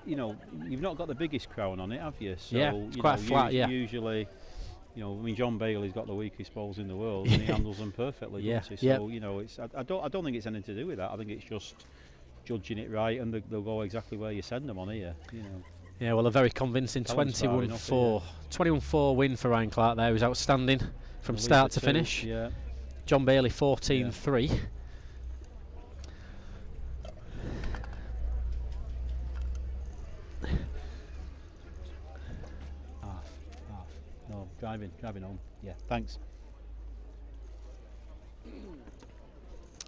you've not got the biggest crown on it, have you? So, yeah, it's quite flat. Usually, I mean, John Bailey's got the weakest bowls in the world, and he handles them perfectly. Yeah. Doesn't he? So it's. I don't think it's anything to do with that. I think it's just judging it right, and they'll go exactly where you send them on here. Yeah, well, a very convincing 21-4. 21-4 win for Ryan Clark there. He was outstanding from start to finish. Yeah. John Bailey 14-3. Half. No, driving home. Yeah, thanks.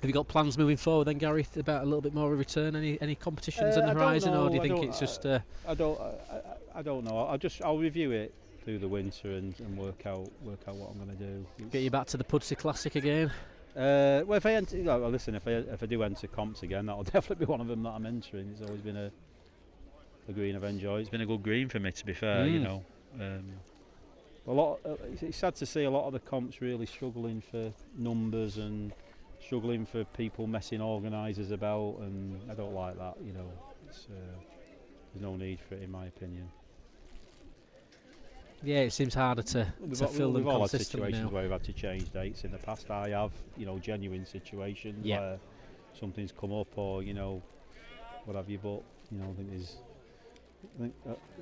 Have you got plans moving forward then, Gary, about a little bit more of a return? Any competitions on the horizon, or do you think it's just? I don't know. I'll review it through the winter and work out what I'm going to do. Get you back to the Pudsey Classic again. Well, if I enter, listen, if I do enter comps again, that'll definitely be one of them that I'm entering. It's always been a green I've enjoyed. It's been a good green for me, to be fair. It's sad to see a lot of the comps really struggling for numbers and struggling for people messing organisers about, and I don't like that. There's no need for it, in my opinion. Yeah, it seems harder to fill them consistently. We've all had situations where we've had to change dates in the past. I have, genuine situations where something's come up or what have you. But I think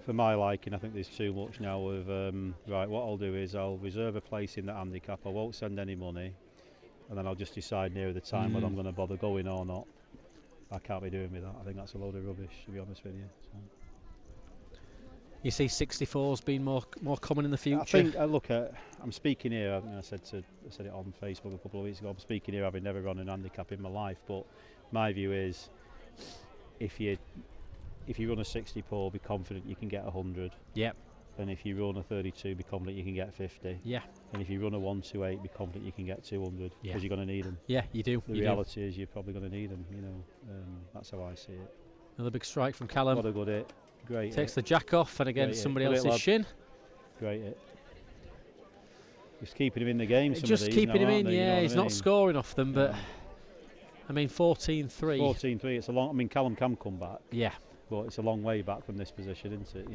for my liking, I think there's too much now of right. What I'll do is I'll reserve a place in the handicap. I won't send any money, and then I'll just decide near the time whether I'm going to bother going or not. I can't be doing with that. I think that's a load of rubbish, to be honest with you. So. You see 64s being more common in the future? I think I'm speaking here. I said it on Facebook a couple of weeks ago. I'm speaking here having never run an handicap in my life, but my view is if you run a 64, be confident you can get 100. Yep. And if you run a 32, be confident you can get 50. Yeah. And if you run a 128, be confident you can get 200 because you're going to need them. Yeah, you do. The reality is you're probably going to need them. That's how I see it. Another big strike from Callum. What a good hit. Great. Takes the jack off, and again somebody else's shin. Great hit. Just keeping him in the game. Just keeping him in. Yeah, he's not scoring off them, but I mean 14-3. 14-3. It's a long. I mean, Callum can come back. Yeah. But it's a long way back from this position, isn't it?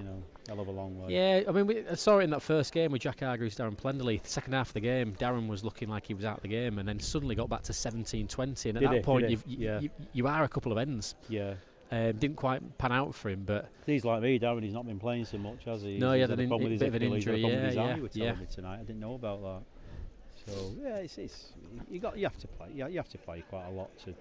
Hell of a long way. Yeah, I mean, I saw it in that first game with Jack Hargreaves, Darren Plenderly. The second half of the game, Darren was looking like he was out of the game, and then suddenly got back to 17-20. And at that point, you are a couple of ends. Yeah. Didn't quite pan out for him, but he's like me, Darren. He's not been playing so much, has he? No, he had a bit of an injury. Yeah. You were telling me tonight. I didn't know about that. So yeah, it's you have to play. Yeah, you have to play quite a lot to.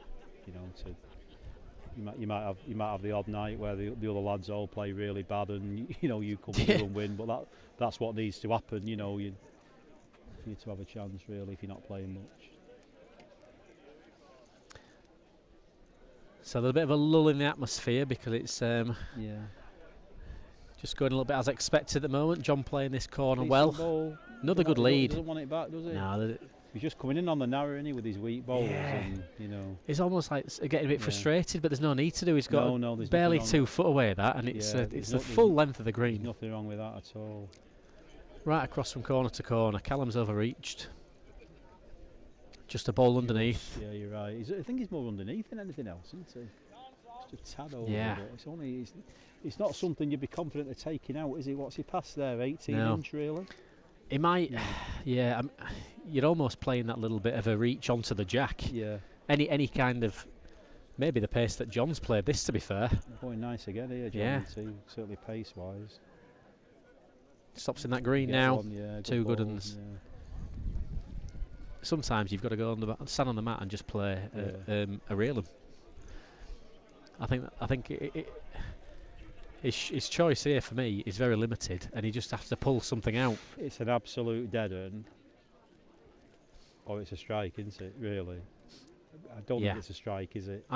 You might have the odd night where the other lads all play really bad and you come through and win, but that's what needs to happen. You need to have a chance really if you're not playing much. So there's a bit of a lull in the atmosphere because it's just going a little bit as expected at the moment. John playing this corner well. Another good lead. Doesn't want it back, does it? No. He's just coming in on the narrow, isn't he, with his weak bowls, and He's almost like getting a bit frustrated, but there's no need to do. He's got barely 2 foot away that, and it's the full length of the green. There's nothing wrong with that at all. Right across from corner to corner. Callum's overreached. Just a ball underneath. Yeah, you're right. I think he's more underneath than anything else, isn't he? Just a tad over. Yeah. It's not something you'd be confident of taking out, is it? What's he past there? 18-inch, really? He might, you're almost playing that little bit of a reach onto the jack. Yeah. Any kind of, maybe the pace that John's played this, to be fair. Going nice again here, John. Yeah. Certainly pace-wise. Stops in that green now. Two good uns. Yeah. Sometimes you've got to go stand on the mat and just play a real 'em. I think his choice here for me is very limited, and he just has to pull something out. It's an absolute dead end. Or it's a strike, isn't it, really? I don't think it's a strike, is it?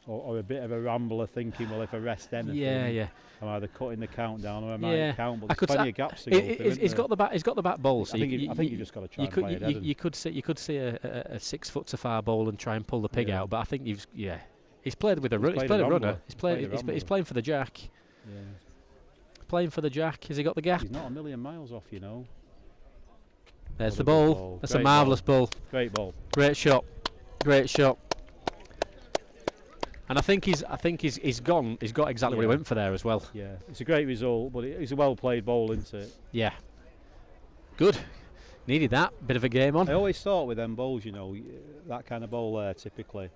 Or a bit of a rambler thinking, well, if I rest anything, I'm either cutting the count down or I might count, but there's plenty of gaps to go through, he's got the back ball, so I think you've just got to try and play it. You could see a 6 foot to far ball and try and pull the pig out, but I think he's played with a runner. He's played a runner. He's playing for the jack. Yeah. Playing for the jack. Has he got the gap? He's not a million miles off, you know. There's the ball. That's a marvellous ball. Great ball. Great shot. Great shot. And I think he's gone. He's got exactly what he went for there as well. Yeah, it's a great result, but it's a well played ball, isn't it? Yeah. Good. Needed that bit of a game on. I always thought with them balls, you know, that kind of ball there, typically,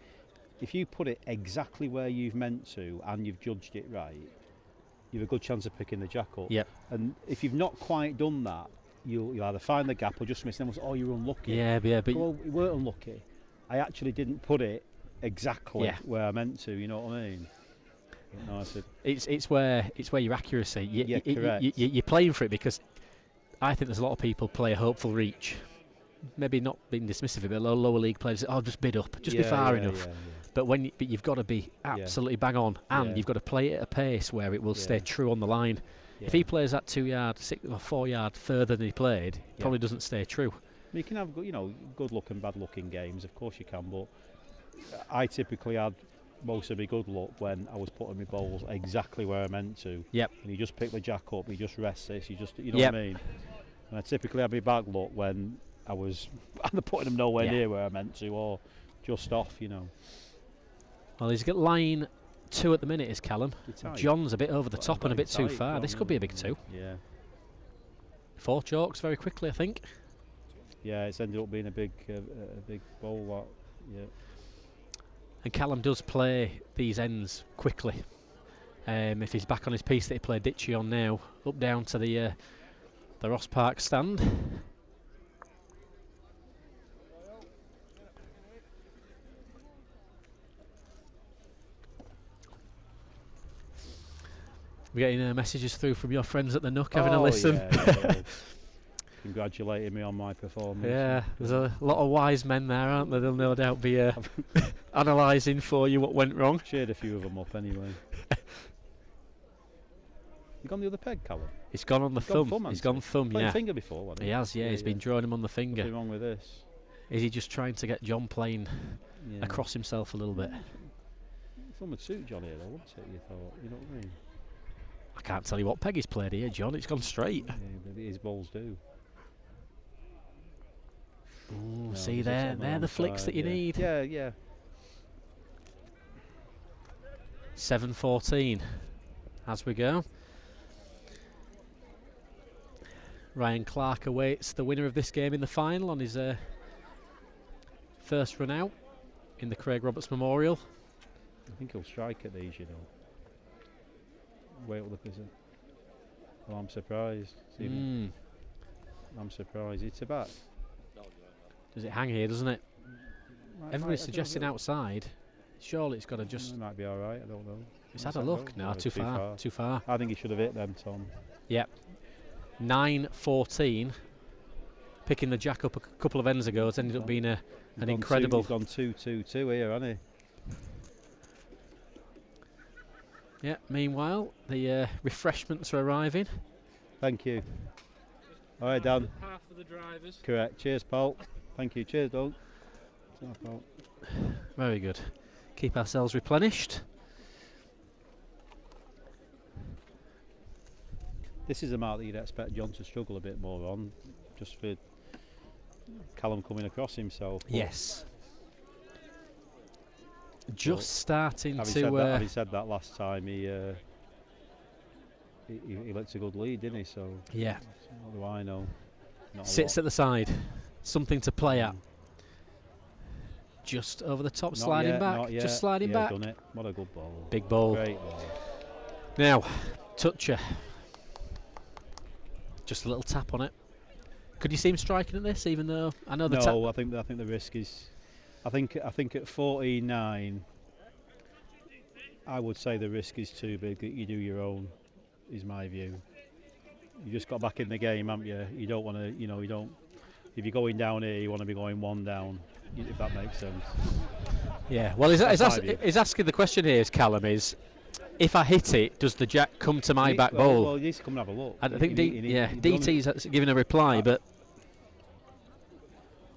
if you put it exactly where you've meant to and you've judged it right, you've a good chance of picking the jack up. Yep. And if you've not quite done that, you'll either find the gap or just miss them. Oh, you're unlucky. Yeah, but well, you weren't unlucky. I actually didn't put it exactly where I meant to. You know what I mean? No, I said it's where your accuracy. Correct. You're playing for it, because I think there's a lot of people play a hopeful reach. Maybe not being dismissive of it, but lower league players, just bid up, just be far enough. But you've got to be absolutely bang on, and you've got to play it at a pace where it will stay true on the line. If he plays that 2 yard, 6 or 4 yard further than he played, probably doesn't stay true. You can have good luck and bad luck in games, of course you can, but I typically had most of my good luck when I was putting my balls exactly where I meant to. Yep. And you just pick the jack up, you just rest this, you know what I mean? And I typically had my bad luck when I was either putting them nowhere near where I meant to, or just off, you know. Well, he's got line 2 at the minute, is Callum. John's a bit over the top and a bit too far. This could be a big 2. Yeah. 4 chalks very quickly, I think. Yeah, it's ended up being a big ball. Yeah. And Callum does play these ends quickly. If he's back on his piece that he played Ditchy on now, up down to the Ross Park stand. We're getting messages through from your friends at the Nook having a listen. Yeah. Congratulating me on my performance. Yeah, there's a lot of wise men there, aren't there? They'll no doubt be analysing for you what went wrong. Cheered a few of them up anyway. You gone the other peg, Callum? He's gone on the thumb. He's gone thumb, Played finger before, wasn't he? He has, he's been drawing him on the finger. What's wrong with this? Is he just trying to get John playing across himself a little bit? Thumb would suit John here, though, wouldn't it? You thought, you know what I mean? I can't tell you what peg he's played here, John. It's gone straight. Yeah, maybe his balls do. Ooh, see there, they're the flicks that you need. Yeah. 7-14 as we go. Ryan Clark awaits the winner of this game in the final on his first run out in the Craig Roberts Memorial. I think he'll strike at these, you know. Wait till the position. Well, I'm surprised. I'm surprised. It's about. Does it hang here, doesn't it? Everybody's suggesting outside. Surely it's got to just. It might be all right. I don't know. It's had a look. No, too far. Too far. I think he should have hit them, Tom. Yep. 9-14. Picking the jack up a couple of ends ago. It's ended up being an incredible. He's gone 2-2-2 here, hasn't he? Yeah. Meanwhile, the refreshments are arriving. Thank you. All right, Dan. Half of the drivers. Correct. Cheers, Paul. Thank you. Cheers, Doug. Paul. Very good. Keep ourselves replenished. This is a mark that you'd expect John to struggle a bit more on, just for Callum coming across himself. Yes. Just starting to. Having said that, last time he lets a good lead, didn't he? So yeah. What do I know? Sits at the side, something to play at. Just over the top, sliding back. Just sliding back. Done it. What a good ball. Big ball. Great ball. Now, toucher. Just a little tap on it. Could you see him striking at this, even though I know the tap? No, I think the risk is. I think at 14-9, I would say the risk is too big that you do your own, is my view. You just got back in the game, haven't you? You don't want to, you don't. If you're going down here, you want to be going one down, if that makes sense. Yeah, well, he's asking the question here, is Callum, is if I hit it, does the jack come to my back ball? Well, he needs to come and have a look. I think DT's giving a reply, but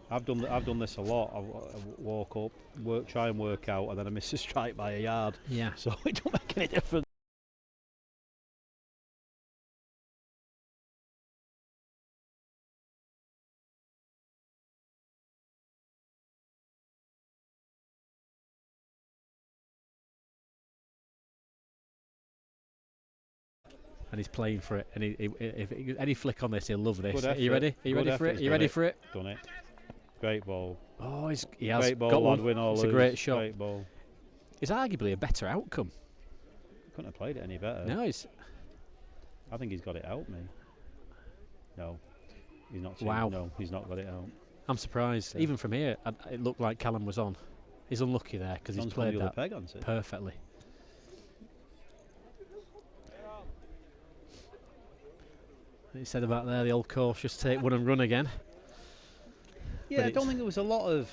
I've done this a lot. I walk up, try and work out, and then I miss a strike by a yard. Yeah. So it don't make any difference. And he's playing for it. And if any flick on this, he'll love this. Are you ready? Are you ready for it? Are you ready for it? Done it. Great ball. Oh, he has great ball, got lad, one. win or It's lose. a great shot. Great ball. It's arguably a better outcome. Couldn't have played it any better. No, I think he's got it out, me. No, he's not. Wow. No, he's not got it out. I'm surprised. Yeah. Even from here, it looked like Callum was on. He's unlucky there because he's played that peg, hasn't it? perfectly. He said about there, the old course, just take one and run again. Yeah, But I don't think there was a lot of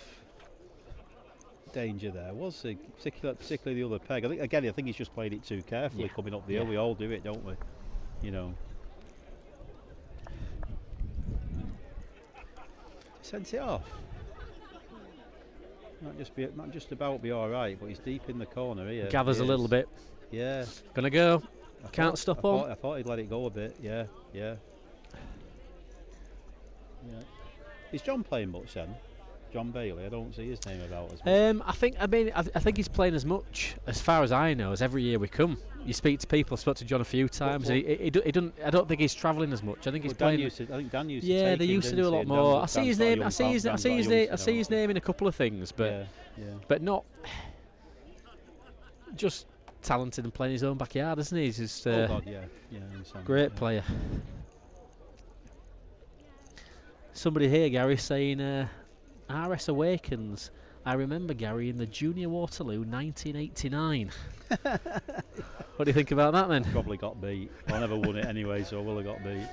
danger there, was there? Particularly the other peg. I think he's just played it too carefully coming up the hill. We all do it, don't we? Sent it off. Might just about be all right, but he's deep in the corner here. Gathers a little bit. Yeah. Gonna go. Can't stop on. I thought he'd let it go a bit. Yeah. Is John playing much then? John Bailey, I don't see his name about as much. I think he's playing as much, as far as I know, as every year we come. You speak to people. I spoke to John a few times. And he doesn't. I don't think he's travelling as much. I think he's playing. I think Dan used to. Yeah, they used to do a lot more. I see his name. I see his name in a couple of things, but but not just talented and playing his own backyard, isn't he? He's just great player. Somebody here, Gary, saying RS Awakens. I remember Gary in the Junior Waterloo 1989. What do you think about that then? Probably got beat. I never won it anyway, so I will have got beat.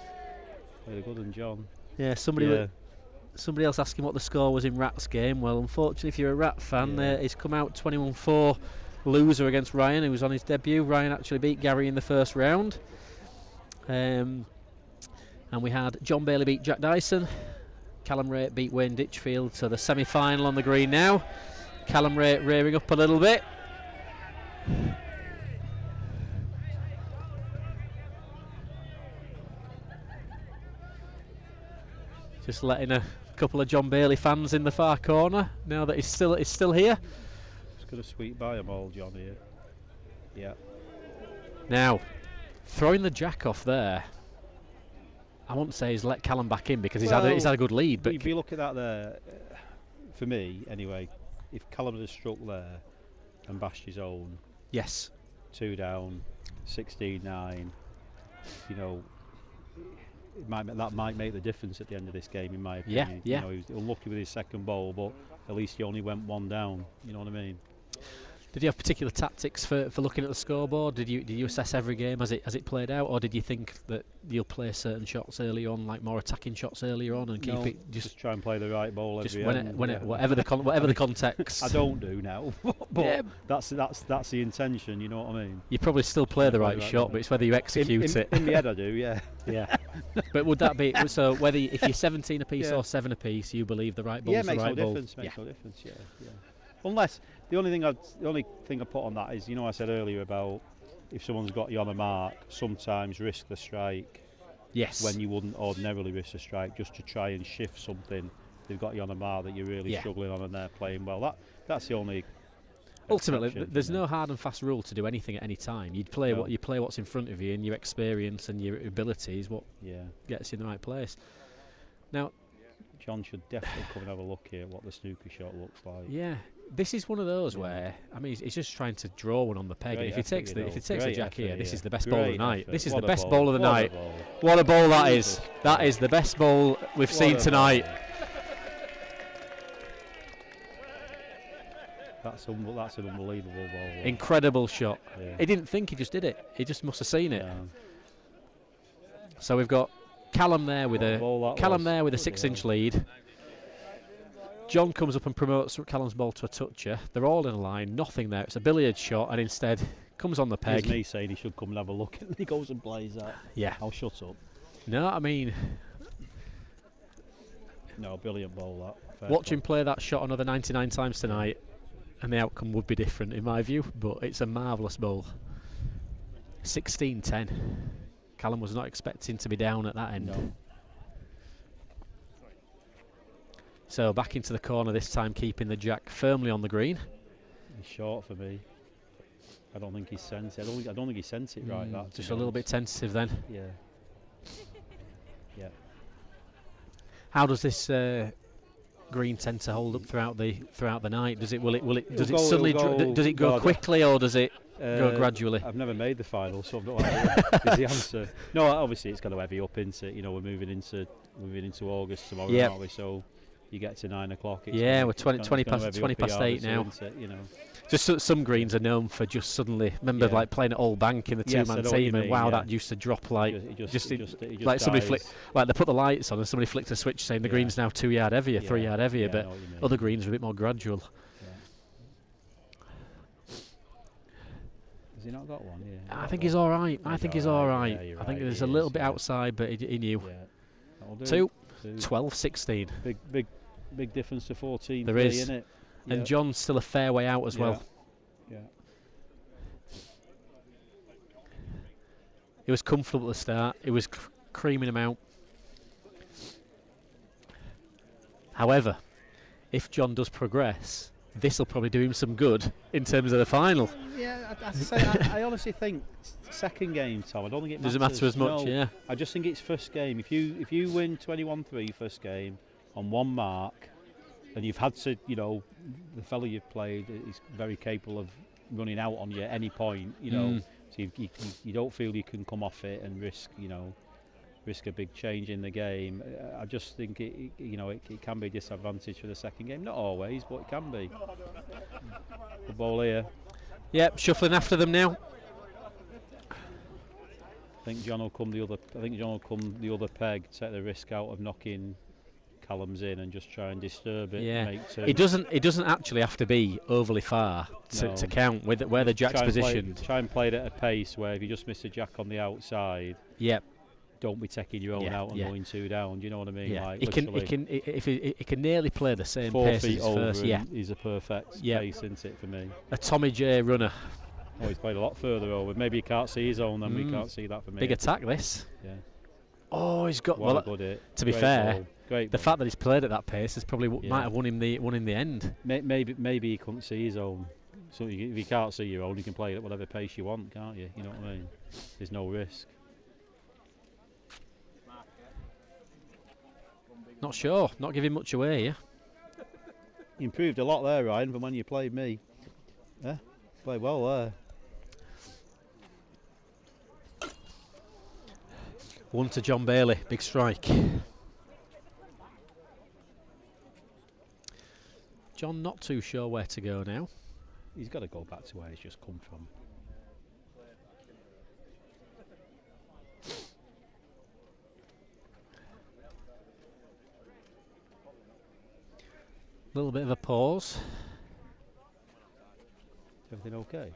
Very good than John. Yeah, somebody else asking what the score was in Rat's game. Well, unfortunately, if you're a Rat fan, he's come out 21-4 loser against Ryan, who was on his debut. Ryan actually beat Gary in the first round. And we had John Bailey beat Jack Dyson. Callum Wraight beat Wayne Ditchfield, so the semi-final on the green now. Callum Wraight rearing up a little bit. Just letting a couple of John Bailey fans in the far corner now that he's still here. Just going to sweep by them all, John, here. Yeah. Now, throwing the jack off there. I won't say he's let Callum back in because he's had a good lead. But if you look at that there, for me anyway, if Callum had struck there and bashed his own, yes, 2 down, 16-9, that might make the difference at the end of this game, in my opinion. Yeah. He was unlucky with his second ball, but at least he only went 1 down. You know what I mean? Did you have particular tactics for looking at the scoreboard? Did you assess every game as it played out, or did you think that you'll play certain shots early on, like more attacking shots earlier on, and keep it just try and play the right ball every end? Whatever the context. I don't do now, but that's the intention. You know what I mean? You probably still play the right shot, but it's whether you execute it. In the head, I do. Yeah. Yeah. But would that be so? Whether if you're 17 apiece or 7 apiece, you believe the right ball's the right ball? Makes no difference. Yeah. Unless the only thing I put on that is, I said earlier about if someone's got you on a mark, sometimes risk the strike. Yes. When you wouldn't ordinarily risk a strike, just to try and shift something. They've got you on a mark that you're really struggling on, and they're playing well. That's the only. Ultimately, there's no hard and fast rule to do anything at any time. You play what's in front of you, and your experience and your ability is what gets you in the right place. Now, John should definitely come and have a look here at what the snooker shot looks like. Yeah, this is one of those where he's just trying to draw one on the peg. And if he takes a jack here, this is the best ball of the night. This is the best ball of the night. What a ball that is! That is the best ball we've seen tonight. That's an unbelievable ball. That. Incredible shot. Yeah. He didn't think, he just did it. He just must have seen it. Yeah. So we've got Callum there with a 6-inch lead. John comes up and promotes Callum's ball to a toucher. They're all in a line, nothing there. It's a billiard shot, and instead comes on the peg. Here's me saying he should come and have a look, and he goes and plays that. Yeah. I'll shut up. No, I mean, no, brilliant ball that. Watch him play that shot another 99 times tonight, and the outcome would be different in my view. But it's a marvellous ball. 16-10. Callum was not expecting to be down at that end. No. So back into the corner this time, keeping the jack firmly on the green. He's short for me. I don't think he's sent it. I don't think he sent it right. That Just a little bit tentative then. Yeah. Yeah. How does this green tend to hold up throughout the night? Does it go quickly, or does it go gradually? I've never made the final, so I've no idea. Is the answer? No, obviously it's going to heavy up into. We're moving into August tomorrow, aren't we? So you get to 9 o'clock. We're 20 past 8 now. Just some greens are known for just suddenly. Remember, like playing at Old Bank in the two-man team, and that used to drop like like somebody like they put the lights on and somebody flicked a switch saying the green's now 2 yard heavier, 3 yard heavier, but other greens are a bit more gradual. Has he not got one? Yeah. I think he's all right. I think he's all right. I think there's a little bit outside, but he knew. 12-16. Big difference to 14. There is, isn't it? And John's still a fair way out as well. Yeah. He was comfortable at the start. He was creaming him out. However, if John does progress, this will probably do him some good in terms of the final. Yeah, I honestly think second game, Tom. I don't think it doesn't matter as much. No, yeah, I just think it's first game. If you win 21-3 first game on one mark, and you've had to, the fellow you've played is very capable of running out on you at any point. So you don't feel you can come off it and risk a big change in the game. I just think it can be a disadvantage for the second game. Not always, but it can be. The ball here. Yep, shuffling after them now. I think John will come the other peg, take the risk out of knocking Callum's in and just try and disturb it. Yeah, make two. It doesn't actually have to be overly far to count with where the jack's positioned. Try and play it at a pace where if you just miss a jack on the outside. Yep. Don't be taking your own out and going 2 down. Do you know what I mean? Yeah. Like It can nearly play the same 4 pace feet as over first. Yeah, is a perfect pace, isn't it, for me? A Tommy J runner. Oh, he's played a lot further over. Maybe he can't see his own, then we can't see that for me. Big attack this. Yeah. Oh, he's got. What a good hit. To be Great fair, ball. Great the ball. fact that he's played at that pace has probably might have won him the end. Maybe he couldn't see his own. So if you can't see your own, you can play it at whatever pace you want, can't you? You know what I mean? There's no risk. Not sure. Not giving much away. Yeah. You improved a lot there, Ryan, from when you played me. Yeah, played well there. 1 to John Bailey. Big strike. John not too sure where to go now. He's got to go back to where he's just come from. A little bit of a pause. Everything okay?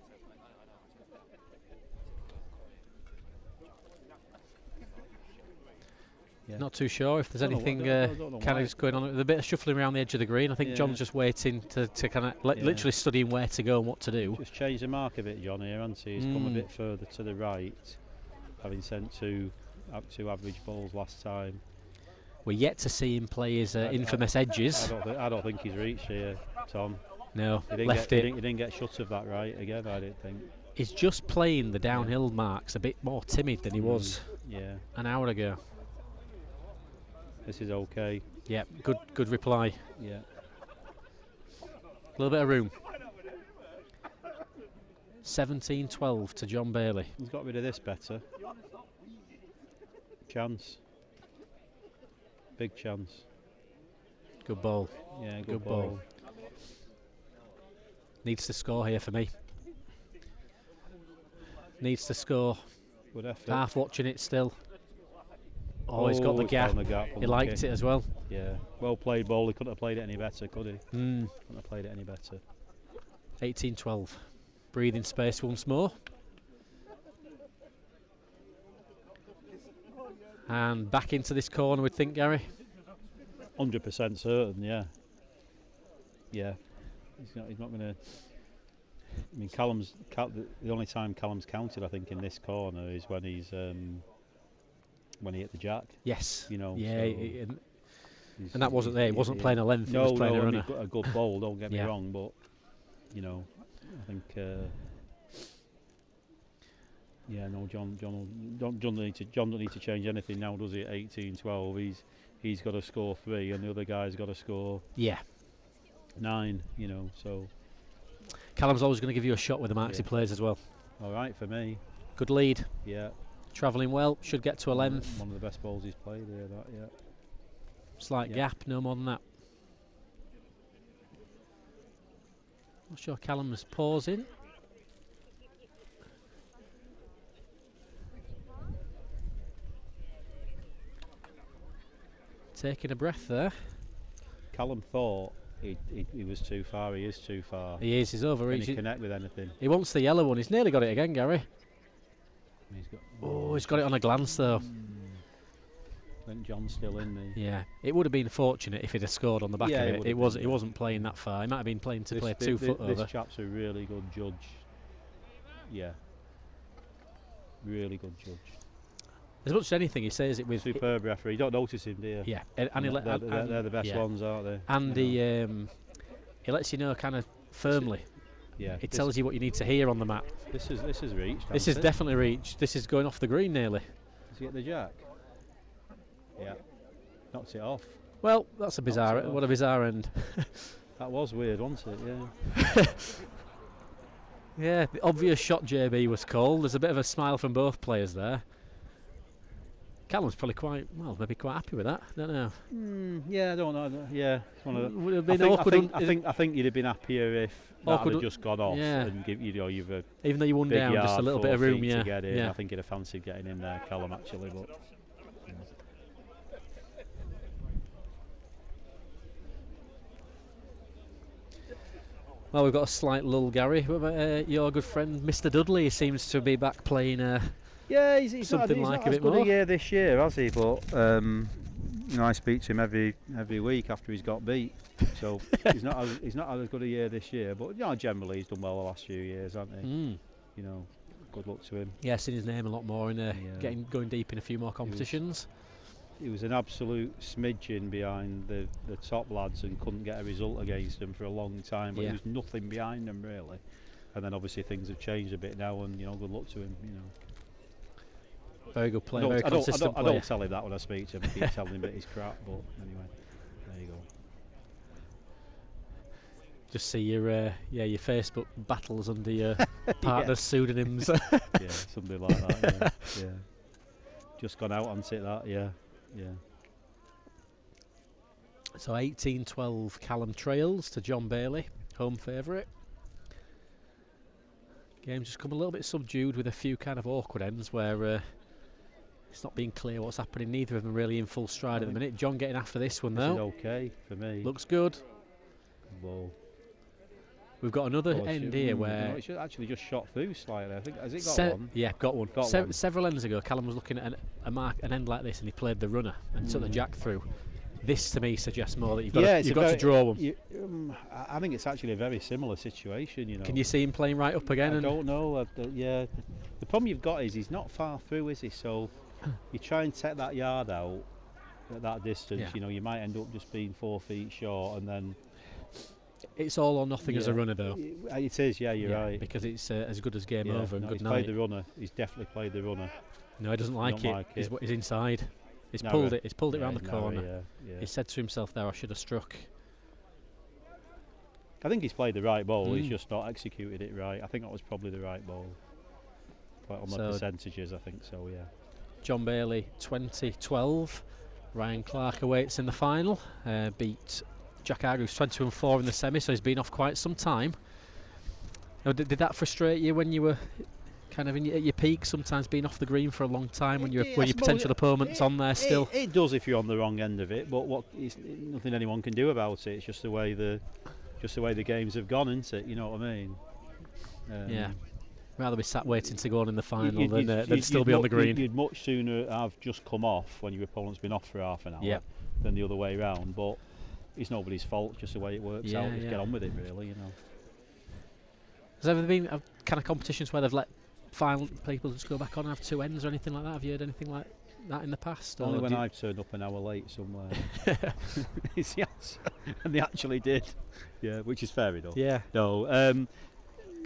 Yeah. Not too sure if there's anything kind of just going on. There's a bit of shuffling around the edge of the green. I think John's just waiting to kind of literally studying where to go and what to do. Just changed the mark a bit, John, here, hasn't he? He's come a bit further to the right, having sent two average balls last time. We're yet to see him play his infamous edges. I don't think he's reached here, Tom. No, he didn't get shut of that right again, I didn't think. He's just playing the downhill marks a bit more timid than he was an hour ago. This is okay. Yeah, good reply. Yeah. A little bit of room. 17-12 to John Bailey. He's got rid of this better. Chance. Big chance. Good ball. Yeah, good ball. Needs to score here for me. Needs to score. Good effort. Half watching it still. Oh, he's got the gap. He liked it as well. Yeah, well played ball. He couldn't have played it any better, could he? Couldn't have played it any better. 18-12. Breathing space once more. And back into this corner, we'd think, Gary. 100% certain, yeah. Yeah. He's not going to. I mean, the only time Callum's counted, I think, in this corner is when he's when he hit the jack. Yes. You know. Yeah. So and that wasn't there. He wasn't playing a length. He was playing a runner. A good ball. Don't get me wrong, but you know, I think. Yeah, no, John don't need to change anything now, does he? At 18-12, he's got to score 3, and the other guy's got to score 9. You know, so. Callum's always going to give you a shot with the marks he plays as well. All right for me. Good lead. Yeah. Travelling well. Should get to a length. One of the best balls he's played here. That Slight gap, no more than that. Not sure Callum's pausing. Taking a breath there. Callum thought he was too far. He is too far. He is. He's over. Can he connect with anything? He wants the yellow one. He's nearly got it again, Gary. He's got it on a glance though. I think John's still in there. Yeah, it would have been fortunate if he'd have scored on the back of it. He wasn't playing that far. He might have been playing to play 2 foot over. This chap's a really good judge. Yeah. Really good judge. As much as anything, he says it with superb referee. You don't notice him, do you? Yeah, they're the best ones, aren't they? And he lets you know kind of firmly. Yeah, it tells you what you need to hear on the map. This is reached. This is definitely reached. This is going off the green nearly. Does he get the jack? Yeah, knocks it off. Well, that's a bizarre. What a bizarre end. That was weird, wasn't it? Yeah. Yeah, the obvious shot JB was called. There's a bit of a smile from both players there. Callum's probably maybe quite happy with that. I don't know. Yeah, I don't know. Yeah, it's one of the, would have been awkward. I think you'd have been happier if that had just gone off and you've even though you won down, just a little bit of room. To get in. I think he'd have fancied getting in there, Callum, actually, but. Well, we've got a slight lull, Gary. What about your good friend, Mr. Dudley? He seems to be back playing. Yeah, he's something not a bit good more. A year this year, has he? But I speak to him every week after he's got beat. So he's not had as good a year this year. But generally he's done well the last few years, hasn't he? You know, good luck to him. Yeah, seen his name a lot more and going deep in a few more competitions. He was an absolute smidgen behind the top lads and couldn't get a result against them for a long time. But there was nothing behind them really. And then obviously things have changed a bit now, and good luck to him. Very good player, very consistent player. I don't tell him that when I speak to him. I keep telling him that he's crap, but anyway, there you go. Just see your Facebook battles under your partner's pseudonyms. Yeah, something like that. Yeah. Just gone out on it. That. Yeah. So 18-12, Callum trails to John Bailey, home favourite. Game's just come a little bit subdued with a few kind of awkward ends where. It's not being clear what's happening. Neither of them really in full stride at the minute. John getting after this one though. This is okay for me. Looks good. Whoa. We've got another end here where it should actually just shot through slightly. I think has it got one? Yeah, got one. Several ends ago, Callum was looking at an end like this, and he played the runner and took the jack through. This to me suggests more that you've got to draw one. I think it's actually a very similar situation. Can you see him playing right up again? I don't know. The problem you've got is he's not far through, is he? So. You try and take that yard out at that distance, you might end up just being 4 feet short, and then it's all or nothing as a runner, though. It is, you're right. Because it's as good as game over and good he's night. Played the runner. He's definitely played the runner. No, he doesn't like it. He's inside. He's pulled it. He's pulled it around the corner. He said to himself, "There, I should have struck." I think he's played the right ball. He's just not executed it right. I think that was probably the right ball. Quite on the percentages, I think so. Yeah. John Bailey 20-12. Ryan Clark awaits in the final. Beat Jack Hargreaves 20-4 in the semi, so he's been off quite some time. Now, did that frustrate you when you were kind of at your peak? Sometimes being off the green for a long time when your potential opponent's on there still. It does if you're on the wrong end of it, but it's nothing anyone can do about it. It's just the way the games have gone, isn't it? You know what I mean? Yeah. Rather be sat waiting to go on in the final than still be on the green. You'd much sooner have just come off when your opponent's been off for half an hour than the other way round. But it's nobody's fault, just the way it works out. Just get on with it, really. You know. Has there ever been kind of competitions where they've let final people just go back on and have two ends or anything like that? Have you heard anything like that in the past? Only when I've turned up an hour late somewhere. It's the answer. And they actually did. Yeah, which is fair enough. Yeah. No.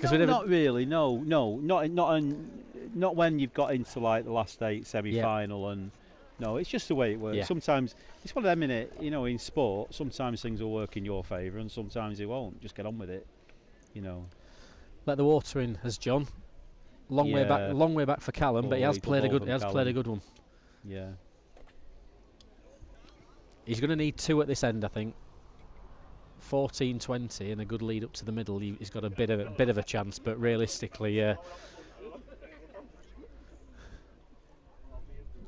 Not really. No. Not when you've got into like the last 8 semi-final and. No, it's just the way it works. Yeah. Sometimes it's one of them, innit? You know, in sport, sometimes things will work in your favour and sometimes they won't. Just get on with it. You know. Let the water in, has John. Long way back for Callum, but he has played a good. He has played a good one. Yeah. He's going to need 2 at this end, I think. 14-20 and a good lead up to the middle. He's got a bit of a chance, but realistically,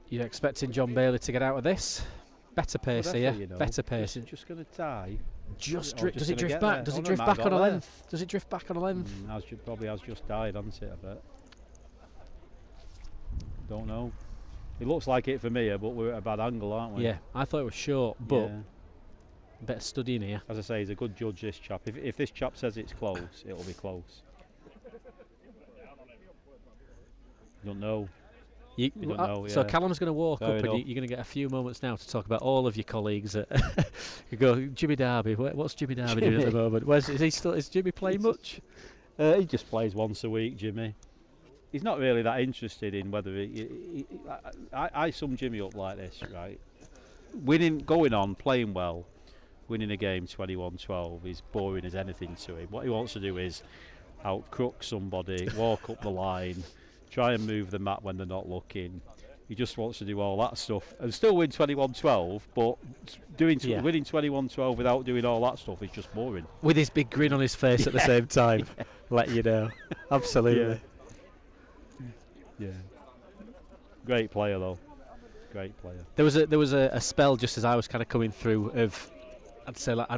you're expecting John Bailey to get out of this. Better pace here. Better pace. Just going to tie. Does it drift back? Does it drift back on a length? Does it drift back on a length? Probably has just died, hasn't it? I bet. Don't know. It looks like it for me, but we're at a bad angle, aren't we? Yeah, I thought it was short, but a bit of studying here. As I say, he's a good judge, this chap. If this chap says it's close, it'll be close. You don't know. So Callum's going to walk up, and you're going to get a few moments now to talk about all of your colleagues. You go, Jimmy Darby. What's Jimmy Darby doing at the moment? Is Jimmy playing much? He just plays once a week, Jimmy. He's not really that interested in whether I sum Jimmy up like this, right? Going on, playing well, winning a game 21-12 is boring as anything to him. What he wants to do is out-crook somebody, walk up the line, try and move the mat when they're not looking. He just wants to do all that stuff and still win 21-12, but winning 21-12 without doing all that stuff is just boring. With his big grin on his face at the same time, let you know. Absolutely. Yeah. Great player though. Great player. There was a spell just as I was kind of coming through of, I'd say like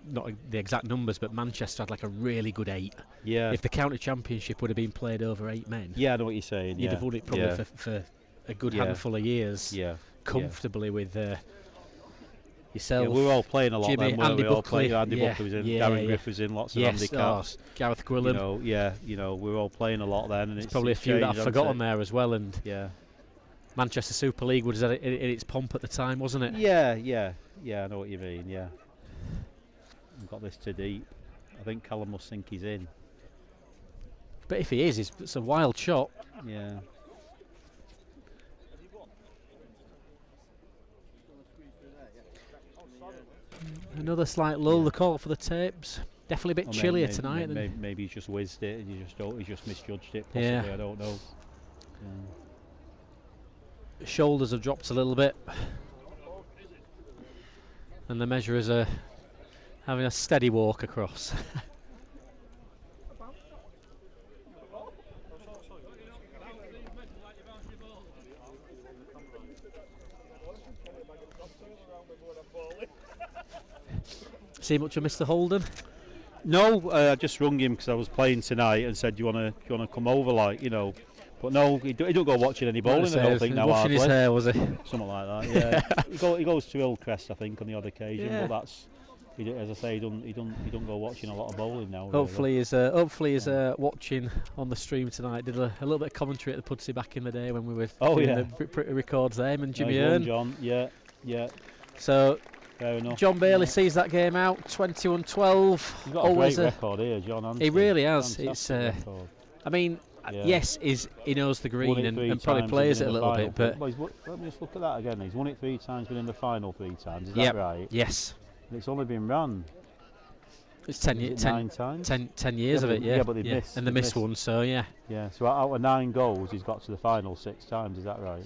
not the exact numbers, but Manchester had like a really good 8. Yeah. If the county championship would have been played over 8 men. Yeah, I know what you're saying. You'd have won it probably for a good handful of years. Yeah. Comfortably with yourself. Yeah, we were all playing a lot Jimmy, then, weren't Andy we? All Buckley. Andy Buckley was in. Darren Griff was in. Lots of handicaps. Gareth Gwilym. We were all playing a lot then, and it's probably a few that I've forgotten there as well. And yeah. Manchester Super League was in its pomp at the time, wasn't it? Yeah. I know what you mean. Yeah. We've got this too deep. I think Callum must think he's in. But if he is, it's a wild shot. Yeah. Another slight lull. The call for the tapes. Definitely a bit chillier tonight. Maybe he's just whizzed it and he just misjudged it. Possibly, yeah. I don't know. Shoulders have dropped a little bit, and the measurers are having a steady walk across. See much of Mr. Holden? No, I just rung him because I was playing tonight and said, "Do you wanna come over?" Like, you know. But no, he don't go watching any bowling. I don't think now. Washing his hair, was he? Something like that. Yeah. he goes to Hillcrest, I think, on the odd occasion. Yeah. But that's, as I say, he don't go watching a lot of bowling now. Hopefully, he's watching on the stream tonight. Did a little bit of commentary at the Pudsey back in the day when we were doing the records there. Him and Jimmy Earn. John. Yeah. So. Fair enough. John Bailey sees that game out, 21-12. He's got a great record here, John. He really has. It's. I mean. Yeah. Yes, he knows the green and probably plays it a little bit. But let me just look at that again. He's won it 3 times, been in the final 3 times. Is that right? Yes. And it's only been run. It's 10 times. 10 years of it. Yeah. Yeah, but they missed. And they missed one. So yeah. Yeah. So out of 9 goals, he's got to the final 6 times. Is that right?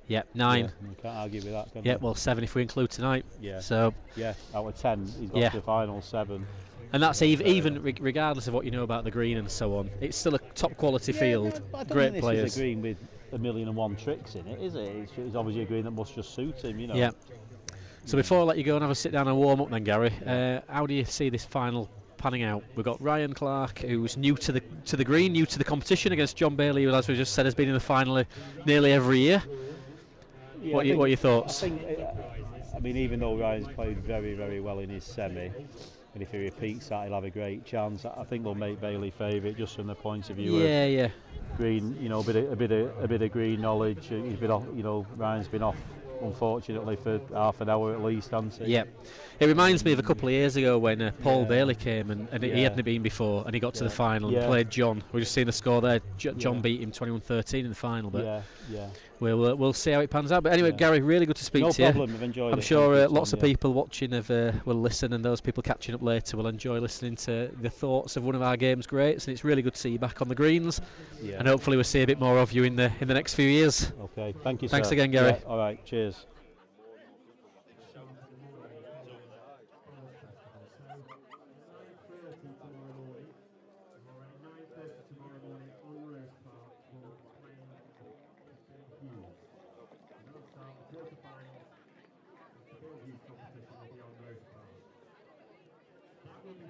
Yep, 9. Yeah, you can't argue with that, can you? you? Well, 7 if we include tonight. Yeah. So. Yeah. Out of 10, he's got to the final 7. And that's even regardless of what you know about the green and so on, it's still a top quality field. I don't Great think players. This is a green with 1,000,001 tricks in it, is it? It's obviously a green that must just suit him, you know. Yeah. So before I let you go and have a sit down and warm up then, Gary, how do you see this final panning out? We've got Ryan Clark, who's new to the green, new to the competition, against John Bailey, who, as we just said, has been in the final nearly every year. Yeah, what are your thoughts? I mean, even though Ryan's played very, very well in his semi, and if he repeats that, he'll have a great chance. I think they'll make Bailey favourite just from the point of view of green. You know, a bit of green knowledge. He's been off. You know, Ryan's been off, unfortunately, for half an hour at least, hasn't he? Yeah. It reminds me of a couple of years ago when Paul Bailey came and he hadn't been before, and he got to the final and played John. We've just seen the score there. John beat him 21-13 in the final. But we'll see how it pans out. But anyway, Gary, really good to speak to you. No problem. I've enjoyed it. I'm sure lots of people watching will listen, and those people catching up later will enjoy listening to the thoughts of one of our game's greats. And it's really good to see you back on the greens. Yeah. And hopefully we'll see a bit more of you in the next few years. Okay. Thank you. Thanks again, Gary. All right. Cheers.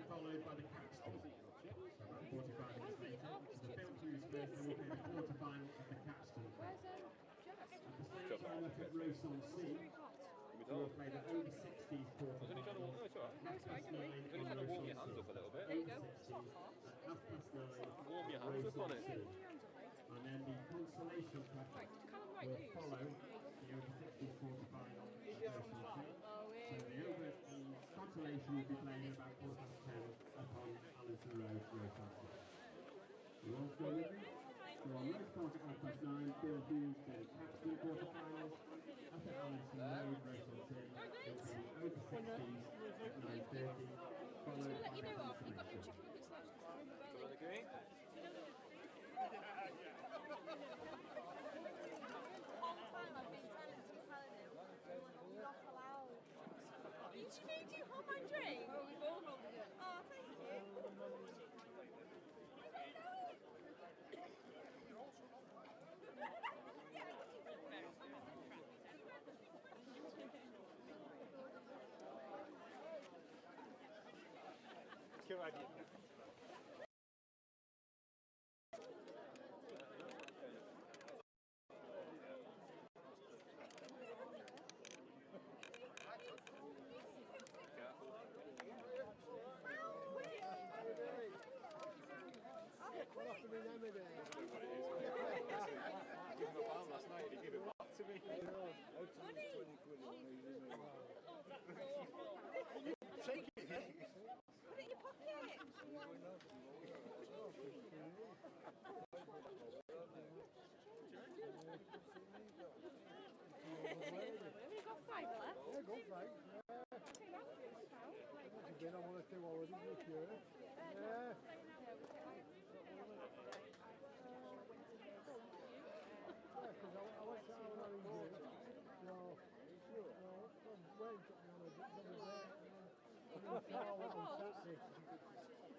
Followed by the capstan. About 45 minutes later, the Film Fuse first, there will be the quarter-final of the capstan. At the same time, at Roast on Sea, we will play the over 60s quarter-final. Half past 9 on Roast on Sea. Over 60s at half past 9 Roast on Sea. And then the consolation cup will follow the over 60s quarter-final at Roast on Sea. So the consolation will be playing at about 10:15 upon Allenton Road, Rosehampton. You all still with me? So on Roast Park at 9:30, Bill Hughes, the capstan quarter-finals. Up at Allenton Road, Rosehampton, it will be over 60s at 9:30, followed by the consolation. Did you hold my drink? Oh, we've all held it. Oh, thank you.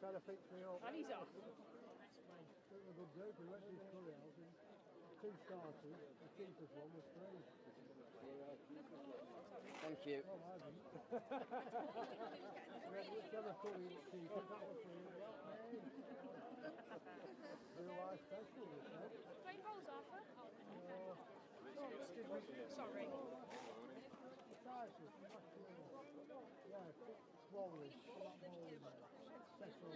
Trying to fix me up. And he's off. It was a good joke. We went to his curry house and 2 starters. The cheapest one was 3. Thank you. Oh, I didn't. Whichever curry was cheapest, that was free. Otherwise special, you know. Plain rolls, Arthur? Oh, excuse me. Sorry. The prices, yeah, smallish, a lot more special.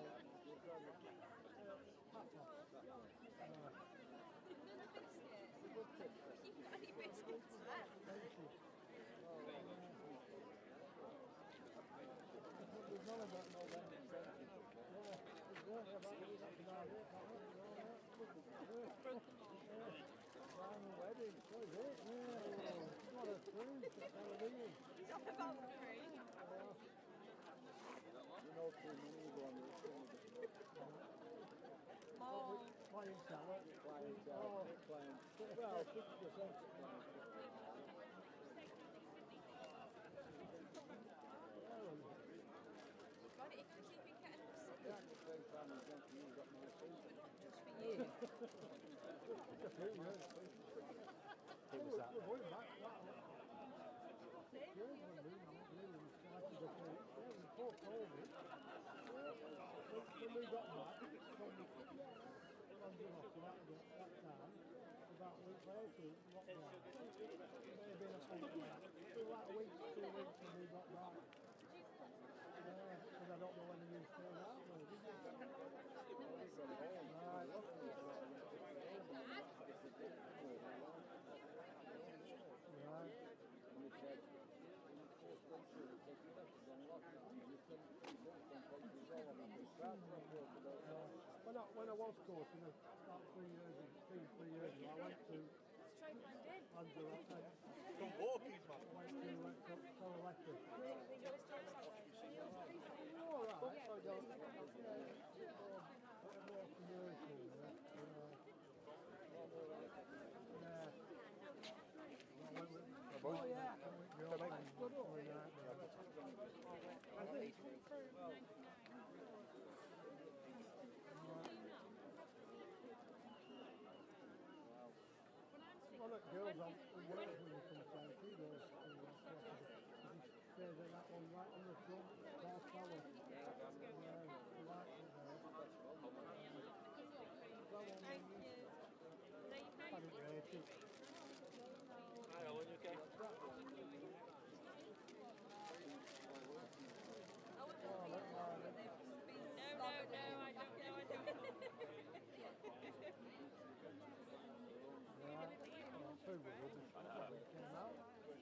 Got it, if you keep it When I was coaching, about 3 years ago, I went to Andrew from Walkies, man. I went to Colorado. All right, so I don't oh yeah. Well, look, girls on when you come down, she goes stays at that one right on the front, horse power.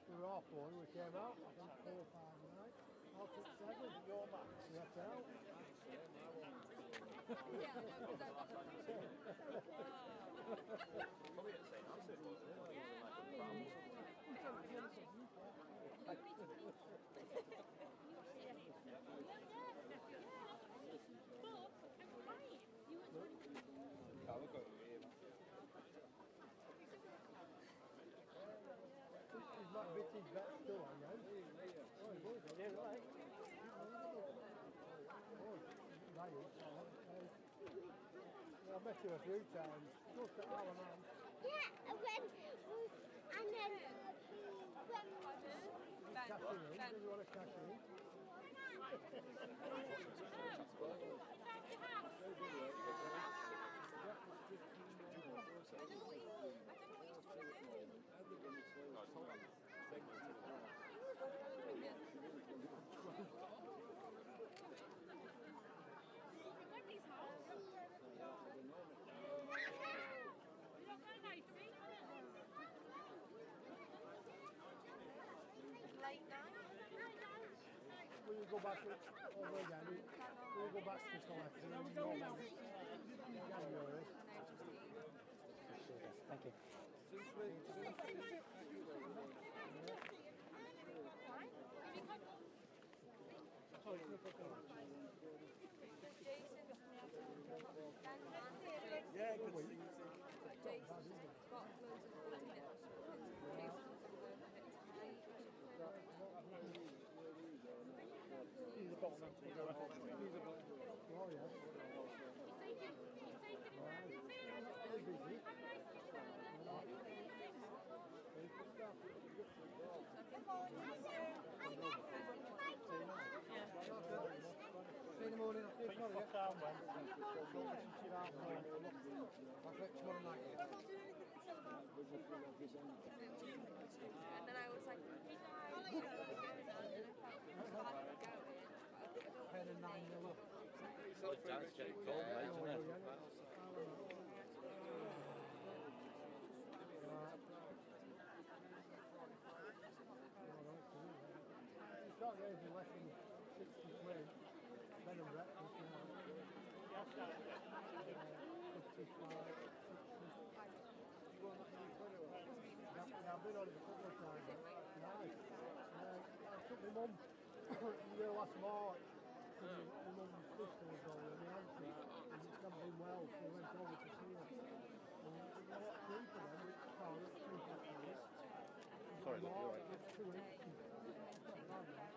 We were all four, we came out, I think 4 or 5 nights. I took 7, your max, we had to help. Bitty's back still on you. Oh, he was. Yeah, right. Oh, right. I met you a few times. Close to Alan. Yeah, and then do you want a cashew? Will you go back over again? Will you go back to Selector? Thank you. Yeah, good to see you. He's a bottom. He's a bottom. Oh, yeah. See you in the morning. I'll see you tomorrow. Tomorrow night. And then I was like, hey guys, Head of 9-0 up. That's getting cold, mate, isn't it? You can't get anything less than 60 quid. Bed and breakfast, you know. 55, 60. I've been on it a couple of times. Nice. I took my mum last March. My mum's sister was going with my auntie, and it's not been well, so we went over to see her. And it was a lot cheaper then, it's far up cheaper for us. Sorry, look, you're right. It's 2 inches. It's not bad,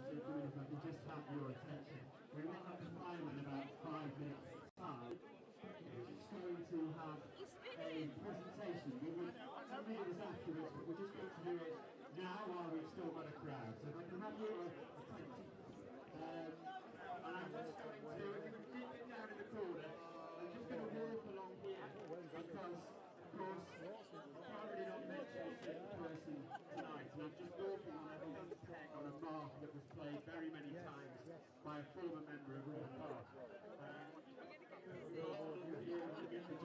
If I could just have your attention. We will have the final in about 5 minutes' time. We're just going to have a presentation. We will do this afterwards, but we're just going to do it now while we've still got a crowd. So if I can have your attention. And I'm just going to, if you can keep it down in the corner, I'm just going to walk along here because, of course, I can't really not mention a certain person tonight. And I'm just walking on a young peg on a mark that was played very many times by a former member of Wraight Park.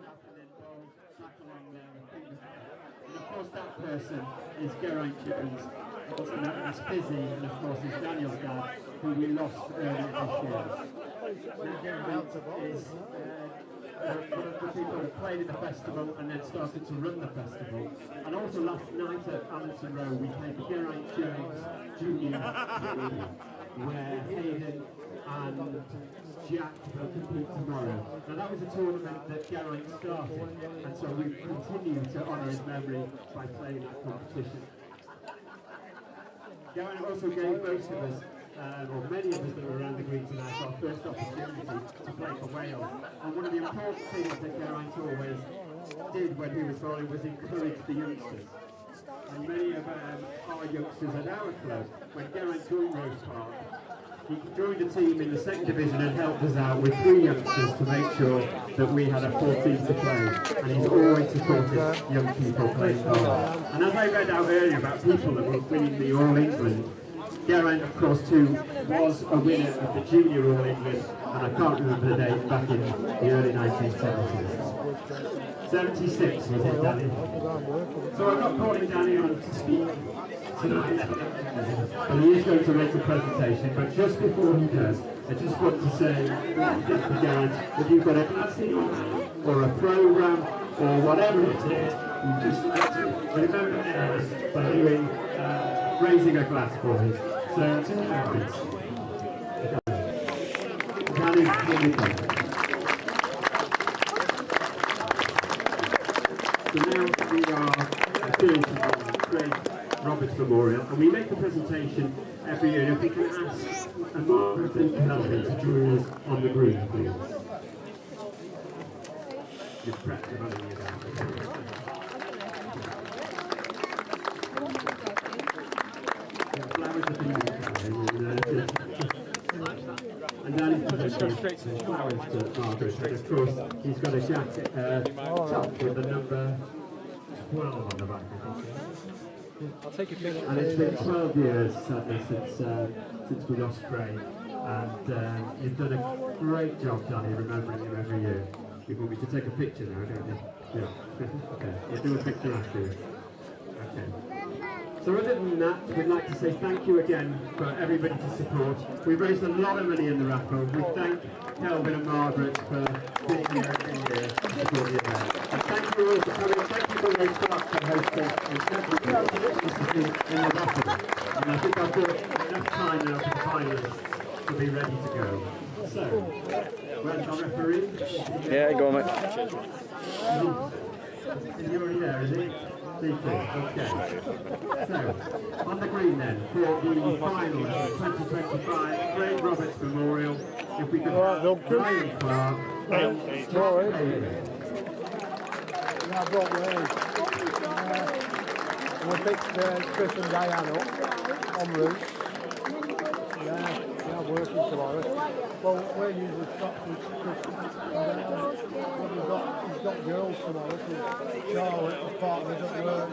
And then bowl back along there and fingers up. And of course that person is Wraight Jones, also known as Fizzy, and of course is Daniel's dad, who we lost earlier this year. Now Wraight is one of the people who played at the festival and then started to run the festival. And also last night at Allenton Row we played the Wraight Jones Junior where Hayden and Jack will compete tomorrow. Now that was a tournament that Wraight started, and so we continue to honour his memory by playing that competition. Wraight also gave most of us, or many of us that were around the green tonight, our first opportunity to play for Wales. And one of the important things that Wraight always did when he was bowling was encourage the youngsters. And many of our youngsters at our club, when Wraight joined Rose Park, he joined the team in the second division and helped us out with 3 youngsters to make sure that we had a full team to play. And he's always supported young people playing bowling. And as I read out earlier about people that were winning the All England, Wraight, of course, too, was a winner of the Junior All England, and I can't remember the date, back in the early 1970s. 76 was it, Danny? So I'm not calling Danny on to speak tonight, and he is going to make a presentation, but just before he does, I just want to say, for Garrett, if you've got a class in your hand, or a programme, or whatever it is, you just have to remember Ellis by doing, raising a glass for him. So, to Ellis. Danny, here we go. So now we are doing the Craig Roberts Memorial, and we make a presentation every year. If we can ask Margaret and Callum to join us on the green, please. You're prepped to running it out. Flowers are being and then he's got straight to flowers to Margaret, and of course he's got a jacket top with the number 12 on the back. I'll take a picture. And it's been 12 years sadly since we lost Wraight, and you've done a great job, Danny, remembering him every year. You want me to take a picture now, don't you? Yeah. Okay. We'll do a picture afterwards. Okay. So other than that, we'd like to say thank you again for everybody to support. We've raised a lot of money in the raffle. We thank Kelvin and Margaret for being here every year to support the event. And thank you all for coming. Thank you for Rose Park for hosting in the raffle. And I think I've got enough time now for the finalists to be ready to go. So, where's our referee? Yeah, go on, mate. Is he already there, is he? Okay. So, on the green then, for the final of the 2025 Craig Roberts Memorial, if we could have Ryan Clark and John Bailey. Yeah, I brought Wraight. We picked Chris and Diane up en route. Yeah, I'm working tomorrow. Well, we're usually stopped with Chris and Diane. But he's got girls tomorrow, so Charlotte, the partner, doesn't work.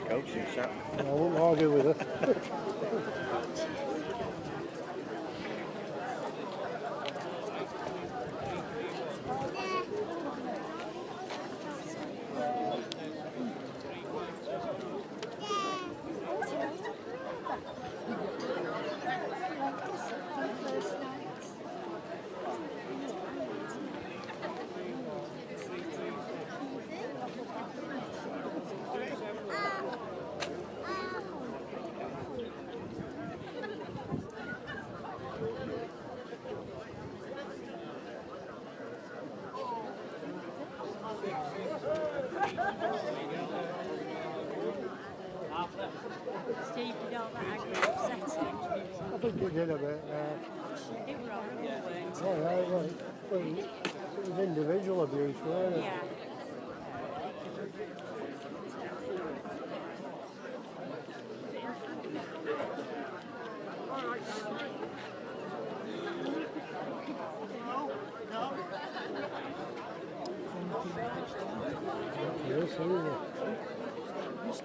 coaching chat. I won't argue with her. Steve, did all that aggro upsetting? I think it did a bit. It were horrible, weren't Oh, yeah, well, it was individual abuse, wasn't it? Yeah. Yes, it is.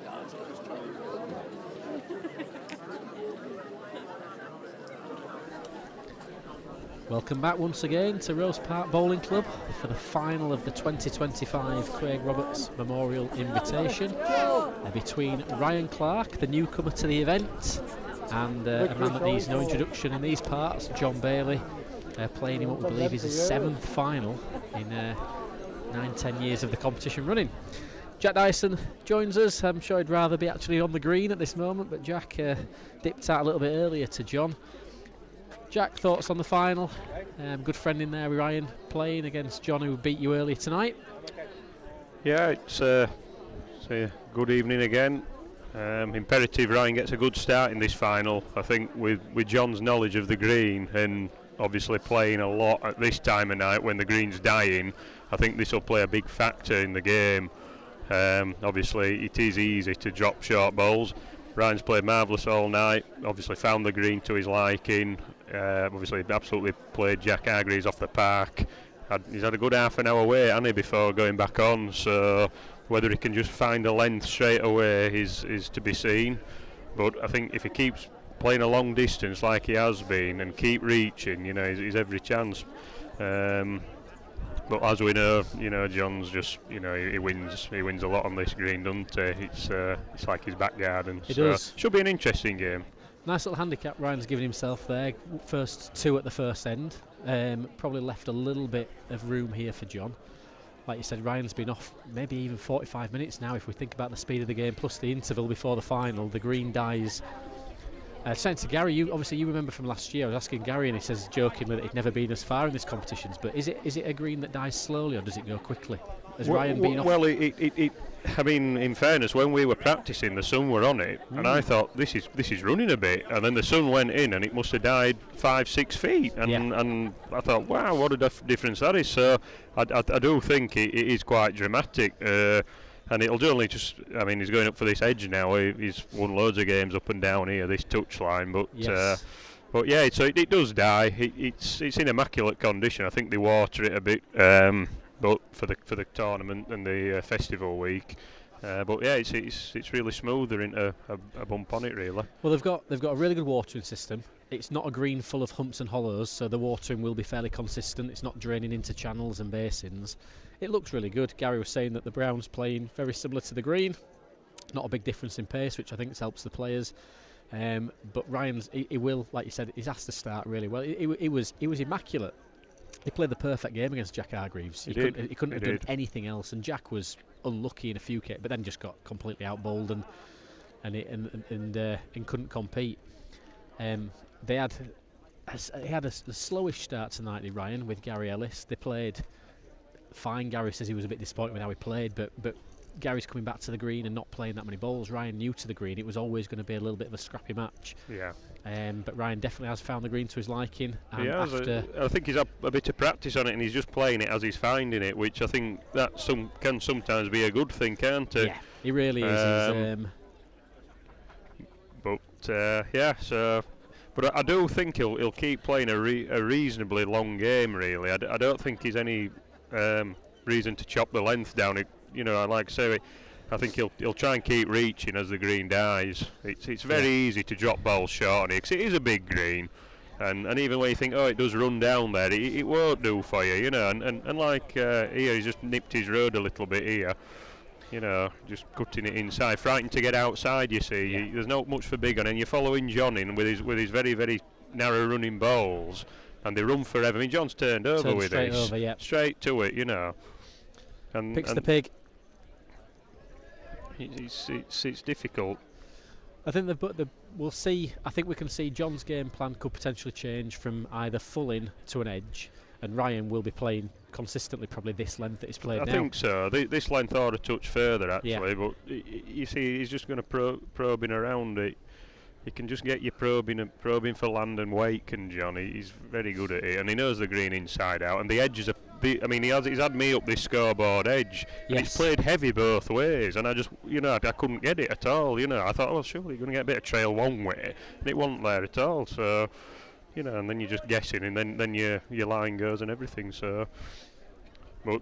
Welcome back once again to Rose Park Bowling Club for the final of the 2025 Craig Roberts Memorial Invitation between Ryan Clark, the newcomer to the event, and a man that needs no introduction in these parts, John Bailey, playing in what we believe is his 7th final in 9-10 years of the competition running. Jack Dyson joins us. I'm sure he'd rather be actually on the green at this moment, but Jack dipped out a little bit earlier to John. Jack, thoughts on the final? Good friend in there, Ryan, playing against John, who beat you earlier tonight. Yeah, it's a good evening again. Imperative Ryan gets a good start in this final. I think with John's knowledge of the green and obviously playing a lot at this time of night when the green's dying, I think this will play a big factor in the game. Obviously it is easy to drop short bowls. Ryan's played marvellous all night, obviously found the green to his liking, obviously absolutely played Jack Hargreaves off the park. He's had a good half an hour wait, hasn't he, before going back on, so whether he can just find a length straight away is to be seen. But I think if he keeps playing a long distance like he has been and keep reaching, you know, he's every chance. But as we know, you know, John's just, you know, he wins a lot on this green, doesn't he? It's like his back garden. It does. Should be an interesting game. Nice little handicap Ryan's given himself there. First 2 at the first end. Probably left a little bit of room here for John. Like you said, Ryan's been off maybe even 45 minutes now if we think about the speed of the game, plus the interval before the final. The green dies. Saying to Gary, you remember from last year, I was asking Gary and he says jokingly that he'd never been as far in these competitions, but is it a green that dies slowly or does it go quickly? Has Ryan been off? Well, I mean, in fairness, when we were practicing, the sun were on it, and I thought this is running a bit, and then the sun went in, and it must have died 5-6 feet, and I thought, wow, what a difference that is. So I do think it is quite dramatic, and it'll only just. I mean, he's going up for this edge now. He's won loads of games up and down here, this touchline, but. Yes. But yeah, so it does die. It's in immaculate condition. I think they water it a bit. But for the tournament and the festival week, but yeah, it's really smooth. There isn't a bump on it really. Well, they've got a really good watering system. It's not a green full of humps and hollows, so the watering will be fairly consistent. It's not draining into channels and basins. It looks really good. Gary was saying that the brown's playing very similar to the green. Not a big difference in pace, which I think helps the players. But Ryan's he will, like you said, he's asked to start really well. He was immaculate. He played the perfect game against Jack Hargreaves. He couldn't have done anything else, and Jack was unlucky in a few cases, but then just got completely outbowled and couldn't compete. He had a slowish start tonight, Ryan, with Gary Ellis. They played fine. Gary says he was a bit disappointed with how he played, but Gary's coming back to the green and not playing that many balls. Ryan new to the green. It was always going to be a little bit of a scrappy match. Yeah. But Ryan definitely has found the green to his liking. He has. I think he's had a bit of practice on it, and he's just playing it as he's finding it, which I think that can sometimes be a good thing, can't it? Yeah, he really is. But I do think he'll keep playing a reasonably long game. Really, I don't think he's any reason to chop the length down. You know, like I say, I think he'll try and keep reaching as the green dies. It's very easy to drop balls short on it, 'cause it is a big green. And even when you think, oh, it does run down there, it won't do for you, you know. And like here, he's just nipped his road a little bit here, you know, just cutting it inside. Frightened to get outside, you see. There's not much for big on, and you're following John in with his very, very narrow running balls, and they run forever. I mean, John's turned over with straight this. over, yeah. Straight to it, you know. And Picks the pig. It's difficult. I think we'll see. I think we can see John's game plan could potentially change from either full in to an edge, and Ryan will be playing consistently probably this length that he's played now. I think so. This length or a touch further actually, but you see, he's just going to probing around it. He can just get you probing for land and weight, can John. He's very good at it, and he knows the green inside out. And the edges are. I mean, he's had me up this scoreboard edge. And he's played heavy both ways, and I just, you know, I couldn't get it at all. You know, I thought, well, surely you're going to get a bit of trail one way, and it wasn't there at all. So, you know, and then you're just guessing, and then your line goes and everything. So, but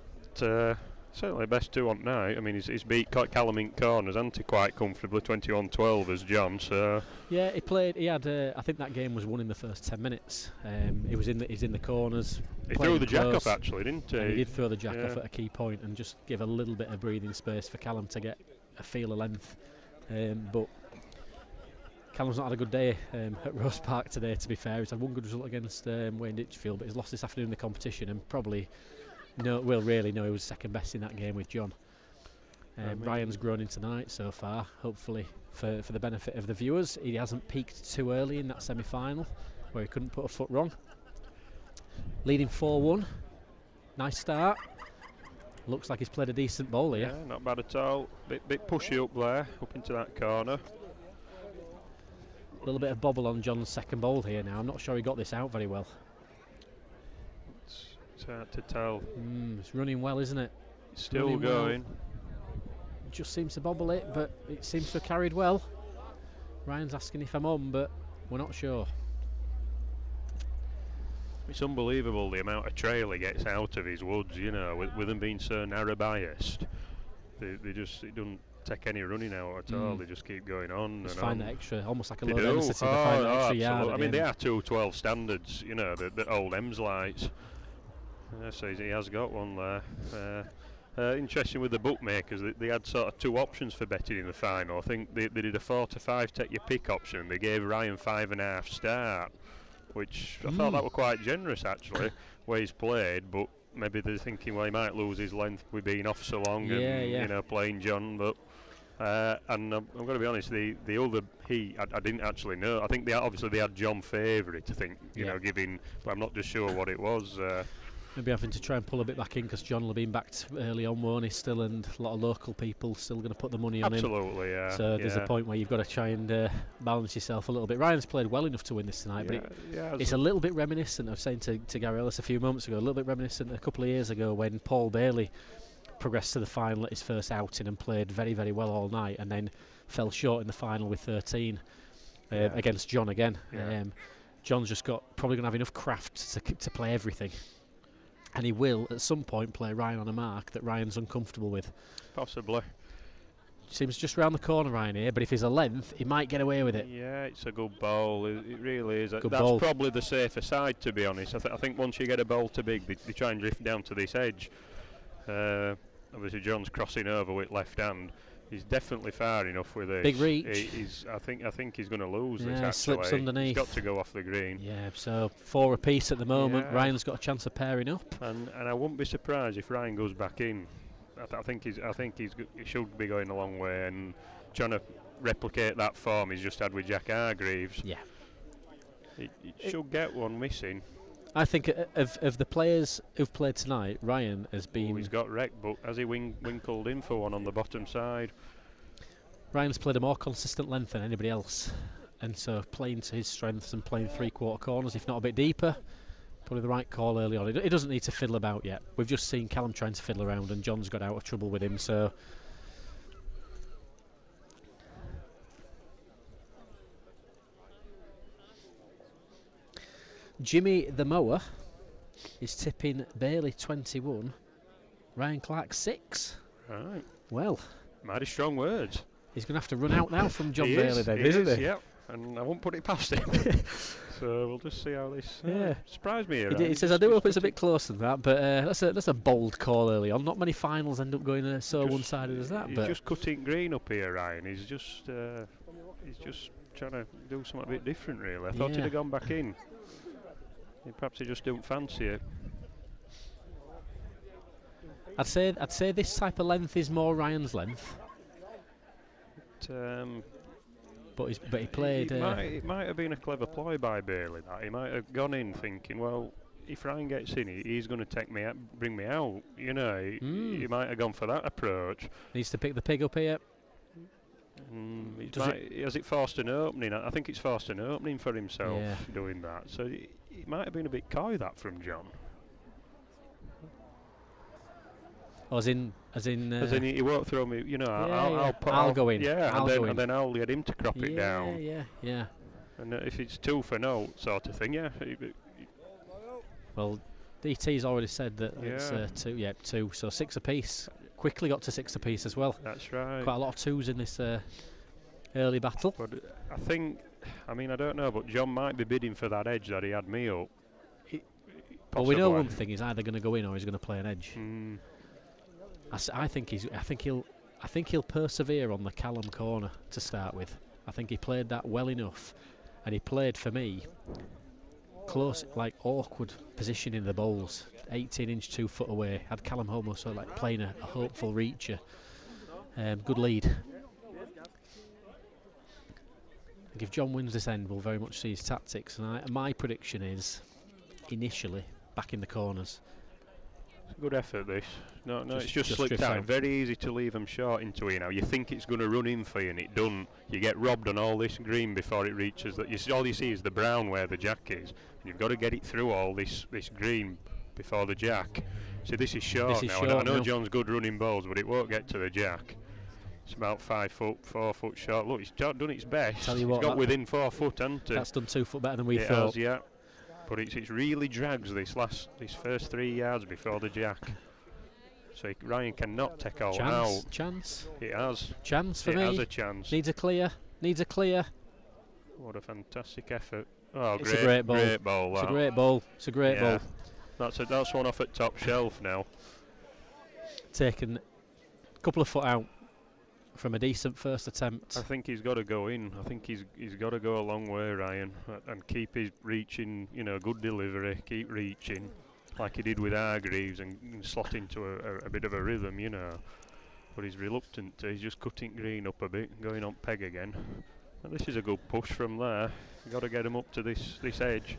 certainly best two on night. I mean, he's beat Callum in corners, hasn't he, quite comfortably, 21-12 as John. So yeah, he played. He had. I think that game was won in the first 10 minutes. He's in the corners. He threw the jack off actually, didn't he? And he did throw the jack off at a key point and just give a little bit of breathing space for Callum to get a feel of length. But Callum's not had a good day at Rose Park today. To be fair, he's had one good result against Wayne Ditchfield, but he's lost this afternoon in the competition and probably. Will really know he was second best in that game with John. Ryan's grown in tonight so far, hopefully for the benefit of the viewers. He hasn't peaked too early in that semi-final where he couldn't put a foot wrong. Leading 4-1, nice start. Looks like he's played a decent ball here. Yeah, not bad at all. Bit pushy up there, up into that corner. A little bit of bobble on John's second ball here now. I'm not sure he got this out very well. It's hard to tell. It's running well, isn't it? Still going. Well. Just seems to bobble it, but it seems to have carried well. Ryan's asking if I'm on, but we're not sure. It's unbelievable the amount of trail he gets out of his woods, you know, with them being so narrow biased. It doesn't take any running out at all. They just keep going on. Just and find on. that extra, almost like a low density. They find that extra yard. I mean, they are 212 standards, you know, the old Ems lights. So he has got one there. Interesting with the bookmakers, they had sort of two options for betting in the final. I think they did a 4 to 5 take your pick option. They gave Ryan 5.5 start, which I thought that were quite generous actually, where he's played. But maybe they're thinking, well, he might lose his length with being off so long and you know, playing John. But and I'm going to be honest, the other I didn't actually know. I think they had John favourite. I think you know, giving, but I'm not just sure what it was. Maybe having to try and pull a bit back in because John will be backed early on, won't he, still, and a lot of local people still going to put the money on him. Absolutely, yeah. So there's a point where you've got to try and balance yourself a little bit. Ryan's played well enough to win this tonight, but it's a little bit reminiscent. I was saying to Gary Ellis a few moments ago, a little bit reminiscent a couple of years ago when Paul Bailey progressed to the final at his first outing and played very, very well all night and then fell short in the final with 13 against John again. John's just probably going to have enough craft to play everything. And he will, at some point, play Ryan on a mark that Ryan's uncomfortable with. Possibly. Seems just round the corner, Ryan, here, but if he's a length, he might get away with it. Yeah, it's a good ball. It really is. That's ball. Probably the safer side, to be honest. I think once you get a ball too big, they try and drift down to this edge. Obviously, John's crossing over with left hand. He's definitely far enough with this. Big reach. I think he's going to lose this. Actually, slips underneath. He's got to go off the green. Yeah, so 4 apiece at the moment. Ryan's got a chance of pairing up. And I wouldn't be surprised if Ryan goes back in. I think he should be going a long way and trying to replicate that form he's just had with Jack Hargreaves. Yeah, he should get one missing. I think of the players who've played tonight, Ryan has been... he's got wrecked, but has he winkled in for one on the bottom side? Ryan's played a more consistent length than anybody else, and so playing to his strengths and playing 3/4 corners, if not a bit deeper, probably the right call early on. He doesn't need to fiddle about yet. We've just seen Callum trying to fiddle around, and John's got out of trouble with him, so... Jimmy the Mower is tipping Bailey 21, Ryan Clark 6. Right. Well, Mighty strong words. He's going to have to run out now from John He Bailey is, then, he isn't is, he? Yep. And I won't put it past him. So we'll just see how this surprised me here. He says, I do hope it's a bit closer than that, but that's a bold call early on. Not many finals end up going so one-sided as that. He's But just cutting green up here, Ryan. He's just trying to do something a bit different, really. I thought he'd have gone back in. Perhaps he just don't fancy it. I'd say this type of length is more Ryan's length. But he played. It might have been a clever ploy by Bailey. That he might have gone in thinking, well, if Ryan gets in, he's going to take me, bring me out. You know, he might have gone for that approach. Needs to pick the pig up here. Has it forced an opening? I think it's forced an opening for himself doing that. So it might have been a bit coy that from John. As in he won't throw me. You know, I'll go in. Yeah, and then I'll get him to crop it down. Yeah. And if it's 2 for no sort of thing, Well, DT's already said that it's 2. Yeah, 2. So 6 apiece. Quickly got to 6 apiece as well. That's right. Quite a lot of 2s in this early battle. But I don't know, but John might be bidding for that edge that he had me up. Well, we know one thing: he's either going to go in or he's going to play an edge. I think he'll persevere on the Callum corner to start with. I think he played that well enough, and he played for me close, like awkward position in the bowls, 18-inch 2 foot away. Had Callum almost sort of like playing a hopeful reacher. Good lead. I think if John wins this end, we'll very much see his tactics. And my prediction is, initially, back in the corners. Good effort, this. No, it's just slipped out. Very easy to leave them short into here now. You think it's going to run in for you, and it doesn't. You get robbed on all this green before it reaches that. All you see is the brown where the jack is. And you've got to get it through all this green before the jack. See, this is short now. I know John's good running balls, but it won't get to the jack. It's about 5 foot, 4 foot short. Look, it's done its best. Tell you what, it's got within 4 foot, hasn't it? That's done 2 foot better than we thought. It has, yeah. But it really drags this first 3 yards before the jack. So Ryan cannot take all out. Chance. It has. Chance for me. It has a chance. Needs a clear. What a fantastic effort. Oh, it's a great ball. Great ball. It's a great ball. It's a great ball. That's one off at top shelf now. Taken a couple of foot out from a decent first attempt. I think he's got to go in. I think he's got to go a long way, Ryan, and keep his reaching. You know, good delivery. Keep reaching, like he did with Hargreaves, and slot into a bit of a rhythm. You know, but he's reluctant to. He's just cutting green up a bit, going on peg again. And this is a good push from there. You've got to get him up to this edge.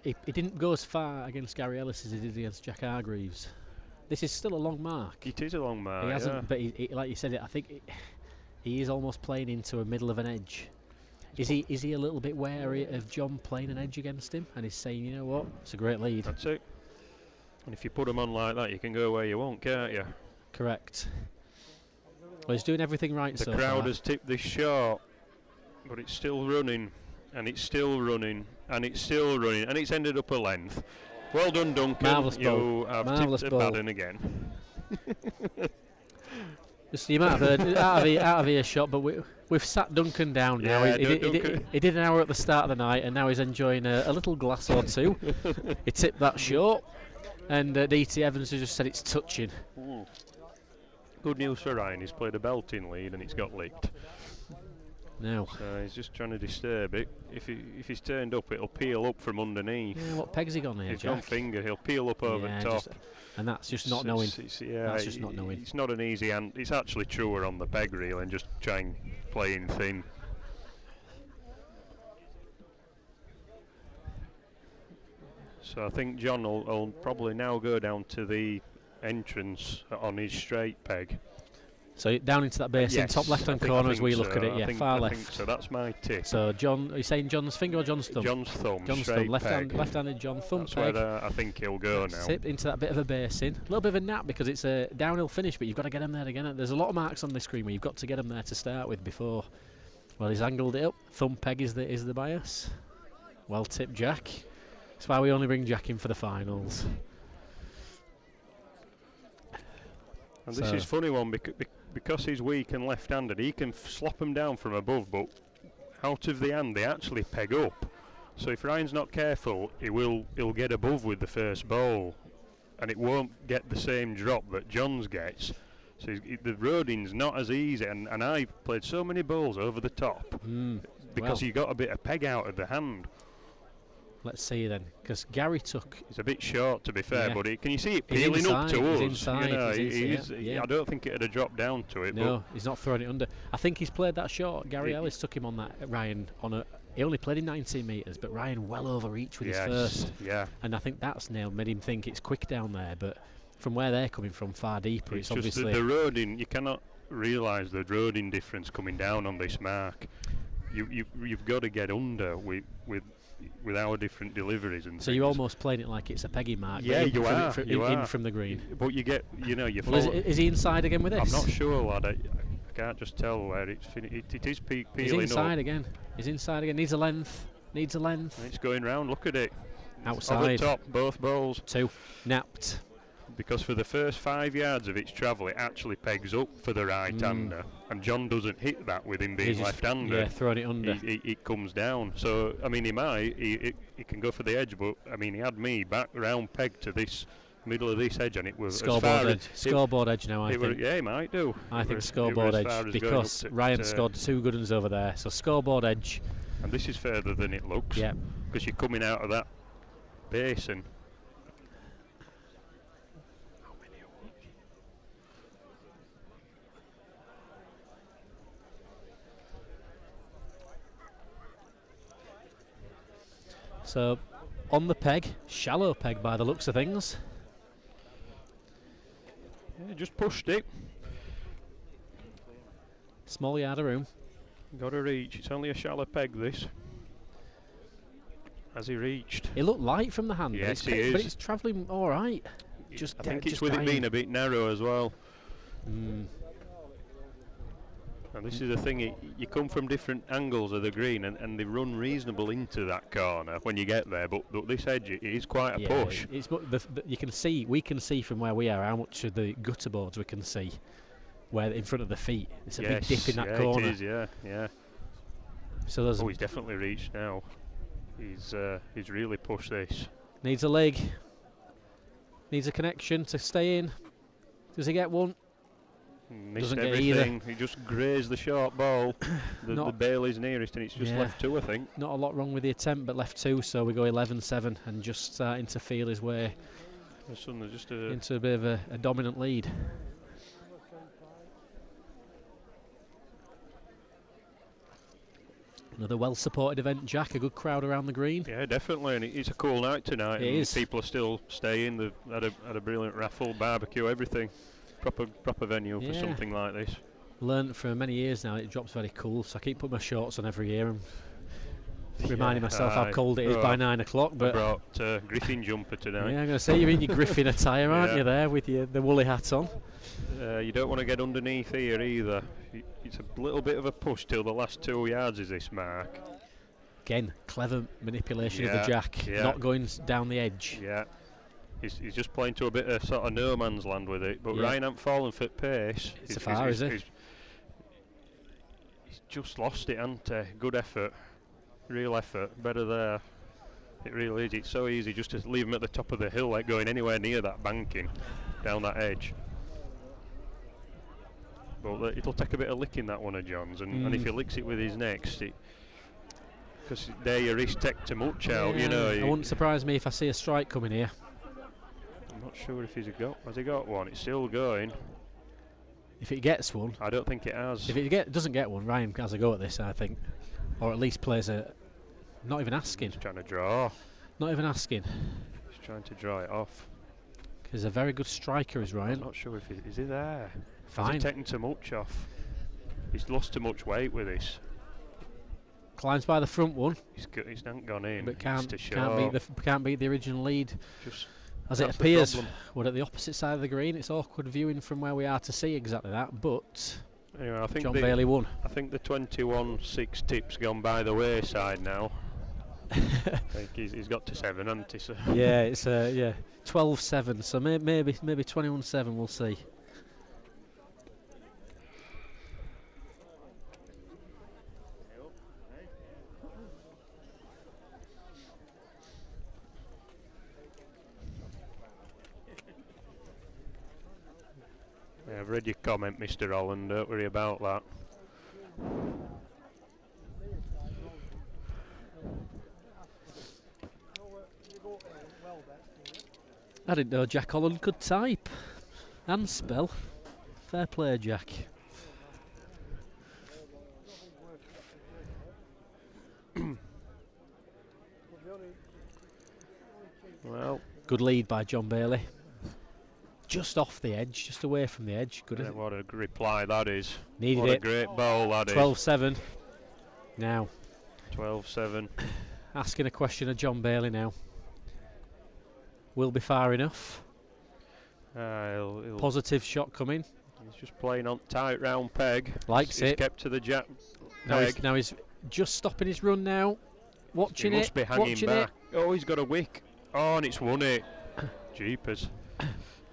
He didn't go as far against Gary Ellis as he did against Jack Hargreaves. This is still a long mark. It is a long mark. He hasn't, but like you said, I think he is almost playing into a middle of an edge. Is he a little bit wary of John playing an edge against him, and he's saying, you know what, it's a great lead. That's it. And if you put him on like that, you can go where you want, can't you? Correct. Well, he's doing everything right so far. The crowd has tipped this short, but it's still running, and it's still running, and it's still running, and it's ended up a length. Well done, Duncan. Marvellous you ball. have Marvellous tipped ball. a bad one again. Just you might have heard out of earshot, but we've sat Duncan down now. He did an hour at the start of the night, and now he's enjoying a little glass or two. He tipped that short, and DT Evans has just said it's touching. Good news for Ryan. He's played a belting lead, and it's got licked. No. So he's just trying to disturb it. If he's turned up, it'll peel up from underneath. Yeah, what peg's he gone here, He's Jack? gone finger. He'll peel up over top. And that's just not knowing. That's just not knowing. It's not an easy, and it's actually truer on the peg reel, and just try and play in thin. So I think John will probably now go down to the entrance on his straight peg. So down into that basin, yes, top left-hand corner as we look at it. Yeah, far left. I think so. That's my tip. So John, are you saying John's finger or John's thumb? John's thumb. John's thumb. Left-handed John thumb. That's peg. where I think he'll go now. Tip into that bit of a basin. A little bit of a nap because it's a downhill finish, but you've got to get him there again. There's a lot of marks on this screen where you've got to get him there to start with before. Well, he's angled it up. Thumb peg is the bias. Well tipped, Jack. That's why we only bring Jack in for the finals. And this is a funny one because he's weak and left-handed, he can slop them down from above, but out of the hand they actually peg up. So if Ryan's not careful, he'll get above with the first bowl, and it won't get the same drop that Johns gets. So the roading's not as easy, and I've played so many bowls over the top because you got a bit of peg out of the hand. Let's see then, because Gary took... It's a bit short, to be fair, Yeah. but can you see it He's peeling up inside, to us? he's inside, You know, he's inside, yeah. I don't think it'd have dropped down to it. No, he's not throwing it under. I think he's played that short. Gary Ellis took him on that, Ryan, on a... He only played in 19 metres, but Ryan well over reach with his first. Yeah. And I think that's made him think it's quick down there, but from where they're coming from, far deeper, it's just obviously... the roading, you cannot realise the roading difference coming down on this mark. You've got to get under with our different deliveries and So things. you're almost playing it like it's a peggy mark. Yeah, but you are. In from the green. But you get, you Well, is he inside again with this? I'm not sure, lad. I can't just tell where it's finished. It is peeling up. He's inside again. He's inside again. Needs a length. Needs a length. And it's going round. Look at it. Outside. Over the top, both bowls. 2. Napped. Because for the first 5 yards of its travel, it actually pegs up for the right-hander, and John doesn't hit that with him being left-handed. Yeah, throwing it under. It comes down. So I mean, he can go for the edge, but I mean, he had me back round peg to this middle of this edge, and it was scoreboard edge. Scoreboard edge now, I think. Yeah, he might do. I think scoreboard edge because Ryan scored 2 good ones over there. So scoreboard edge. And this is further than it looks. Yeah. Because you're coming out of that basin. So, on the peg, shallow peg by the looks of things. Yeah, just pushed it. Small yard of room. Got to reach. It's only a shallow peg, this. Has he reached? It looked light from the hand. Yes, but he is. But it's travelling all right. I think it's with it being a bit narrow as well. And this is the thing, you come from different angles of the green and they run reasonable into that corner when you get there, but this edge, it is quite a push. It's we can see from where we are how much of the gutter boards we can see where in front of the feet. It's a big dip in that corner. It is, yeah. So there's he's definitely reached now. He's really pushed this. Needs a leg. Needs a connection to stay in. Does he get one? Missed Doesn't everything. get either. He just grazed the short ball. the Bailey's nearest, and it's just left 2, I think. Not a lot wrong with the attempt, but left 2, so we go 11-7 and just starting to feel his way into a bit of a dominant lead. Another well-supported event, Jack. A good crowd around the green. Yeah, definitely, and it's a cool night tonight. It is. People are still staying. They've had a brilliant raffle, barbecue, everything. Proper venue for something like this. Learned for many years now it drops very cool, so I keep putting my shorts on every year and reminding myself how cold it is by 9 o'clock. But I brought Griffin jumper tonight. Yeah, I'm going to say you're in your Griffin attire, aren't you? There with the woolly hat on. You don't want to get underneath here either. It's a little bit of a push till the last 2 yards is this mark. Again, clever manipulation of the jack, not going down the edge. Yeah. He's just playing to a bit of sort of no man's land with it, but Ryan hasn't fallen for pace. It's a far, is it? He's just lost it, hasn't he? Good effort, real effort, better there. It really is. It's so easy just to leave him at the top of the hill, like going anywhere near that banking, down that edge. But it'll take a bit of licking, that one of John's, and if he licks it with his next, because there your wrist take too much out, you know. It wouldn't surprise me if I see a strike coming here. I'm not sure if has he got one. It's still going. If it gets one, I don't think it has. If it doesn't get one, Ryan has a go at this, I think, or at least plays a. Not even asking. He's trying to draw. Not even asking. He's trying to draw it off. He's a very good striker, is Ryan. I'm not sure if is he there. Fine. Has he taken too much off? He's lost too much weight with this. Climbs by the front one. He's not gone in. But can't beat the original lead. Just as it appears, we're at the opposite side of the green. It's awkward viewing from where we are to see exactly that, but anyway, I think John Bailey won. I think the 21-6 tip's gone by the wayside now. I think he's got to 7, hasn't he? So yeah, it's 12-7. So maybe 21-7. We'll see. I've read your comment, Mr. Holland. Don't worry about that. I didn't know Jack Holland could type and spell. Fair play, Jack. Well, good lead by John Bailey. Just off the edge, just away from the edge. Good. Yeah, what a reply that is. Needed what it. A great bowl that 12-7. Now. 12-7. Asking a question of John Bailey now. Will be far enough. He'll Positive shot coming. He's just playing on tight round peg. Likes he's it. Kept to the jack. Now he's just stopping his run now. Watching he must be hanging back. It. Oh, he's got a wick. Oh, and it's won it. Jeepers.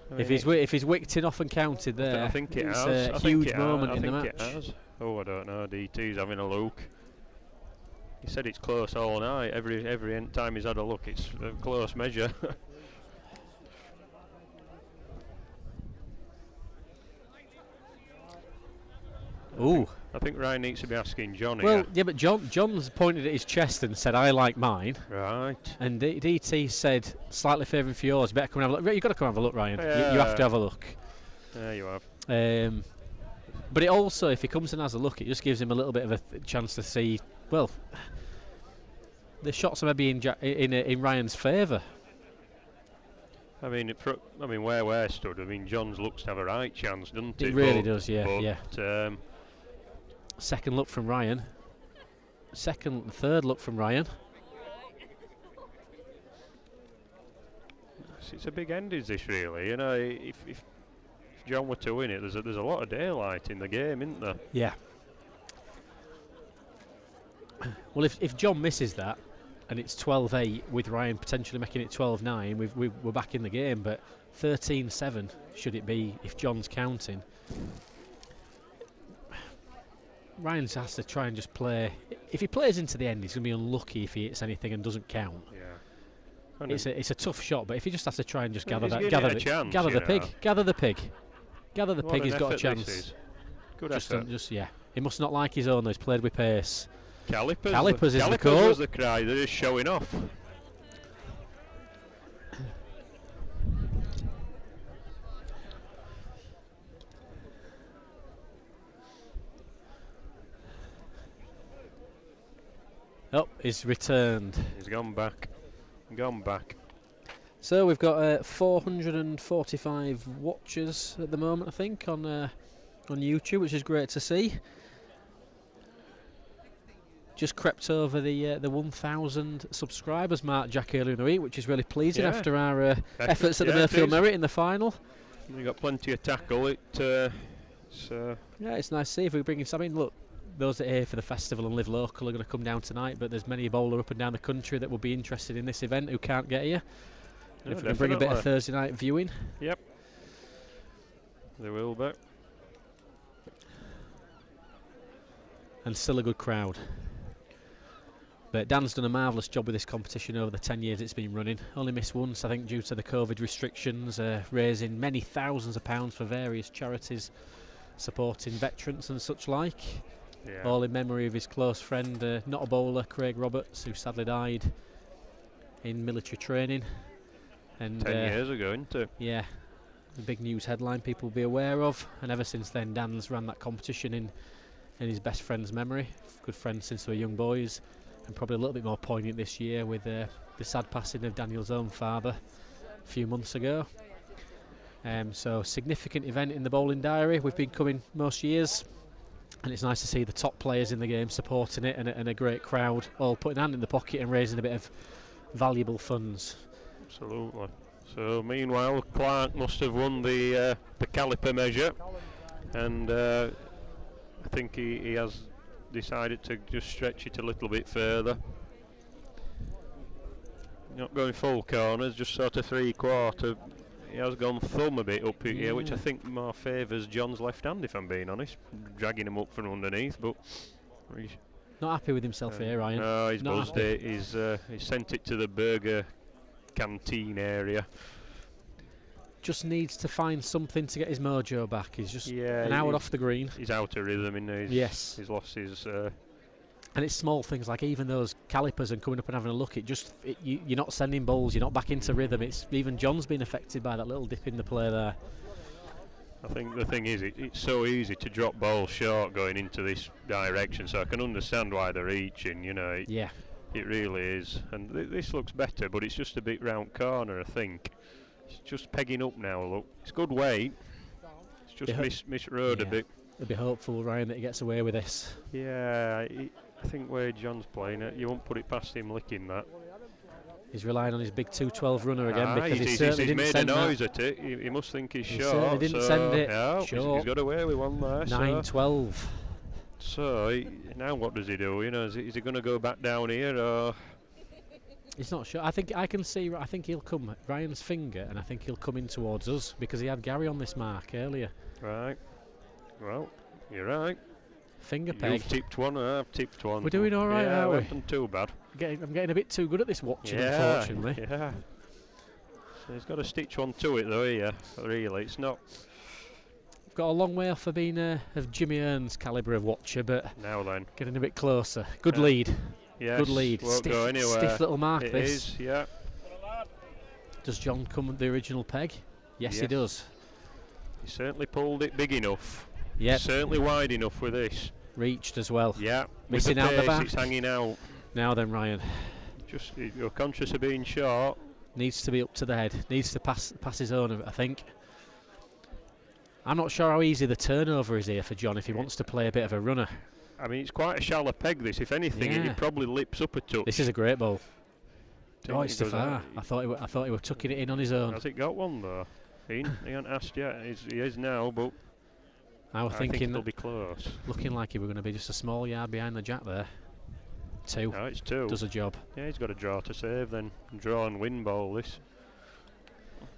If he's wicked enough and counted there, I think it it's has. a huge moment in the match. It has. Oh, I don't know. DT's having a look. He said it's close all night. Every time he's had a look, it's a close measure. Ooh. I think Ryan needs to be asking John Well, here. yeah, but John's pointed at his chest and said, "I like mine." Right. And DT said, "Slightly favouring for yours. Better come and have a look." You've got to come have a look, Ryan. Yeah. You have to have a look. There you have. But it also, if he comes and has a look, it just gives him a little bit of a chance to see. Well, the shots are maybe in Ryan's favour. I mean, where we're stood, I mean, John's looks to have a right chance, doesn't it? It really does, yeah, but, yeah. Second look from Ryan. Third look from Ryan. It's a big end, is this really? You know, if John were to win it, there's a lot of daylight in the game, isn't there? Yeah. Well, if John misses that, and it's 12-8 with Ryan potentially making it 12-9, we're back in the game. But 13-7 should it be if John's counting. Ryan's has to try and just play. If he plays into the end, he's going to be unlucky if he hits anything and doesn't count. Yeah. It's a tough shot, but if he just has to try and just gather Gather the pig, he's got a chance. Good just effort. Yeah. He must not like his own though. He's played with pace. Calipers is the call. Was the cry. They're just showing off. Oh, he's returned. He's gone back. So we've got 445 watchers at the moment, I think, on YouTube, which is great to see. Just crept over the 1,000 subscribers mark, Jack, earlier in the week, which is really pleasing after our efforts at the Mayfield Merit in the final. We got plenty of tackle. Yeah, it's nice to see if we bring in something. Look, those that are here for the festival and live local are going to come down tonight, but there's many bowler up and down the country that will be interested in this event who can't get here. And if we can bring a bit of Thursday night viewing. Yep. There will be. And still a good crowd. But Dan's done a marvellous job with this competition over the 10 years it's been running. Only missed once, I think, due to the COVID restrictions, raising many thousands of pounds for various charities supporting veterans and such like. Yeah. All in memory of his close friend, not a bowler, Craig Roberts, who sadly died in military training. And 10 years ago, isn't it? Yeah, the big news headline people will be aware of. And ever since then, Dan's ran that competition in his best friend's memory. Good friends since they were young boys. And probably a little bit more poignant this year with the sad passing of Daniel's own father a few months ago. So significant event in the bowling diary. We've been coming most years, and it's nice to see the top players in the game supporting it, and a great crowd all putting a hand in the pocket and raising a bit of valuable funds. Absolutely. So meanwhile, Clark must have won the caliper measure, and I think he has decided to just stretch it a little bit further. Not going full corners, just sort of 3/4. He has gone thumb a bit up here, which I think more favours John's left hand, if I'm being honest. Dragging him up from underneath, but he's not happy with himself here, Ryan. No, he's not buzzed happy. it. He's sent it to the burger canteen area. just needs to find something to get his mojo back. He's just an hour off the green. He's out of rhythm, isn't he? Yes. He's lost his... and it's small things like even those calipers and coming up and having a look. You're not sending balls. You're not back into rhythm. It's even John's been affected by that little dip in the play there. I think the thing is, it's so easy to drop balls short going into this direction. So I can understand why they're reaching. You know. It really is. And this looks better, but it's just a bit round corner. I think it's just pegging up now. Look, it's good weight. It's just misrode a bit. I'd be hopeful, Ryan, that he gets away with this. Yeah. I think where John's playing it, you won't put it past him licking that. He's relying on his big 212 runner again because he's made a noise at it. He must think he's short. He certainly didn't send it. Yeah, short. He's got away with one there. 9-12. So now what does he do? You know, is he going to go back down here or? He's not sure. I think I can see. I think he'll come Ryan's finger, and I think he'll come in towards us because he had Gary on this mark earlier. Right. Well, you're right. Finger peg. You've tipped one, I've tipped one. We're doing all right, aren't we? Haven't done too bad. I'm getting a bit too good at this watching, unfortunately. Yeah. So he's got to stitch one to it, though. Here, really, it's not. We've got a long way off of being of Jimmy Earn's calibre of watcher, but now then, getting a bit closer. Good lead. Yes, good lead. Won't go anywhere. Stiff little mark. It this is, yeah. Does John come with the original peg? Yes, he does. He certainly pulled it big enough. Yep. Certainly wide enough with this. Reached as well. Yeah. Missing out the back. It's hanging out. Now then, Ryan. Just you're conscious of being short. Needs to be up to the head. Needs to pass his own, I think. I'm not sure how easy the turnover is here for John if he wants to play a bit of a runner. I mean, it's quite a shallow peg, this. If anything, it probably lips up a touch. This is a great ball. Oh, it's too does far. I thought he were tucking it in on his own. Has it got one, though? He hasn't asked yet. He is now, but I think it'll be close. Looking like he were going to be just a small yard behind the jack there. 2. No, it's 2. Does a job. Yeah, he's got a draw to save then. Draw and win ball, this.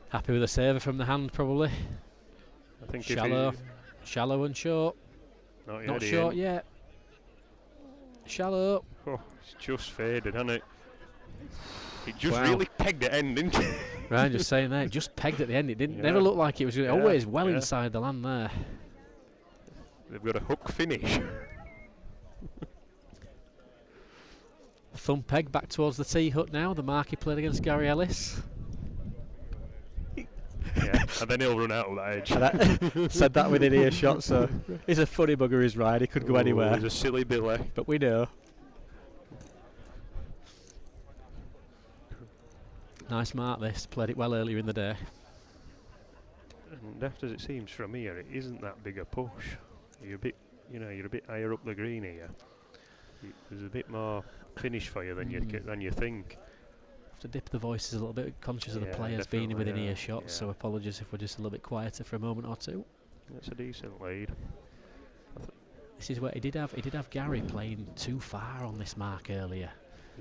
Happy with a saver from the hand, probably. I think shallow and short. Not short yet. Shallow. Oh, it's just faded, hasn't it? It just really pegged at end, didn't it? Ryan just saying that. It just pegged at the end. It didn't. Never looked like it was always well inside the land there. They've got a hook finish. Thumb peg back towards the tee hut now. The mark he played against Gary Ellis. Yeah, and then he'll run out of that edge. Said that within earshot, so he's a funny bugger, his ride. He could go anywhere. He's a silly Billy. But we know. Nice mark this. Played it well earlier in the day. And daft as it seems from here, it isn't that big a push. You're a bit, you're a bit higher up the green here. There's a bit more finish for you than you think. To dip the voices a little bit, conscious of the players being within earshot, so apologies if we're just a little bit quieter for a moment or two. That's a decent lead. This is where he did have Gary playing too far on this mark earlier.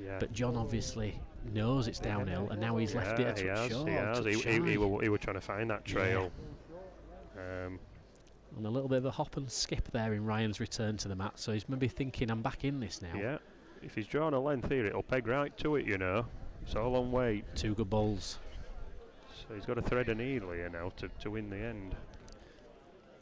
Yeah. But John obviously knows it's downhill, and now he's left it a touch short. He has. He were trying to find that trail. And a little bit of a hop and skip there in Ryan's return to the mat, so he's maybe thinking, I'm back in this now. Yeah. If he's drawn a length here, it'll peg right to it, It's all on weight. 2 good balls. So he's got to thread a needle here now to win the end.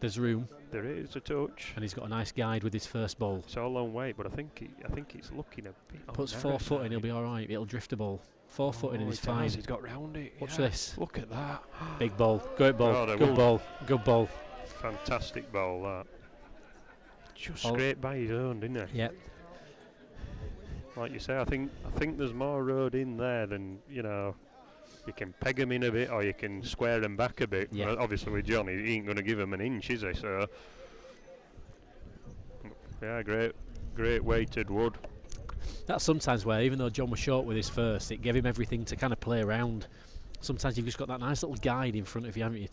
There's room. There is a touch. And he's got a nice guide with his first ball. It's all on weight, but I think it's looking a bit. Puts 4 foot in, he'll be all right. It'll drift a ball. 4 foot in and he's fine. He's got round it. Watch this. Look at that. Big ball. Great ball. Good ball. Good ball. Fantastic ball, that. Just scraped by his own, didn't he? Yep. Like you say, I think there's more road in there than, you can peg them in a bit or you can square them back a bit. Yeah. Well, obviously with John, he ain't going to give him an inch, is he? So, yeah, great weighted wood. That's sometimes where, even though John was short with his first, it gave him everything to kind of play around. Sometimes you've just got that nice little guide in front of you, haven't you,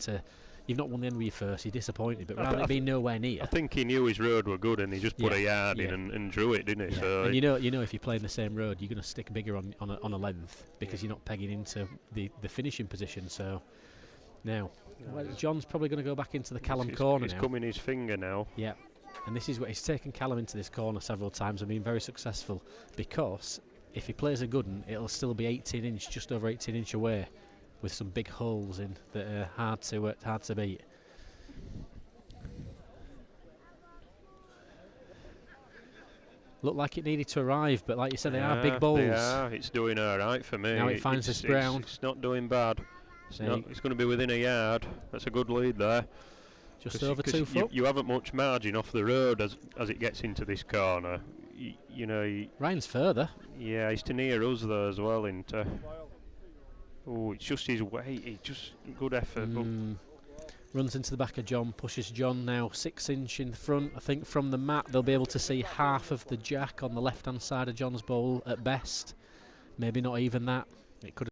you've not won the end with your first, you're disappointed, but rather than being nowhere near. I think he knew his road were good and he just put a yard in and drew it, didn't he? Yeah. So and you know if you're playing the same road, you're going to stick bigger on a length because you're not pegging into the finishing position. So now, John's probably going to go back into the Callum corner now. He's coming his finger now. Yeah, and this is what he's taken Callum into this corner several times and been very successful, because if he plays a good one, it'll still be 18 inch, just over 18 inch away. with some big holes in that are hard to beat. Looked like it needed to arrive, but like you said, they are big balls. They are. It's doing all right for me. Now it finds this ground. It's not doing bad. It's going to be within a yard. That's a good lead there. Just over 2 foot. You haven't much margin off the road as it gets into this corner. You know. Ryan's further. Yeah, he's to near us though as well, into. Oh, it's just his weight. It's just good effort. Runs into the back of John, pushes John now 6 inch in front. I think from the mat they'll be able to see half of the jack on the left hand side of John's bowl at best. Maybe not even that. It could.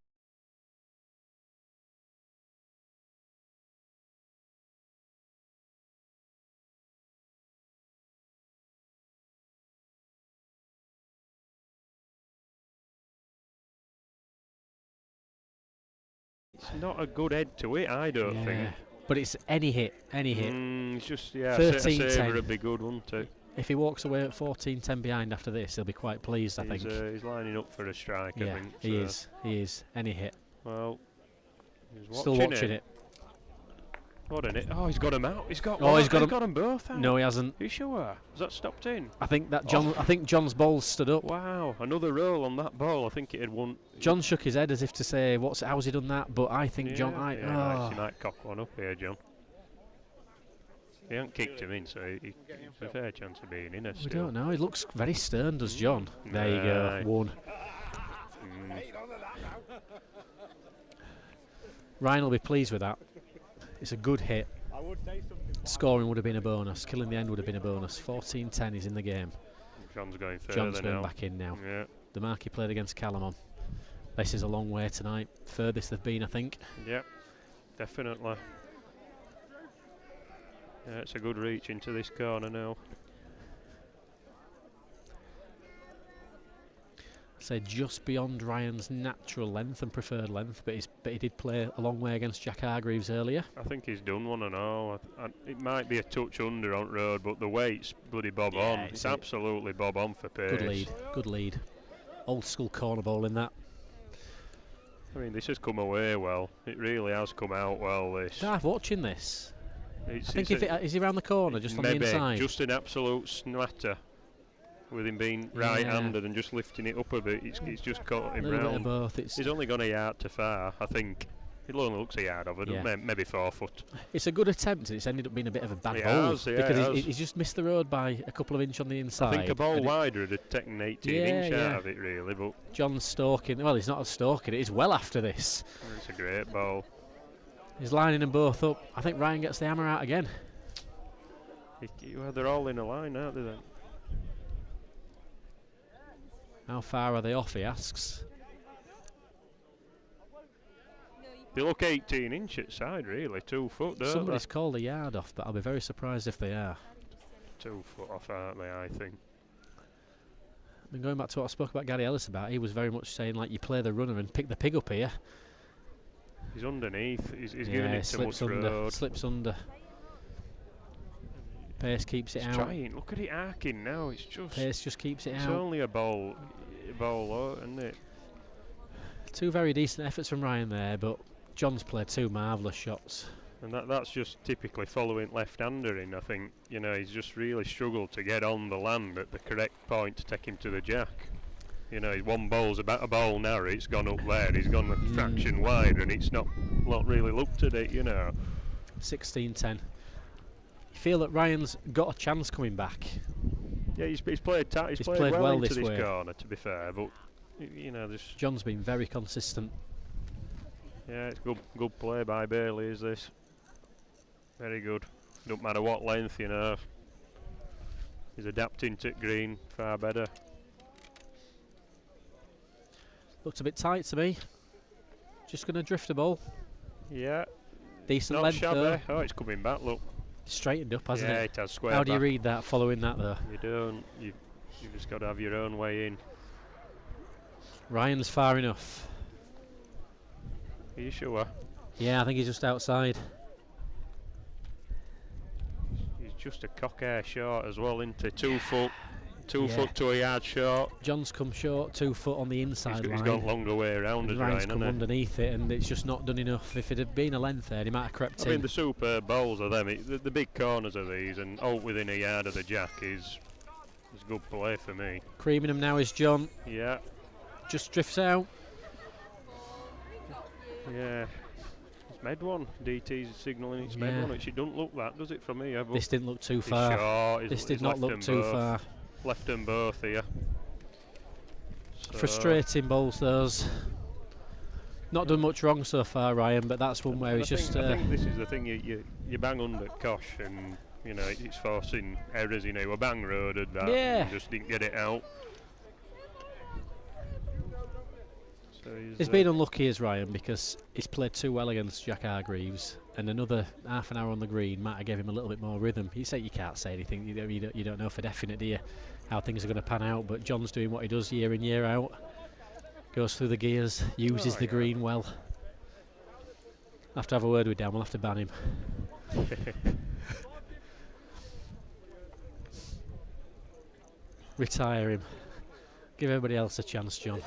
It's not a good head to it, I don't think. But it's any hit. It's just, 13-10. a saver would be good, wouldn't it? If he walks away at 14-10 behind after this, he'll be quite pleased, I think. He's lining up for a strike, I think. He is. He is. Any hit. Well, he's still watching it. What in it? Oh, he's got them out. He's got them both out. No, he hasn't. Are you sure? Has that stopped in? I think that I think John's ball stood up. Wow, another roll on that ball. I think it had won. John shook his head as if to say, how's he done that? But I think John... He might cock one up here, John. He hasn't kicked him in, so he's a fair chance of being in it still. We don't know. He looks very stern, does John? There you go. 1. Ryan will be pleased with that. It's a good hit. Scoring would have been a bonus. Killing the end would have been a bonus. 14-10 is in the game. John's going further John's going now. back in now. Yeah. The mark he played against Callum on. This is a long way tonight. Furthest they've been, I think. Yep, definitely. Yeah, it's a good reach into this corner now. Say just beyond Ryan's natural length and preferred length, but he did play a long way against Jack Hargreaves earlier. I think he's done one and all. It might be a touch under on road, but the weight's bloody bob on. It's absolutely bob on for pace. Good lead. Old school corner ball in that. I mean, this has come away well. It really has come out well, this. Dive watching this. I think is he around the corner, just on the inside? Just an absolute snatter. With him being right-handed and just lifting it up a bit, it's just caught him round. He's only gone a yard too far, I think. It only looks a yard of it, maybe 4 foot. It's a good attempt, and it's ended up being a bit of a bad ball. Because he's just missed the road by a couple of inches on the inside. I think a ball wider would have taken 18 inch out of it, really. But John's stalking. Well, he's not stalking it. He's well after this. It's a great ball. He's lining them both up. I think Ryan gets the hammer out again. They're all in a line, aren't they, then? How far are they off, he asks. They look 18 inch at side, really. 2 foot, don't Somebody's called a yard off, but I'll be very surprised if they are. 2 foot off, aren't they, I think. I mean, going back to what I spoke about Gary Ellis about, he was very much saying, like, you play the runner and pick the pig up here. He's underneath. He's giving it to much under, road. Slips under. Pace keeps it out. Trying. Look at it arcing now. It's just. Pace just keeps it out. It's only a ball low, isn't it? 2 very decent efforts from Ryan there, but John's played 2 marvellous shots. And that's just typically following left-hander in. I think he's just really struggled to get on the land at the correct point to take him to the jack. His one bowl's about a bowl narrow. It's gone up there. He's gone a fraction wider, and it's not really looked at it. 16-10. You feel that Ryan's got a chance coming back. Yeah, he's played well into this corner, to be fair, but John's been very consistent. Yeah, it's good play by Bailey, is this? Very good. Don't matter what length, He's adapting to green far better. Looked a bit tight to me. Just going to drift a ball. Yeah. Decent not length shabby. though. Oh, it's coming back, look. Straightened up, hasn't it? Yeah, it has squared How do you back. read that following that though? You don't. You've just got to have your own way in. Ryan's far enough. Are you sure? Yeah, I think he's just outside. He's just a cock air short as well, isn't he? 2 2 foot to a yard short. John's come short, 2 foot on the inside line. He's gone longer way around as Ryan's Ryan, come hasn't he? underneath it, and it's just not done enough. If it had been a length there, he might have crept I in. mean, the superb bowls are them. The big corners of these, and out within a yard of the jack is good play for me. Creaming them now is John. Yeah. Just drifts out. Yeah. It's med one. DT's signalling it's med one. It doesn't look that, does it, from here? This didn't look too far. Short. This did not look too far. Left them both here. So Frustrating bowls, those. Not done much wrong so far, Ryan, but that's one where he's just. I think this is the thing. You bang under Kosh, and you know it's forcing errors. You know, we bang roaded that. Yeah. And just didn't get it out. So he's been unlucky as Ryan because he's played too well against Jack Hargreaves, and another half an hour on the green might have given him a little bit more rhythm. You can't say anything. You don't know for definite, do you, how things are going to pan out? But John's doing what he does year in, year out. Goes through the gears, uses the green well. I'll have to have a word with Dan. We'll have to ban him. Retire him. Give everybody else a chance, John.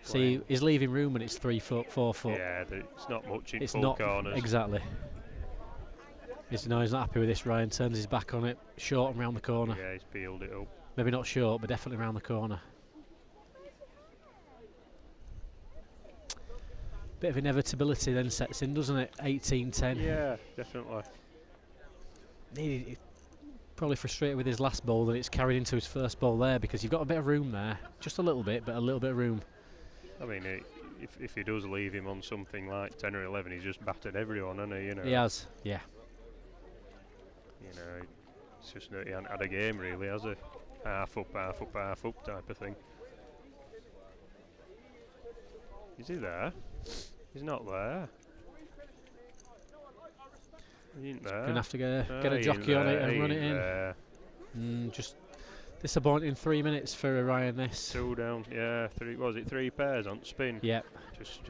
See, he's leaving room when it's 3 foot, 4 foot. Yeah, it's not much in full corners. Exactly. He's not happy with this. Ryan turns his back on it, short and round the corner. Yeah, he's peeled it up. Maybe not short, but definitely round the corner. Bit of inevitability then sets in, doesn't it? 18-10. Yeah, definitely. He's probably frustrated with his last ball, and it's carried into his first ball there because you've got a bit of room there, just a little bit, but a little bit of room. I mean, if he does leave him on something like 10 or 11, he's just battered everyone, hasn't he? You know. He has, yeah. You know, it's just that he hasn't had a game really, has he? Half up, half up, half up type of thing. Is he there? He's not there. He ain't there. Gonna have to get a jockey on it and run it in. Just disappointing 3 minutes for Ryan. This 2 down, yeah. 3 pairs on spin. Yep. Just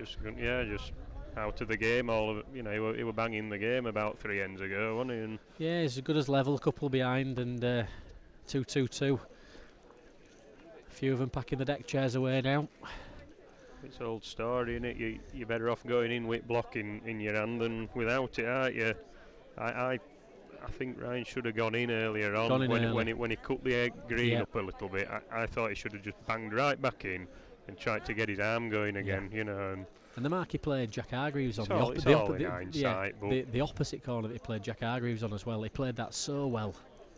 out of the game. All of it. You know, he were banging the game about 3 ends ago, wasn't he? And yeah, he's as good as level. A couple behind and 2-2-2. A few of them packing the deck chairs away now. It's old story, innit? You're better off going in with block in your hand than without it, aren't you? I think Ryan should have gone in earlier on when he cut the green up a little bit. I thought he should have just banged right back in and tried to get his arm going again, you know. And the mark he played Jack Hargreaves on the opposite corner that he played Jack Hargreaves on as well. He played that so well,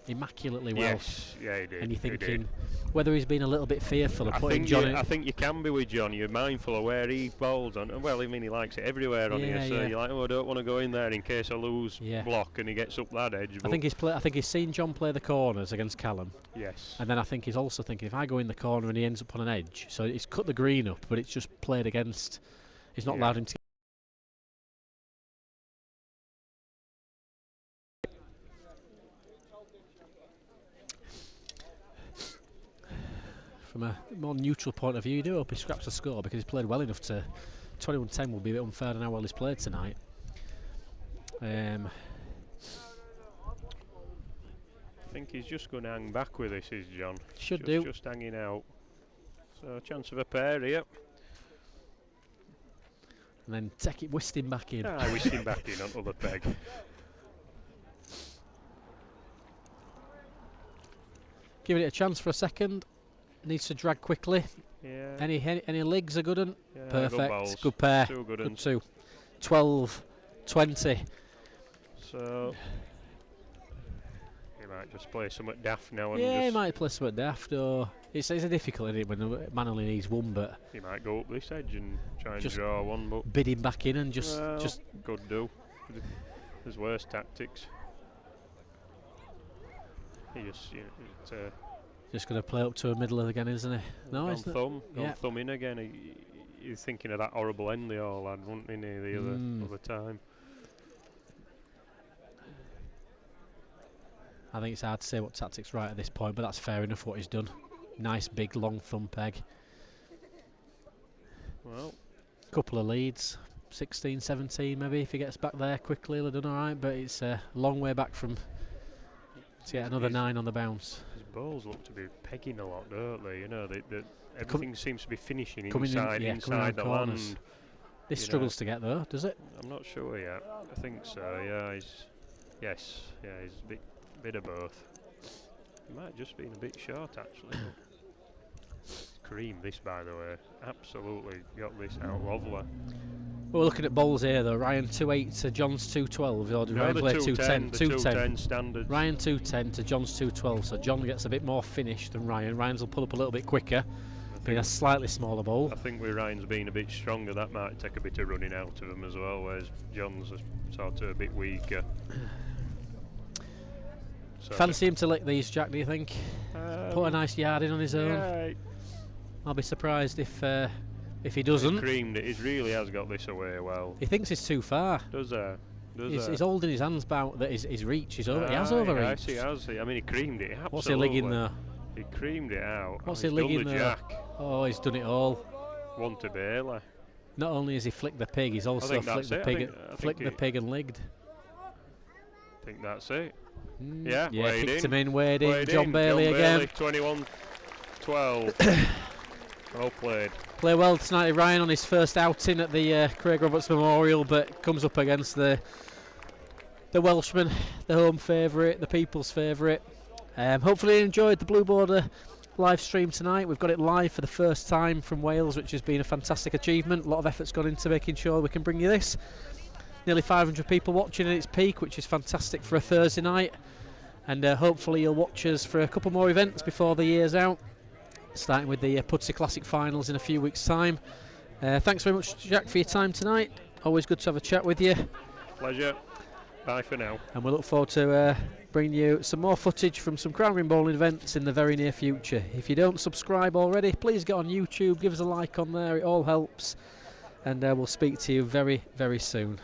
immaculately well. Yes, yeah, he did. And you're thinking whether he's been a little bit fearful of putting John in. I think you can be with John. You're mindful of where he bowls on. And well, I mean, he likes it everywhere on here. So you're like, oh, I don't want to go in there in case I lose block, and he gets up that edge. I think he's seen John play the corners against Callum. Yes. And then I think he's also thinking if I go in the corner and he ends up on an edge, so he's cut the green up, but it's just played against. He's not allowed him to. From a more neutral point of view, you do hope he scraps a score because he's played well enough to. 21-10 will be a bit unfair on how well he's played tonight. I think he's just going to hang back with this, is John. Just hanging out. So a chance of a pair here. And then whisk him back in. Whisk him back in onto the peg. Giving it a chance for a second. Needs to drag quickly. Yeah. Any legs are good un? Yeah, perfect. Good pair. Good 2. 12-20. So he might just play something daft now. And he might play something daft, or it's a difficult, isn't it, when the man only needs one. But he might go up this edge and try and draw one, but bid him back in and just could do. There's worse tactics. He just going to play up to a middle again, isn't he? No, it's thumb in again. He's thinking of that horrible end they all had, wasn't he, the other time. I think it's hard to say what tactics right at this point, but that's fair enough what he's done. Nice big long thumb peg. Well, couple of leads. 16, 17 maybe. If he gets back there quickly, he'll have done all right. But it's a long way back from to get another 9 on the bounce. His balls look to be pegging a lot, don't they? You know, everything seems to be finishing coming inside the corners. land. This struggles to get though, does it? I'm not sure yet. I think so. Yeah, he's a bit of both. He might just been a bit short actually. Cream this, by the way. Absolutely got this out lovely. We're looking at bowls here though. Ryan 2.8 to John's 2.12. Or did Ryan play 2.10? 2.10 standard. Ryan 2.10 to John's 2.12. So John gets a bit more finish than Ryan. Ryan's will pull up a little bit quicker. Being a slightly smaller bowl. I think with Ryan's being a bit stronger, that might take a bit of running out of him as well, whereas John's sort of a bit weaker. So Fancy him to lick these, Jack, do you think? Put a nice yard in on his own? Yeah. I'll be surprised if he doesn't. He creamed it. He really has got this away well. He thinks it's too far. Does he's holding his hands about that his reach is over. He has overreached. Yes, he has. I mean, he creamed it. Absolutely. What's he ligging though? He creamed it out. What's he ligging though? Jack. Oh, he's done it all. One to Bailey. Not only has he flicked the pig, he's also flicked the pig and ligged. I think that's it. Yeah, kicked him in, weighed in. John Bailey again. 21-12. Well played. Play well tonight, Ryan, on his first outing at the Craig Roberts Memorial, but comes up against the Welshman, the home favourite, the people's favourite. Hopefully you enjoyed the Blue Border live stream tonight. We've got it live for the first time from Wales, which has been a fantastic achievement. A lot of effort's gone into making sure we can bring you this. Nearly 500 people watching at its peak, which is fantastic for a Thursday night. And hopefully you'll watch us for a couple more events before the year's out, starting with the Pudsey Classic finals in a few weeks' time. Thanks very much, Jack, for your time tonight. Always good to have a chat with you. Pleasure. Bye for now. And we look forward to bringing you some more footage from some Crown Green bowling events in the very near future. If you don't subscribe already, please get on YouTube, give us a like on there, it all helps. And we'll speak to you very, very soon.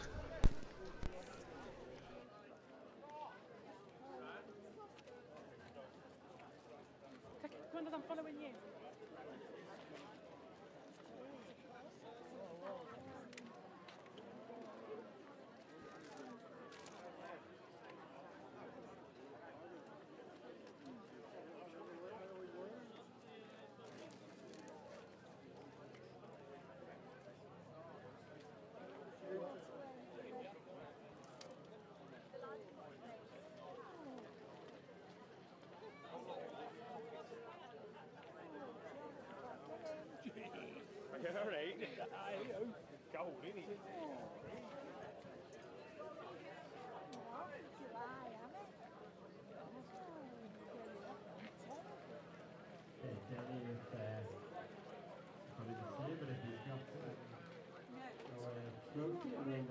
Trophy and then